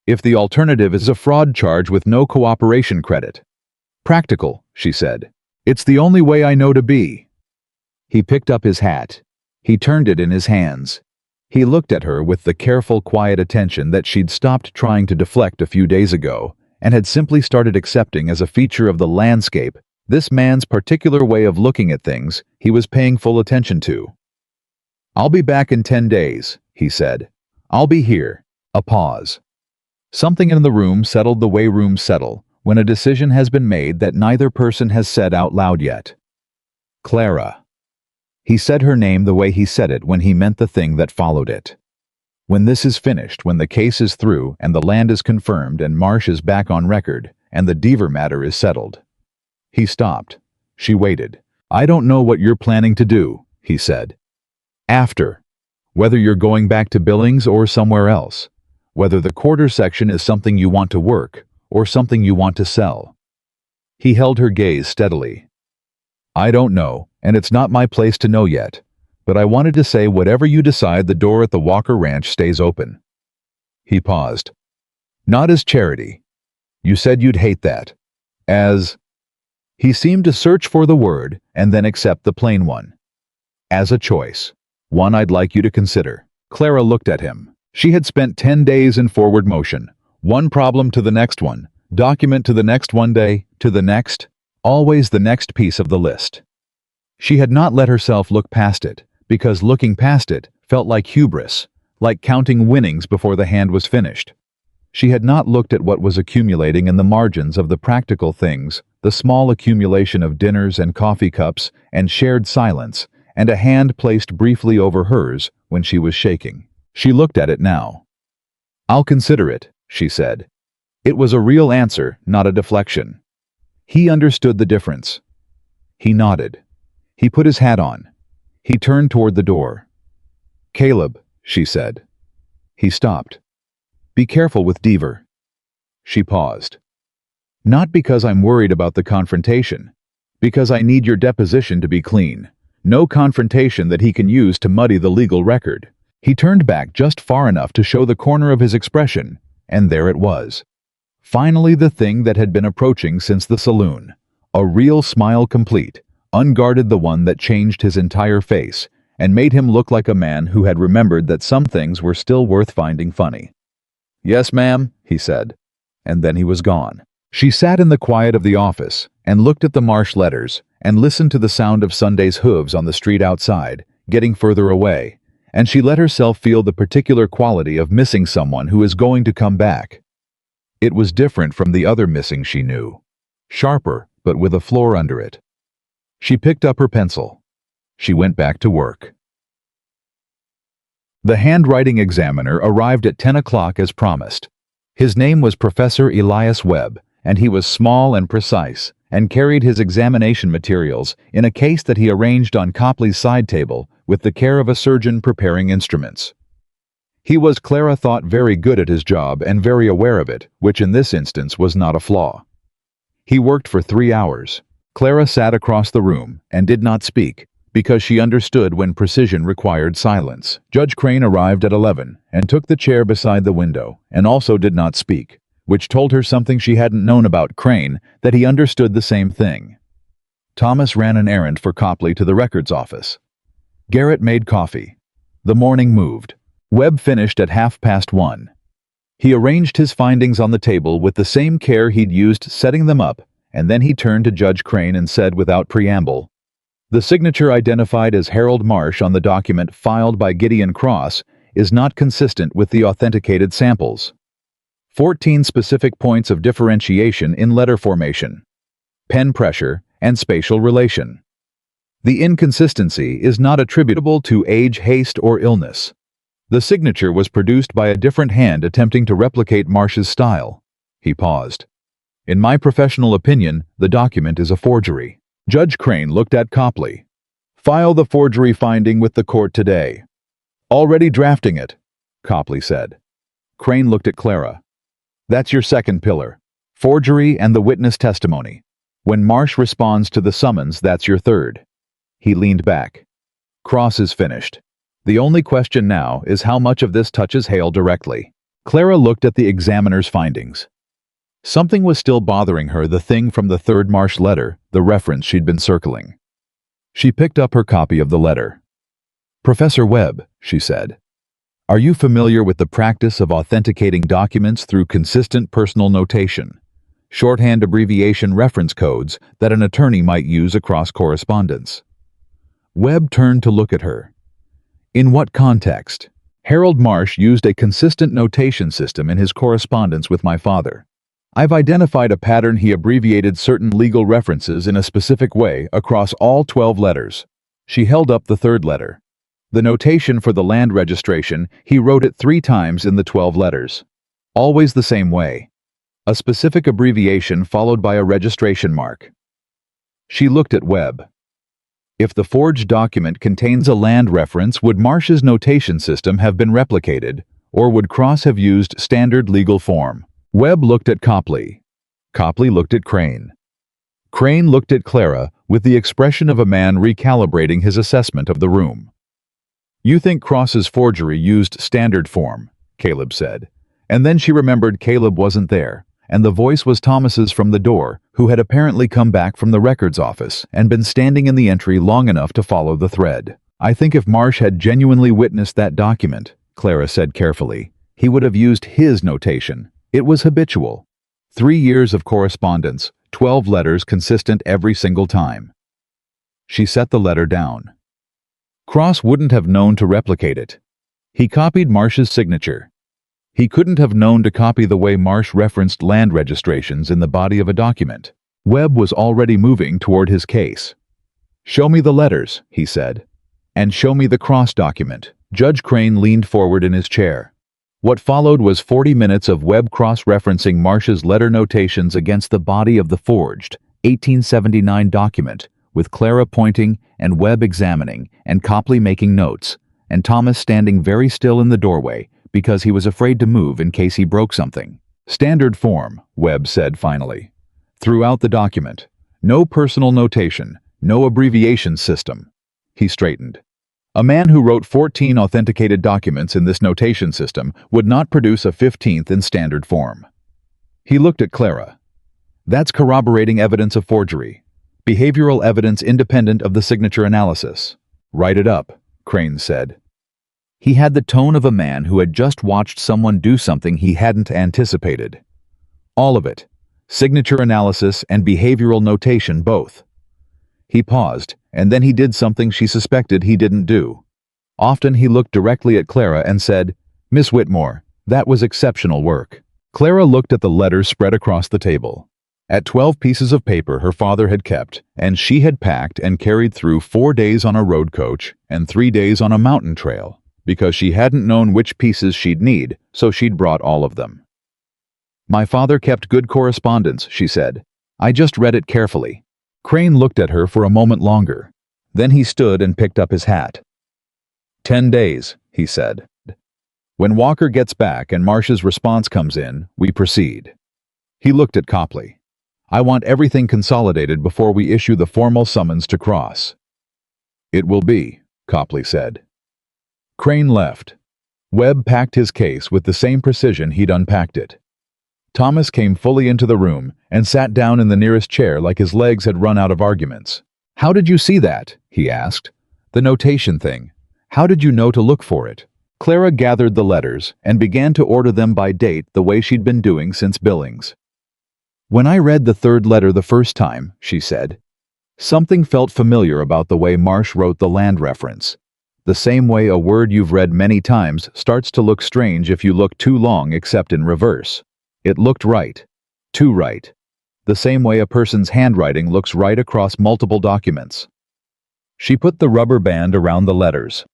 If the alternative is a fraud charge with no cooperation credit. Practical, she said. It's the only way I know to be. He picked up his hat. He turned it in his hands. He looked at her with the careful, quiet attention that she'd stopped trying to deflect a few days ago and had simply started accepting as a feature of the landscape. This man's particular way of looking at things he was paying full attention to. I'll be back in 10 days, he said. I'll be here. A pause. Something in the room settled the way rooms settle when a decision has been made that neither person has said out loud yet. Clara. He said her name the way he said it when he meant the thing that followed it. When this is finished, when the case is through and the land is confirmed and Marsh is back on record and the Deaver matter is settled. He stopped. She waited. I don't know what you're planning to do, he said. After. Whether you're going back to Billings or somewhere else. Whether the quarter section is something you want to work or something you want to sell. He held her gaze steadily. I don't know, and it's not my place to know yet, But I wanted to say whatever you decide, the door at the Walker Ranch stays open. He paused. Not as charity. You said you'd hate that. As... He seemed to search for the word and then accept the plain one. As a choice. One I'd like you to consider. Clara looked at him. She had spent 10 days in forward motion. One problem to the next one. Document to the next one day, to the next. Always the next piece of the list. She had not let herself look past it, because looking past it felt like hubris, like counting winnings before the hand was finished. She had not looked at what was accumulating in the margins of the practical things, the small accumulation of dinners and coffee cups and shared silence, and a hand placed briefly over hers when she was shaking. She looked at it now. I'll consider it, she said. It was a real answer, not a deflection. He understood the difference. He nodded. He put his hat on. He turned toward the door. Caleb, she said. He stopped. Be careful with Deaver. She paused. Not because I'm worried about the confrontation. Because I need your deposition to be clean. No confrontation that he can use to muddy the legal record. He turned back just far enough to show the corner of his expression, and there it was. Finally the thing that had been approaching since the saloon. A real smile complete, unguarded, the one that changed his entire face, and made him look like a man who had remembered that some things were still worth finding funny. Yes, ma'am, he said. And then he was gone. She sat in the quiet of the office, and looked at the Marsh letters, and listened to the sound of Sunday's hooves on the street outside, getting further away, and she let herself feel the particular quality of missing someone who is going to come back. It was different from the other missing she knew. Sharper, but with a floor under it. She picked up her pencil. She went back to work. The handwriting examiner arrived at 10 o'clock as promised. His name was Professor Elias Webb, and he was small and precise, and carried his examination materials in a case that he arranged on Copley's side table with the care of a surgeon preparing instruments. He was, Clara thought, very good at his job and very aware of it, which in this instance was not a flaw. He worked for 3 hours. Clara sat across the room and did not speak, because she understood when precision required silence. Judge Crane arrived at 11 and took the chair beside the window, and also did not speak, which told her something she hadn't known about Crane, that he understood the same thing. Thomas ran an errand for Copley to the records office. Garrett made coffee. The morning moved. Webb finished at 1:30. He arranged his findings on the table with the same care he'd used setting them up, and then he turned to Judge Crane and said without preamble, "The signature identified as Harold Marsh on the document filed by Gideon Cross is not consistent with the authenticated samples. 14 specific points of differentiation in letter formation, pen pressure, and spatial relation. The inconsistency is not attributable to age, haste, or illness. The signature was produced by a different hand attempting to replicate Marsh's style." He paused. "In my professional opinion, the document is a forgery." Judge Crane looked at Copley. "File the forgery finding with the court today." "Already drafting it," Copley said. Crane looked at Clara. "That's your second pillar. Forgery and the witness testimony. When Marsh responds to the summons, that's your third." He leaned back. "Cross is finished. The only question now is how much of this touches Hale directly." Clara looked at the examiner's findings. Something was still bothering her, the thing from the third Marsh letter, the reference she'd been circling. She picked up her copy of the letter. "Professor Webb," she said, "are you familiar with the practice of authenticating documents through consistent personal notation, shorthand abbreviation reference codes that an attorney might use across correspondence?" Webb turned to look at her. "In what context?" "Harold Marsh used a consistent notation system in his correspondence with my father. I've identified a pattern. He abbreviated certain legal references in a specific way across all 12 letters." She held up the third letter. "The notation for the land registration, he wrote it 3 times in the 12 letters. Always the same way. A specific abbreviation followed by a registration mark." She looked at Webb. "If the forged document contains a land reference, would Marsh's notation system have been replicated, or would Cross have used standard legal form?" Webb looked at Copley. Copley looked at Crane. Crane looked at Clara with the expression of a man recalibrating his assessment of the room. You think Cross's forgery used standard form, Caleb said. And then she remembered Caleb wasn't there, and the voice was Thomas's from the door, who had apparently come back from the records office and been standing in the entry long enough to follow the thread. I think if Marsh had genuinely witnessed that document, Clara said carefully, he would have used his notation. It was habitual. 3 years of correspondence, 12 letters consistent every single time. She set the letter down. Cross wouldn't have known to replicate it. He copied Marsh's signature. He couldn't have known to copy the way Marsh referenced land registrations in the body of a document. Webb was already moving toward his case. "Show me the letters," he said. "And show me the Cross document." Judge Crane leaned forward in his chair. What followed was 40 minutes of Webb cross-referencing Marsh's letter notations against the body of the forged 1879 document, with Clara pointing and Webb examining and Copley making notes, and Thomas standing very still in the doorway because he was afraid to move in case he broke something. "Standard form," Webb said finally. "Throughout the document. No personal notation, no abbreviation system." He straightened. "A man who wrote 14 authenticated documents in this notation system would not produce a 15th in standard form." He looked at Clara. "That's corroborating evidence of forgery. Behavioral evidence independent of the signature analysis." "Write it up," Crane said. He had the tone of a man who had just watched someone do something he hadn't anticipated. "All of it. Signature analysis and behavioral notation both." He paused, and then he did something she suspected he didn't do. Often he looked directly at Clara and said, "Miss Whitmore, that was exceptional work." Clara looked at the letters spread across the table. At 12 pieces of paper her father had kept, and she had packed and carried through 4 days on a road coach and 3 days on a mountain trail, because she hadn't known which pieces she'd need, so she'd brought all of them. "My father kept good correspondence," she said. "I just read it carefully." Crane looked at her for a moment longer. Then he stood and picked up his hat. 10 days, he said. "When Walker gets back and Marsh's response comes in, we proceed." He looked at Copley. "I want everything consolidated before we issue the formal summons to Cross." "It will be," Copley said. Crane left. Webb packed his case with the same precision he'd unpacked it. Thomas came fully into the room and sat down in the nearest chair like his legs had run out of arguments. "How did you see that?" he asked. "The notation thing. How did you know to look for it?" Clara gathered the letters and began to order them by date the way she'd been doing since Billings. "When I read the third letter the first time," she said, "something felt familiar about the way Marsh wrote the land reference. The same way a word you've read many times starts to look strange if you look too long except in reverse. It looked right. Too right. The same way a person's handwriting looks right across multiple documents." She put the rubber band around the letters.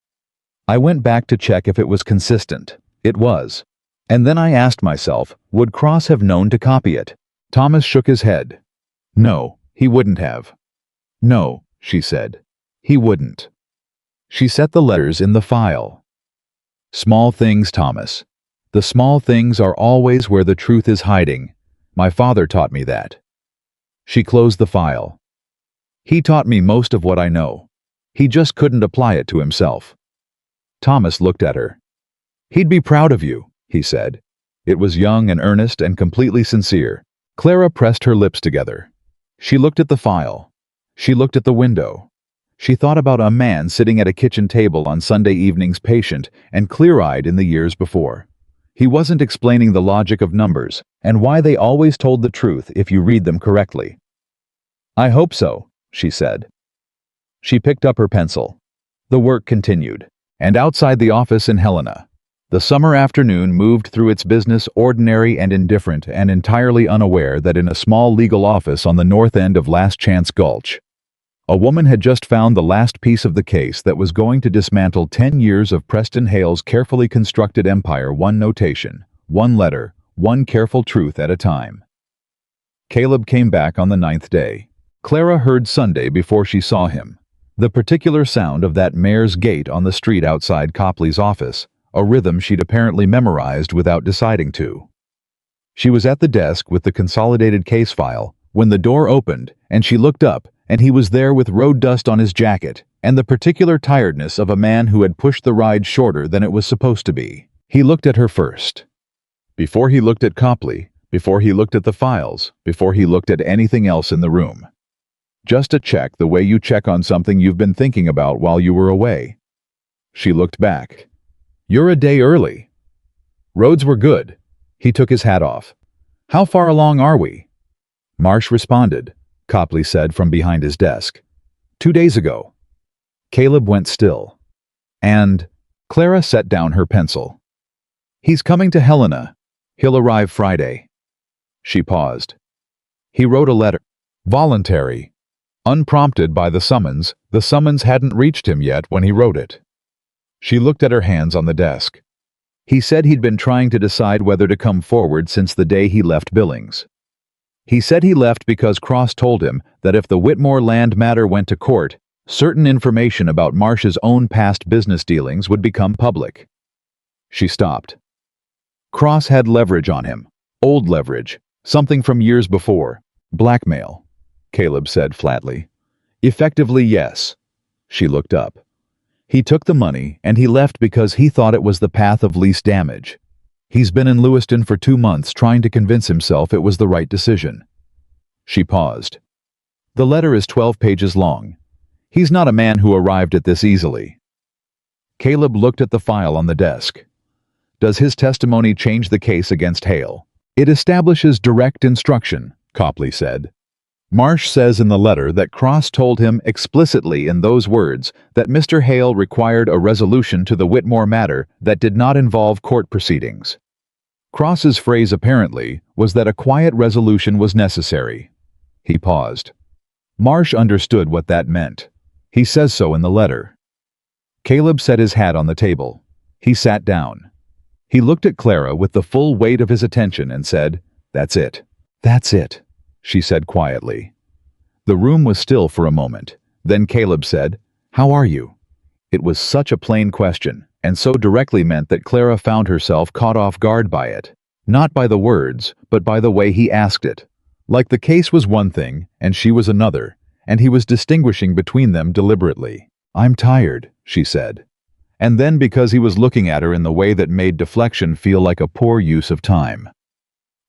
"I went back to check if it was consistent. It was. And then I asked myself, would Cross have known to copy it?" Thomas shook his head. "No, he wouldn't have." "No," she said. "He wouldn't." She set the letters in the file. "Small things, Thomas. The small things are always where the truth is hiding. My father taught me that." She closed the file. "He taught me most of what I know. He just couldn't apply it to himself." Thomas looked at her. "He'd be proud of you," he said. It was young and earnest and completely sincere. Clara pressed her lips together. She looked at the file. She looked at the window. She thought about a man sitting at a kitchen table on Sunday evenings, patient and clear-eyed in the years before. He wasn't explaining the logic of numbers and why they always told the truth if you read them correctly. "I hope so," she said. She picked up her pencil. The work continued, and outside the office in Helena, the summer afternoon moved through its business ordinary and indifferent and entirely unaware that in a small legal office on the north end of Last Chance Gulch, a woman had just found the last piece of the case that was going to dismantle 10 years of Preston Hale's carefully constructed empire, one notation, one letter, one careful truth at a time. Caleb came back on the 9th day. Clara heard Sunday before she saw him. The particular sound of that mare's gait on the street outside Copley's office, a rhythm she'd apparently memorized without deciding to. She was at the desk with the consolidated case file when the door opened and she looked up, and he was there with road dust on his jacket and the particular tiredness of a man who had pushed the ride shorter than it was supposed to be. He looked at her first. Before he looked at Copley, before he looked at the files, before he looked at anything else in the room. Just a check the way you check on something you've been thinking about while you were away. She looked back. "You're a day early." "Roads were good." He took his hat off. "How far along are we?" Marsh responded, Copley said from behind his desk. 2 days ago." Caleb went still. "And—" Clara set down her pencil. "He's coming to Helena. He'll arrive Friday." She paused. "He wrote a letter. Voluntary. Unprompted by the summons hadn't reached him yet when he wrote it." She looked at her hands on the desk. "He said he'd been trying to decide whether to come forward since the day he left Billings. He said he left because Cross told him that if the Whitmore land matter went to court, certain information about Marsh's own past business dealings would become public." She stopped. "Cross had leverage on him. Old leverage. Something from years before. Blackmail," Caleb said flatly. "Effectively, yes." She looked up. "He took the money and he left because he thought it was the path of least damage. He's been in Lewiston for 2 months trying to convince himself it was the right decision." She paused. "The letter is 12 pages long. He's not a man who arrived at this easily." Caleb looked at the file on the desk. "Does his testimony change the case against Hale?" "It establishes direct instruction," Copley said. "Marsh says in the letter that Cross told him explicitly in those words that Mr. Hale required a resolution to the Whitmore matter that did not involve court proceedings. Cross's phrase apparently was that a quiet resolution was necessary." He paused. "Marsh understood what that meant. He says so in the letter." Caleb set his hat on the table. He sat down. He looked at Clara with the full weight of his attention and said, "That's it." "That's it," she said quietly. The room was still for a moment. Then Caleb said, "How are you?" It was such a plain question, and so directly meant that Clara found herself caught off guard by it. Not by the words, but by the way he asked it. Like the case was one thing, and she was another, and he was distinguishing between them deliberately. "I'm tired," she said. And then because he was looking at her in the way that made deflection feel like a poor use of time.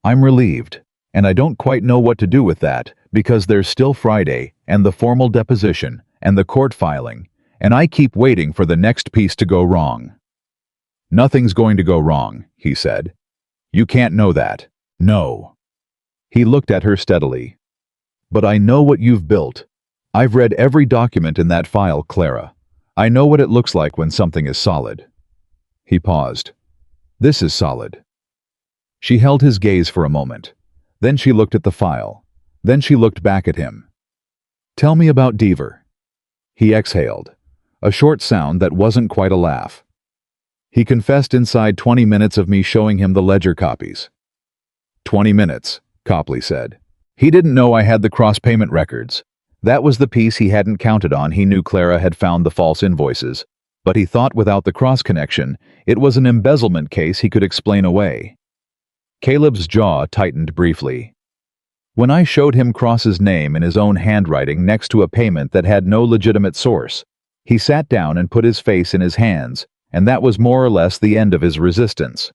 "I'm relieved. And I don't quite know what to do with that, because there's still Friday, and the formal deposition, and the court filing, and I keep waiting for the next piece to go wrong." "Nothing's going to go wrong," he said. "You can't know that." "No." He looked at her steadily. "But I know what you've built. I've read every document in that file, Clara. I know what it looks like when something is solid." He paused. "This is solid." She held his gaze for a moment. Then she looked at the file. Then she looked back at him. "Tell me about Deaver." He exhaled, a short sound that wasn't quite a laugh. "He confessed inside 20 minutes of me showing him the ledger copies." 20 minutes, Copley said. "He didn't know I had the cross-payment records. That was the piece he hadn't counted on. He knew Clara had found the false invoices, but he thought without the cross-connection, it was an embezzlement case he could explain away." Caleb's jaw tightened briefly. "When I showed him Cross's name in his own handwriting next to a payment that had no legitimate source, he sat down and put his face in his hands, and that was more or less the end of his resistance."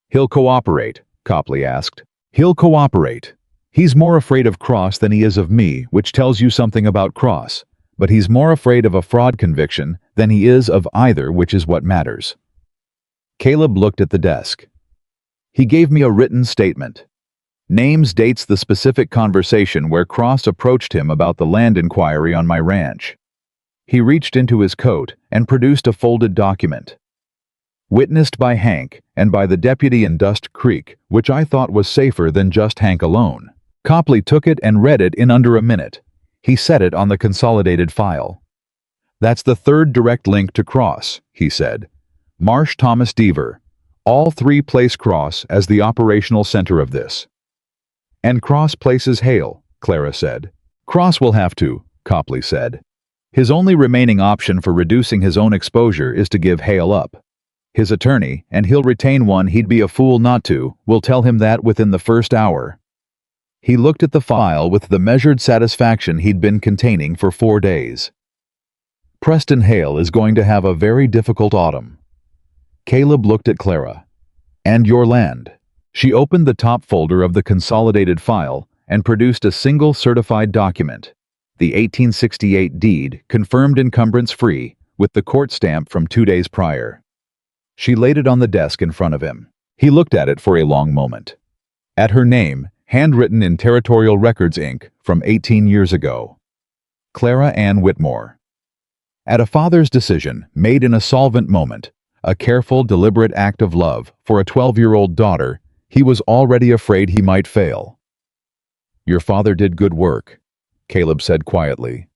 "He'll cooperate?" Copley asked. "He'll cooperate. He's more afraid of Cross than he is of me, which tells you something about Cross, but he's more afraid of a fraud conviction than he is of either, which is what matters." Caleb looked at the desk. "He gave me a written statement. Names, dates, the specific conversation where Cross approached him about the land inquiry on my ranch." He reached into his coat and produced a folded document. "Witnessed by Hank and by the deputy in Dust Creek, which I thought was safer than just Hank alone." Copley took it and read it in under a minute. He set it on the consolidated file. "That's the third direct link to Cross," he said. "Marsh Thomas Deaver. All three place Cross as the operational center of this." "And Cross places Hale," Clara said. "Cross will have to," Copley said. "His only remaining option for reducing his own exposure is to give Hale up. His attorney, and he'll retain one he'd be a fool not to, will tell him that within the first hour." He looked at the file with the measured satisfaction he'd been containing for 4 days. Preston Hale is going to have a very difficult autumn. Caleb looked at Clara. And your land. She opened the top folder of the consolidated file and produced a single certified document, the 1868 deed, confirmed encumbrance-free, with the court stamp from 2 days prior. She laid it on the desk in front of him. He looked at it for a long moment. At her name, handwritten in Territorial Records ink from 18 years ago. Clara Ann Whitmore. At a father's decision, made in a solvent moment, a careful, deliberate act of love for a 12-year-old daughter, he was already afraid he might fail. Your father did good work, Caleb said quietly.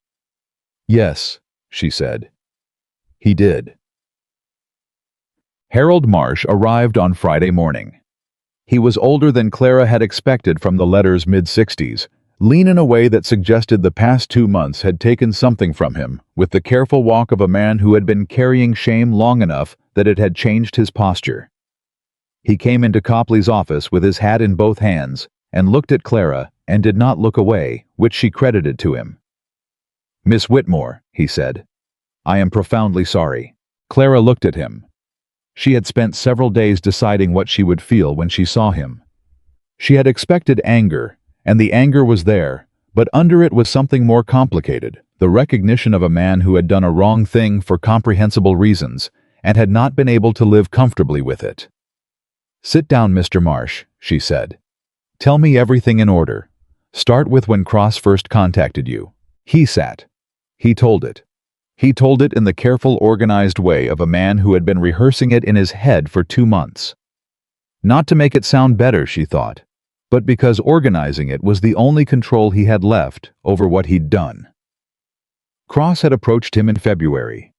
Yes, she said. He did. Harold Marsh arrived on Friday morning. He was older than Clara had expected from the letter's mid-60s, lean in a way that suggested the past 2 months had taken something from him, with the careful walk of a man who had been carrying shame long enough that it had changed his posture. He came into Copley's office with his hat in both hands and looked at Clara and did not look away, which she credited to him. Miss Whitmore, he said, I am profoundly sorry. Clara looked at him. She had spent several days deciding what she would feel when she saw him. She had expected anger, and the anger was there, but under it was something more complicated, the recognition of a man who had done a wrong thing for comprehensible reasons and had not been able to live comfortably with it. Sit down, Mr. Marsh, she said. Tell me everything in order. Start with when Cross first contacted you. He sat. He told it. He told it in the careful, organized way of a man who had been rehearsing it in his head for 2 months. Not to make it sound better, she thought, but because organizing it was the only control he had left over what he'd done. Cross had approached him in February,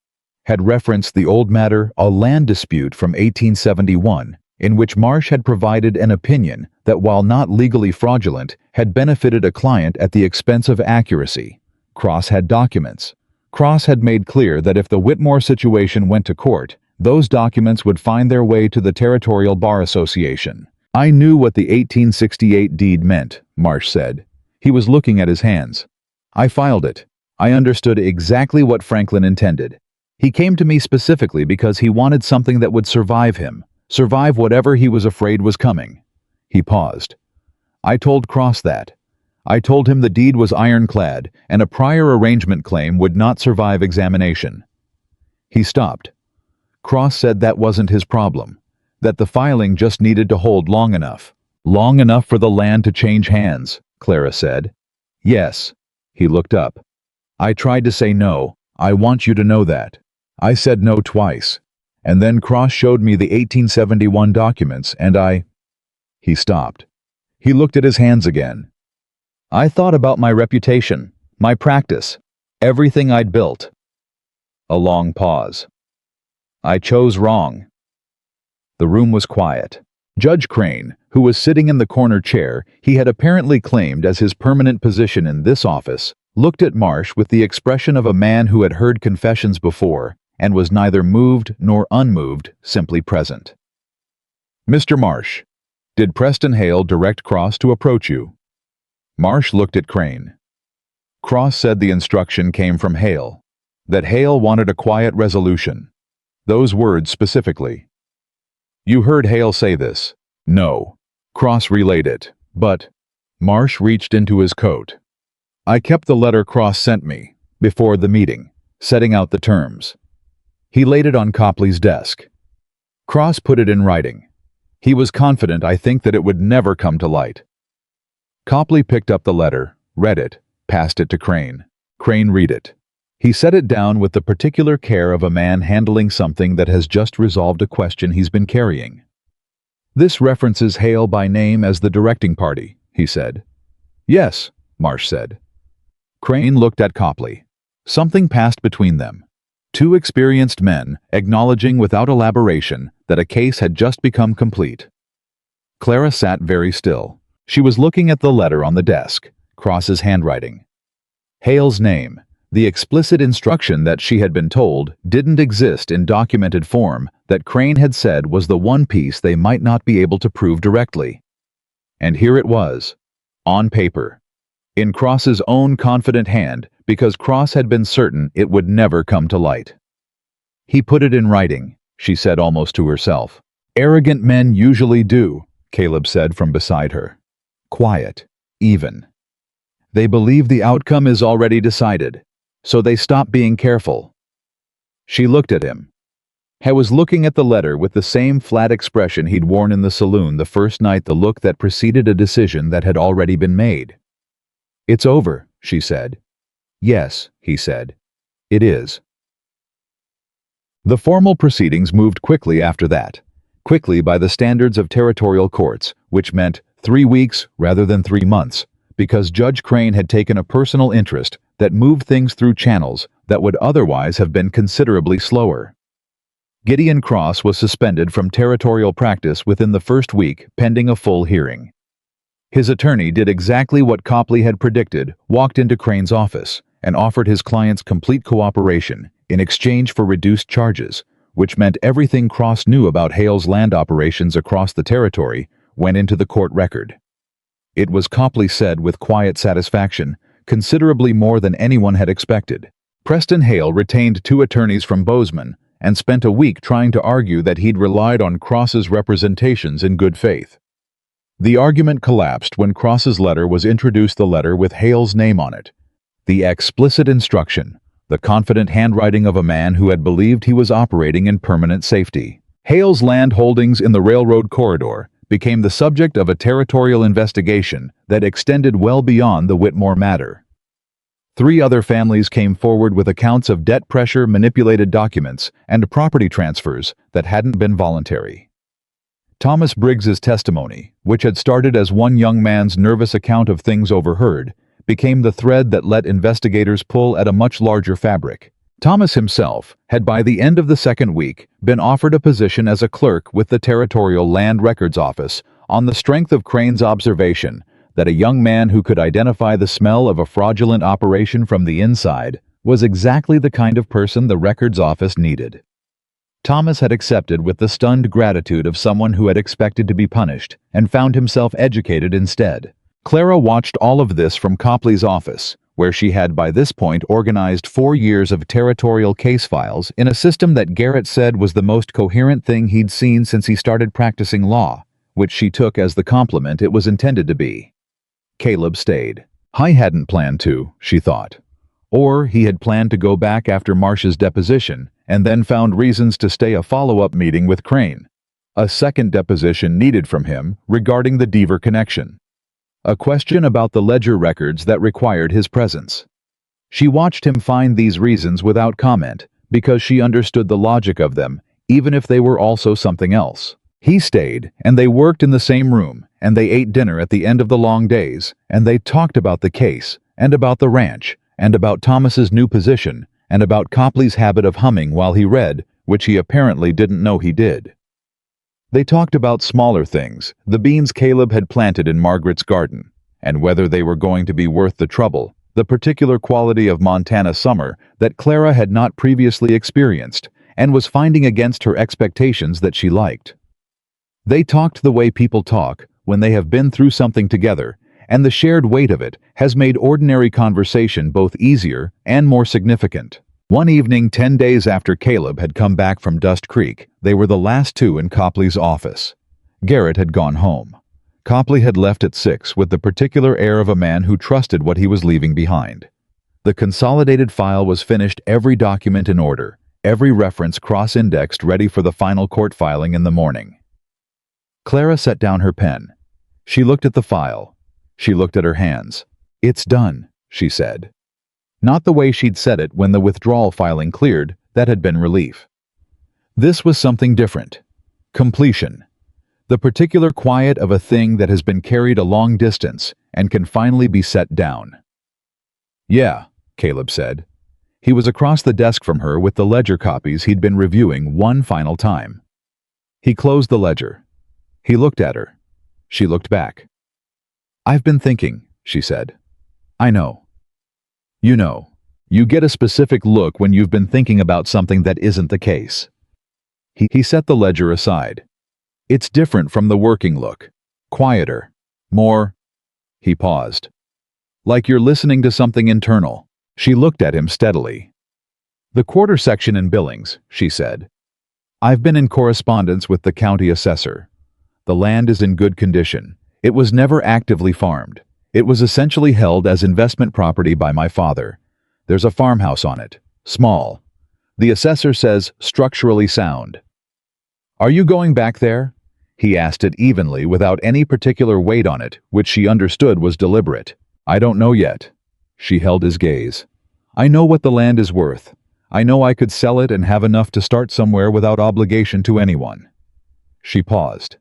had referenced the old matter, a land dispute from 1871, in which Marsh had provided an opinion that, while not legally fraudulent, had benefited a client at the expense of accuracy. Cross had documents. Cross had made clear that if the Whitmore situation went to court, those documents would find their way to the Territorial Bar Association. I knew what the 1868 deed meant, Marsh said. He was looking at his hands. I filed it. I understood exactly what Franklin intended. He came to me specifically because he wanted something that would survive him, survive whatever he was afraid was coming. He paused. I told Cross that. I told him the deed was ironclad, and a prior arrangement claim would not survive examination. He stopped. Cross said that wasn't his problem, that the filing just needed to hold long enough. Long enough for the land to change hands, Clara said. Yes. He looked up. I tried to say no. I want you to know that. I said no twice. And then Cross showed me the 1871 documents, and He stopped. He looked at his hands again. I thought about my reputation, my practice, everything I'd built. A long pause. I chose wrong. The room was quiet. Judge Crane, who was sitting in the corner chair he had apparently claimed as his permanent position in this office, looked at Marsh with the expression of a man who had heard confessions before and was neither moved nor unmoved, simply present. Mr. Marsh, did Preston Hale direct Cross to approach you? Marsh looked at Crane. Cross said the instruction came from Hale, that Hale wanted a quiet resolution. Those words specifically. You heard Hale say this. No. Cross relayed it, but Marsh reached into his coat. I kept the letter Cross sent me, before the meeting, setting out the terms. He laid it on Copley's desk. Cross put it in writing. He was confident, I think, that it would never come to light. Copley picked up the letter, read it, passed it to Crane. Crane read it. He set it down with the particular care of a man handling something that has just resolved a question he's been carrying. This references Hale by name as the directing party, he said. Yes, Marsh said. Crane looked at Copley. Something passed between them. Two experienced men acknowledging without elaboration that a case had just become complete. Clara sat very still. She was looking at the letter on the desk, Cross's handwriting. Hale's name, the explicit instruction that she had been told didn't exist in documented form that Crane had said was the one piece they might not be able to prove directly. And here it was, on paper. in Cross's own confident hand, because Cross had been certain it would never come to light. He put it in writing, she said almost to herself. Arrogant men usually do, Caleb said from beside her. Quiet, even. They believe the outcome is already decided, so they stop being careful. She looked at him. He was looking at the letter with the same flat expression he'd worn in the saloon the first night, the look that preceded a decision that had already been made. It's over, she said. Yes, he said. It is. The formal proceedings moved quickly after that. Quickly by the standards of territorial courts, which meant 3 weeks rather than 3 months, because Judge Crane had taken a personal interest that moved things through channels that would otherwise have been considerably slower. Gideon Cross was suspended from territorial practice within the first week, pending a full hearing. His attorney did exactly what Copley had predicted, walked into Crane's office, and offered his clients complete cooperation in exchange for reduced charges, which meant everything Cross knew about Hale's land operations across the territory went into the court record. It was, Copley said with quiet satisfaction, considerably more than anyone had expected. Preston Hale retained 2 attorneys from Bozeman and spent a week trying to argue that he'd relied on Cross's representations in good faith. The argument collapsed when Cross's letter was introduced, the letter with Hale's name on it. The explicit instruction, the confident handwriting of a man who had believed he was operating in permanent safety. Hale's land holdings in the railroad corridor became the subject of a territorial investigation that extended well beyond the Whitmore matter. 3 other families came forward with accounts of debt pressure, manipulated documents, and property transfers that hadn't been voluntary. Thomas Briggs's testimony, which had started as one young man's nervous account of things overheard, became the thread that let investigators pull at a much larger fabric. Thomas himself had, by the end of the second week, been offered a position as a clerk with the Territorial Land Records Office on the strength of Crane's observation that a young man who could identify the smell of a fraudulent operation from the inside was exactly the kind of person the records office needed. Thomas had accepted with the stunned gratitude of someone who had expected to be punished and found himself educated instead. Clara watched all of this from Copley's office, where she had by this point organized 4 years of territorial case files in a system that Garrett said was the most coherent thing he'd seen since he started practicing law, which she took as the compliment it was intended to be. Caleb stayed. I hadn't planned to, she thought. Or he had planned to go back after Marsh's deposition and then found reasons to stay a follow-up meeting with Crane. A second deposition needed from him regarding the Deaver connection. A question about the ledger records that required his presence. She watched him find these reasons without comment because she understood the logic of them, even if they were also something else. He stayed, and they worked in the same room, and they ate dinner at the end of the long days, and they talked about the case, and about the ranch, and about Thomas's new position, and about Copley's habit of humming while he read, which he apparently didn't know he did. They talked about smaller things, the beans Caleb had planted in Margaret's garden, and whether they were going to be worth the trouble, the particular quality of Montana summer that Clara had not previously experienced, and was finding against her expectations that she liked. They talked the way people talk when they have been through something together, and the shared weight of it has made ordinary conversation both easier and more significant. One evening 10 days after Caleb had come back from Dust Creek, they were the last 2 in Copley's office. Garrett had gone home. Copley had left at 6 with the particular air of a man who trusted what he was leaving behind. The consolidated file was finished, every document in order, every reference cross-indexed, ready for the final court filing in the morning. Clara set down her pen. She looked at the file. She looked at her hands. It's done, she said. Not the way she'd said it when the withdrawal filing cleared. That had been relief. This was something different. Completion. The particular quiet of a thing that has been carried a long distance and can finally be set down. Yeah, Caleb said. He was across the desk from her with the ledger copies he'd been reviewing one final time. He closed the ledger. He looked at her. She looked back. I've been thinking, she said. I know. You know, you get a specific look when you've been thinking about something that isn't the case. He set the ledger aside. It's different from the working look. Quieter. More. He paused. Like you're listening to something internal. She looked at him steadily. The quarter section in Billings, she said. I've been in correspondence with the county assessor. The land is in good condition. It was never actively farmed. It was essentially held as investment property by my father. There's a farmhouse on it. Small. The assessor says structurally sound. Are you going back there? He asked it evenly without any particular weight on it, which she understood was deliberate. I don't know yet. She held his gaze. I know what the land is worth. I know I could sell it and have enough to start somewhere without obligation to anyone. She paused.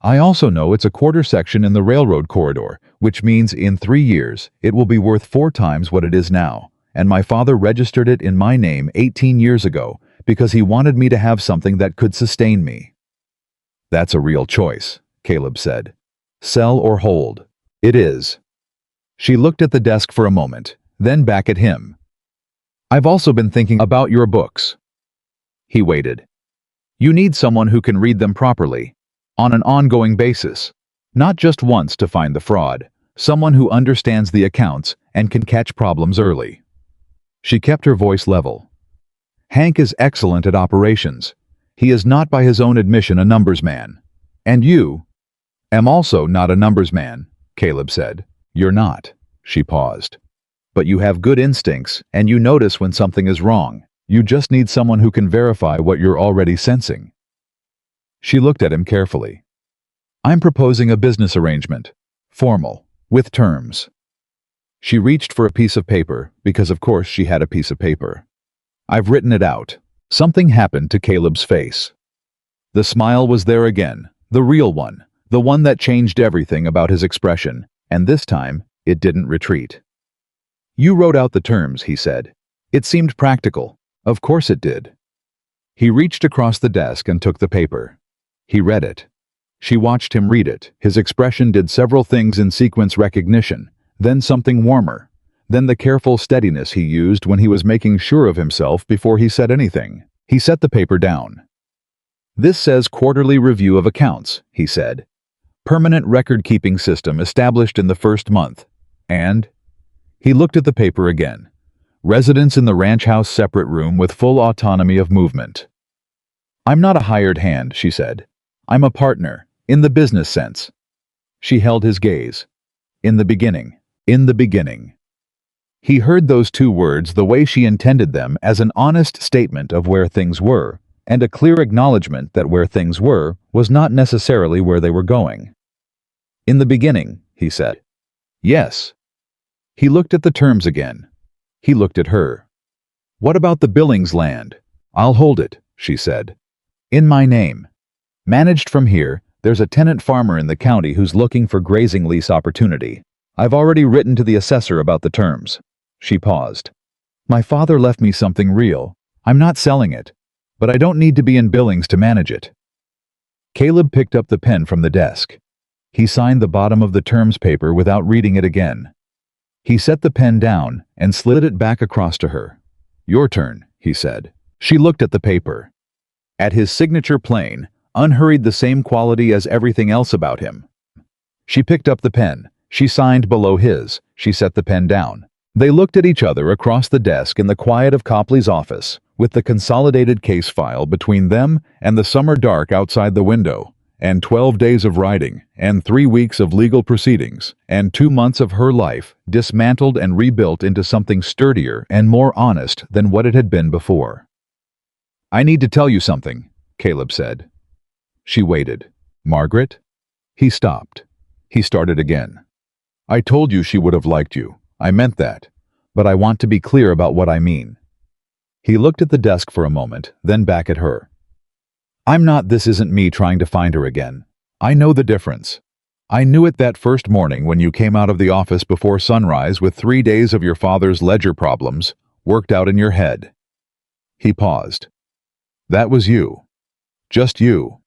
I also know it's a quarter section in the railroad corridor, which means in 3 years it will be worth 4 times what it is now, and my father registered it in my name 18 years ago because he wanted me to have something that could sustain me. That's a real choice, Caleb said. Sell or hold. It is. She looked at the desk for a moment, then back at him. I've also been thinking about your books. He waited. You need someone who can read them properly, on an ongoing basis, not just once to find the fraud, someone who understands the accounts and can catch problems early. She kept her voice level. Hank is excellent at operations. He is not by his own admission a numbers man. And you am also not a numbers man, Caleb said. You're not. She paused. But you have good instincts, and you notice when something is wrong. You just need someone who can verify what you're already sensing. She looked at him carefully. I'm proposing a business arrangement. Formal. With terms. She reached for a piece of paper, because of course she had a piece of paper. I've written it out. Something happened to Caleb's face. The smile was there again, the real one, the one that changed everything about his expression, and this time, it didn't retreat. You wrote out the terms, he said. It seemed practical. Of course it did. He reached across the desk and took the paper. He read it. She watched him read it. His expression did several things in sequence recognition, then something warmer, then the careful steadiness he used when he was making sure of himself before he said anything. He set the paper down. This says quarterly review of accounts, he said. Permanent record-keeping system established in the first month. And? He looked at the paper again. Residence in the ranch house separate room with full autonomy of movement. I'm not a hired hand, she said. I'm a partner, in the business sense. She held his gaze. In the beginning. In the beginning. He heard those 2 words the way she intended them as an honest statement of where things were, and a clear acknowledgement that where things were was not necessarily where they were going. In the beginning, he said. Yes. He looked at the terms again. He looked at her. What about the Billings land? I'll hold it, she said. In my name. Managed from here, there's a tenant farmer in the county who's looking for grazing lease opportunity. I've already written to the assessor about the terms. She paused. My father left me something real. I'm not selling it. But I don't need to be in Billings to manage it. Caleb picked up the pen from the desk. He signed the bottom of the terms paper without reading it again. He set the pen down and slid it back across to her. Your turn, he said. She looked at the paper. At his signature plain, unhurried the same quality as everything else about him. She picked up the pen. She signed below his. She set the pen down. They looked at each other across the desk in the quiet of Copley's office, with the consolidated case file between them and the summer dark outside the window, and 12 days of writing, and 3 weeks of legal proceedings, and 2 months of her life dismantled and rebuilt into something sturdier and more honest than what it had been before. I need to tell you something, Caleb said. She waited. Margaret? He stopped. He started again. I told you she would have liked you. I meant that. But I want to be clear about what I mean. He looked at the desk for a moment, then back at her. This isn't me trying to find her again. I know the difference. I knew it that first morning when you came out of the office before sunrise with 3 days of your father's ledger problems worked out in your head. He paused. That was you. Just you.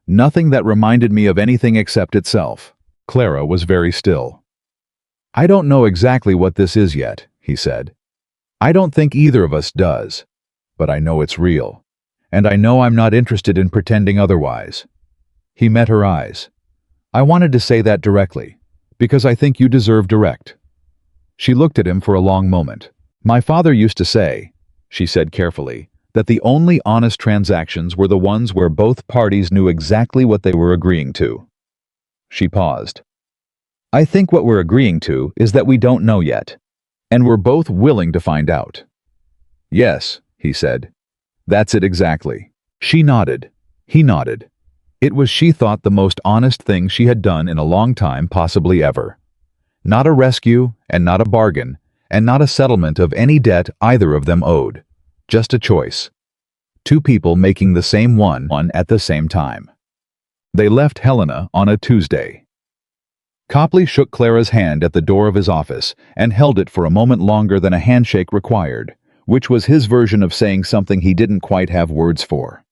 Nothing that reminded me of anything except itself. Clara was very still. I don't know exactly what this is yet, he said. I don't think either of us does. But I know it's real. And I know I'm not interested in pretending otherwise. He met her eyes. I wanted to say that directly, because I think you deserve direct. She looked at him for a long moment. "My father used to say," she said carefully, "that the only honest transactions were the ones where both parties knew exactly what they were agreeing to." She paused. "I think what we're agreeing to is that we don't know yet, and we're both willing to find out." "Yes," he said. "That's it exactly." She nodded. He nodded. It was, she thought, the most honest thing she had done in a long time, possibly ever. Not a rescue, and not a bargain, and not a settlement of any debt either of them owed. Just a choice. Two people making the same one at the same time. They left Helena on a Tuesday. Copley shook Clara's hand at the door of his office and held it for a moment longer than a handshake required, which was his version of saying something he didn't quite have words for.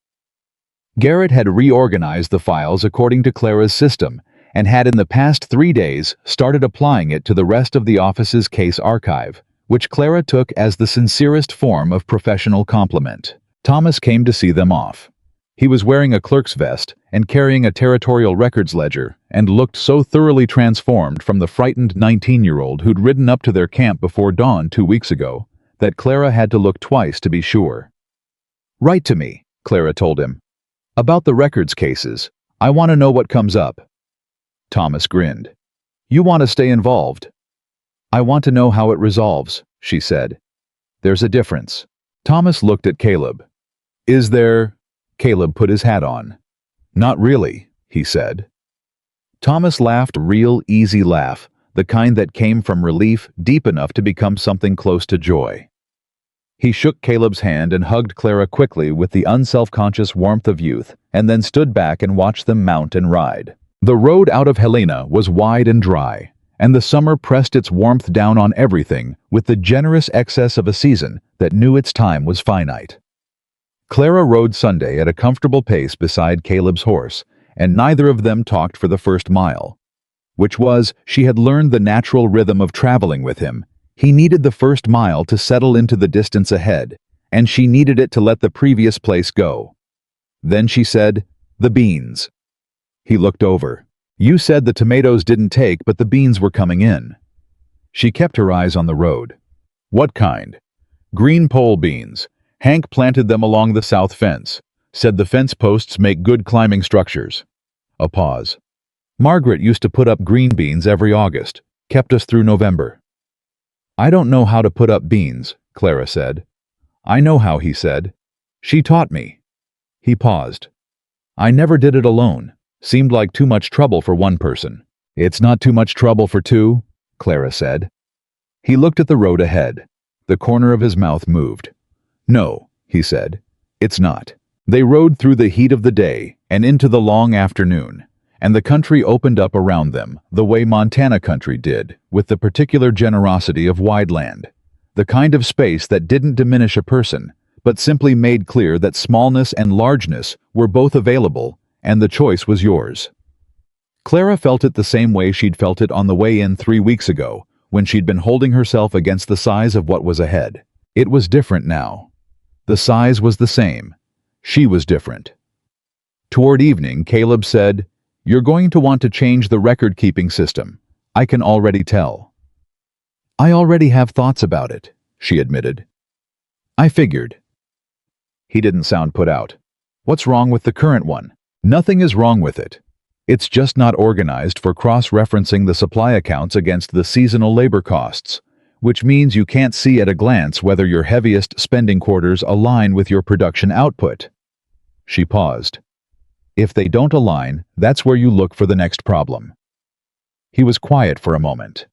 Garrett had reorganized the files according to Clara's system and had in the past 3 days started applying it to the rest of the office's case archive, which Clara took as the sincerest form of professional compliment. Thomas came to see them off. He was wearing a clerk's vest and carrying a territorial records ledger and looked so thoroughly transformed from the frightened 19-year-old who'd ridden up to their camp before dawn 2 weeks ago that Clara had to look twice to be sure. "Write to me," Clara told him. "About the records cases. I want to know what comes up." Thomas grinned. "You want to stay involved?" "I want to know how it resolves," she said. "There's a difference." Thomas looked at Caleb. "Is there?" Caleb put his hat on. "Not really," he said. Thomas laughed a real easy laugh, the kind that came from relief deep enough to become something close to joy. He shook Caleb's hand and hugged Clara quickly with the unself-conscious warmth of youth, and then stood back and watched them mount and ride. The road out of Helena was wide and dry, and the summer pressed its warmth down on everything with the generous excess of a season that knew its time was finite. Clara rode Sunday at a comfortable pace beside Caleb's horse, and neither of them talked for the first mile. Which was, she had learned the natural rhythm of traveling with him. He needed the first mile to settle into the distance ahead, and she needed it to let the previous place go. Then she said, "The beans." He looked over. "You said the tomatoes didn't take, but the beans were coming in." She kept her eyes on the road. "What kind?" "Green pole beans. Hank planted them along the south fence. Said the fence posts make good climbing structures." A pause. "Margaret used to put up green beans every August. Kept us through November." "I don't know how to put up beans," Clara said. "I know how," he said. "She taught me." He paused. "I never did it alone. Seemed like too much trouble for one person." "It's not too much trouble for two," Clara said. He looked at the road ahead. The corner of his mouth moved. "No," he said. "It's not." They rode through the heat of the day and into the long afternoon, and the country opened up around them the way Montana country did, with the particular generosity of wide land, the kind of space that didn't diminish a person, but simply made clear that smallness and largeness were both available, and the choice was yours. Clara felt it the same way she'd felt it on the way in 3 weeks ago, when she'd been holding herself against the size of what was ahead. It was different now. The size was the same. She was different. Toward evening, Caleb said, "You're going to want to change the record-keeping system. I can already tell." "I already have thoughts about it," she admitted. "I figured." He didn't sound put out. "What's wrong with the current one?" "Nothing is wrong with it. It's just not organized for cross-referencing the supply accounts against the seasonal labor costs, which means you can't see at a glance whether your heaviest spending quarters align with your production output." She paused. "If they don't align, that's where you look for the next problem." He was quiet for a moment.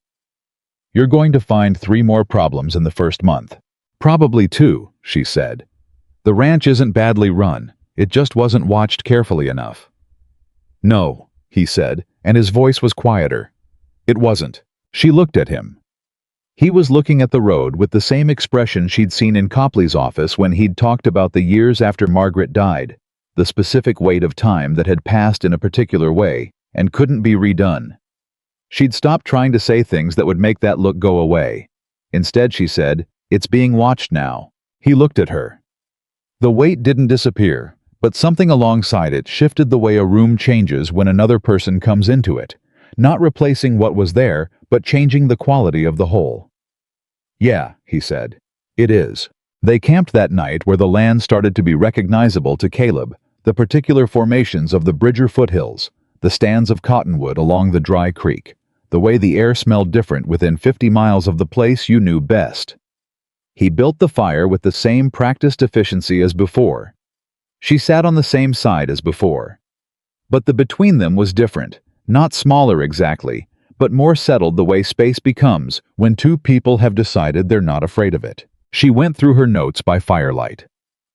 "You're going to find 3 more problems in the first month." "Probably 2, she said. "The ranch isn't badly run. It just wasn't watched carefully enough." "No," he said, and his voice was quieter. "It wasn't." She looked at him. He was looking at the road with the same expression she'd seen in Copley's office when he'd talked about the years after Margaret died, the specific weight of time that had passed in a particular way and couldn't be redone. She'd stopped trying to say things that would make that look go away. Instead, she said, "It's being watched now." He looked at her. The weight didn't disappear, but something alongside it shifted the way a room changes when another person comes into it, not replacing what was there, but changing the quality of the whole. "Yeah," he said. "It is." They camped that night where the land started to be recognizable to Caleb, the particular formations of the Bridger foothills, the stands of cottonwood along the dry creek, the way the air smelled different within 50 miles of the place you knew best. He built the fire with the same practiced efficiency as before. She sat on the same side as before. But the between them was different, not smaller exactly, but more settled the way space becomes when two people have decided they're not afraid of it. She went through her notes by firelight.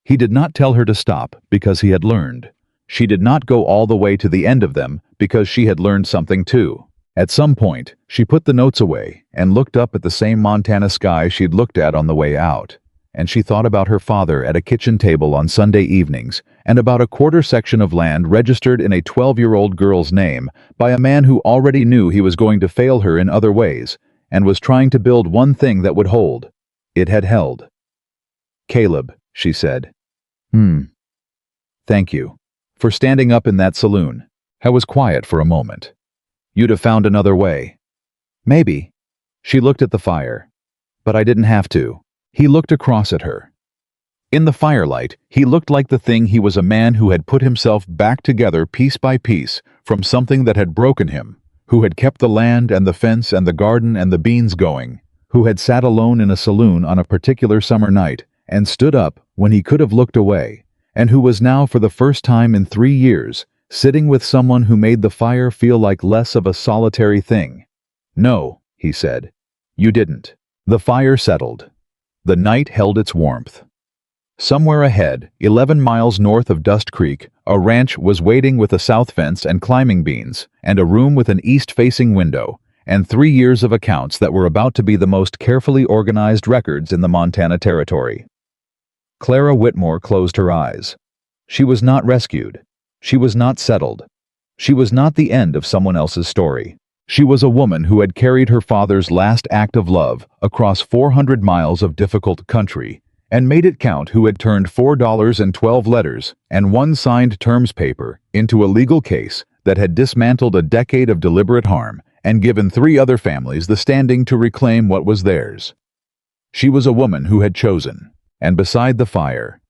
He did not tell her to stop because he had learned. She did not go all the way to the end of them because she had learned something too. At some point, she put the notes away and looked up at the same Montana sky she'd looked at on the way out. And she thought about her father at a kitchen table on Sunday evenings and about a quarter section of land registered in a 12-year-old girl's name by a man who already knew he was going to fail her in other ways and was trying to build one thing that would hold. It had held. "Caleb," she said. Thank you. For standing up in that saloon." I was quiet for a moment. "You'd have found another way." "Maybe." She looked at the fire. "But I didn't have to." He looked across at her. In the firelight, he looked like the thing he was, a man who had put himself back together piece by piece from something that had broken him, who had kept the land and the fence and the garden and the beans going, who had sat alone in a saloon on a particular summer night and stood up when he could have looked away, and who was now for the first time in 3 years sitting with someone who made the fire feel like less of a solitary thing. "No," he said. "You didn't." The fire settled. The night held its warmth. Somewhere ahead, 11 miles north of Dust Creek, a ranch was waiting with a south fence and climbing beans, and a room with an east-facing window, and 3 years of accounts that were about to be the most carefully organized records in the Montana Territory. Clara Whitmore closed her eyes. She was not rescued. She was not settled. She was not the end of someone else's story. She was a woman who had carried her father's last act of love across 400 miles of difficult country and made it count, who had turned $4.12 letters and one signed terms paper into a legal case that had dismantled a decade of deliberate harm and given 3 other families the standing to reclaim what was theirs. She was a woman who had chosen, and beside the fire,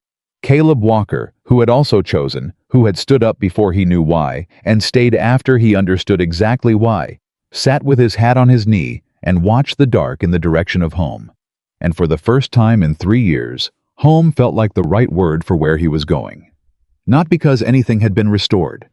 Caleb Walker, who had also chosen, who had stood up before he knew why, and stayed after he understood exactly why, sat with his hat on his knee and watched the dark in the direction of home. And for the first time in 3 years, home felt like the right word for where he was going. Not because anything had been restored,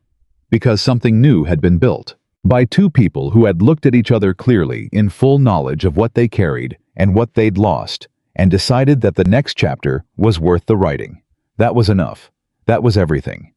because something new had been built, by 2 people who had looked at each other clearly in full knowledge of what they carried and what they'd lost, and decided that the next chapter was worth the writing. That was enough. That was everything.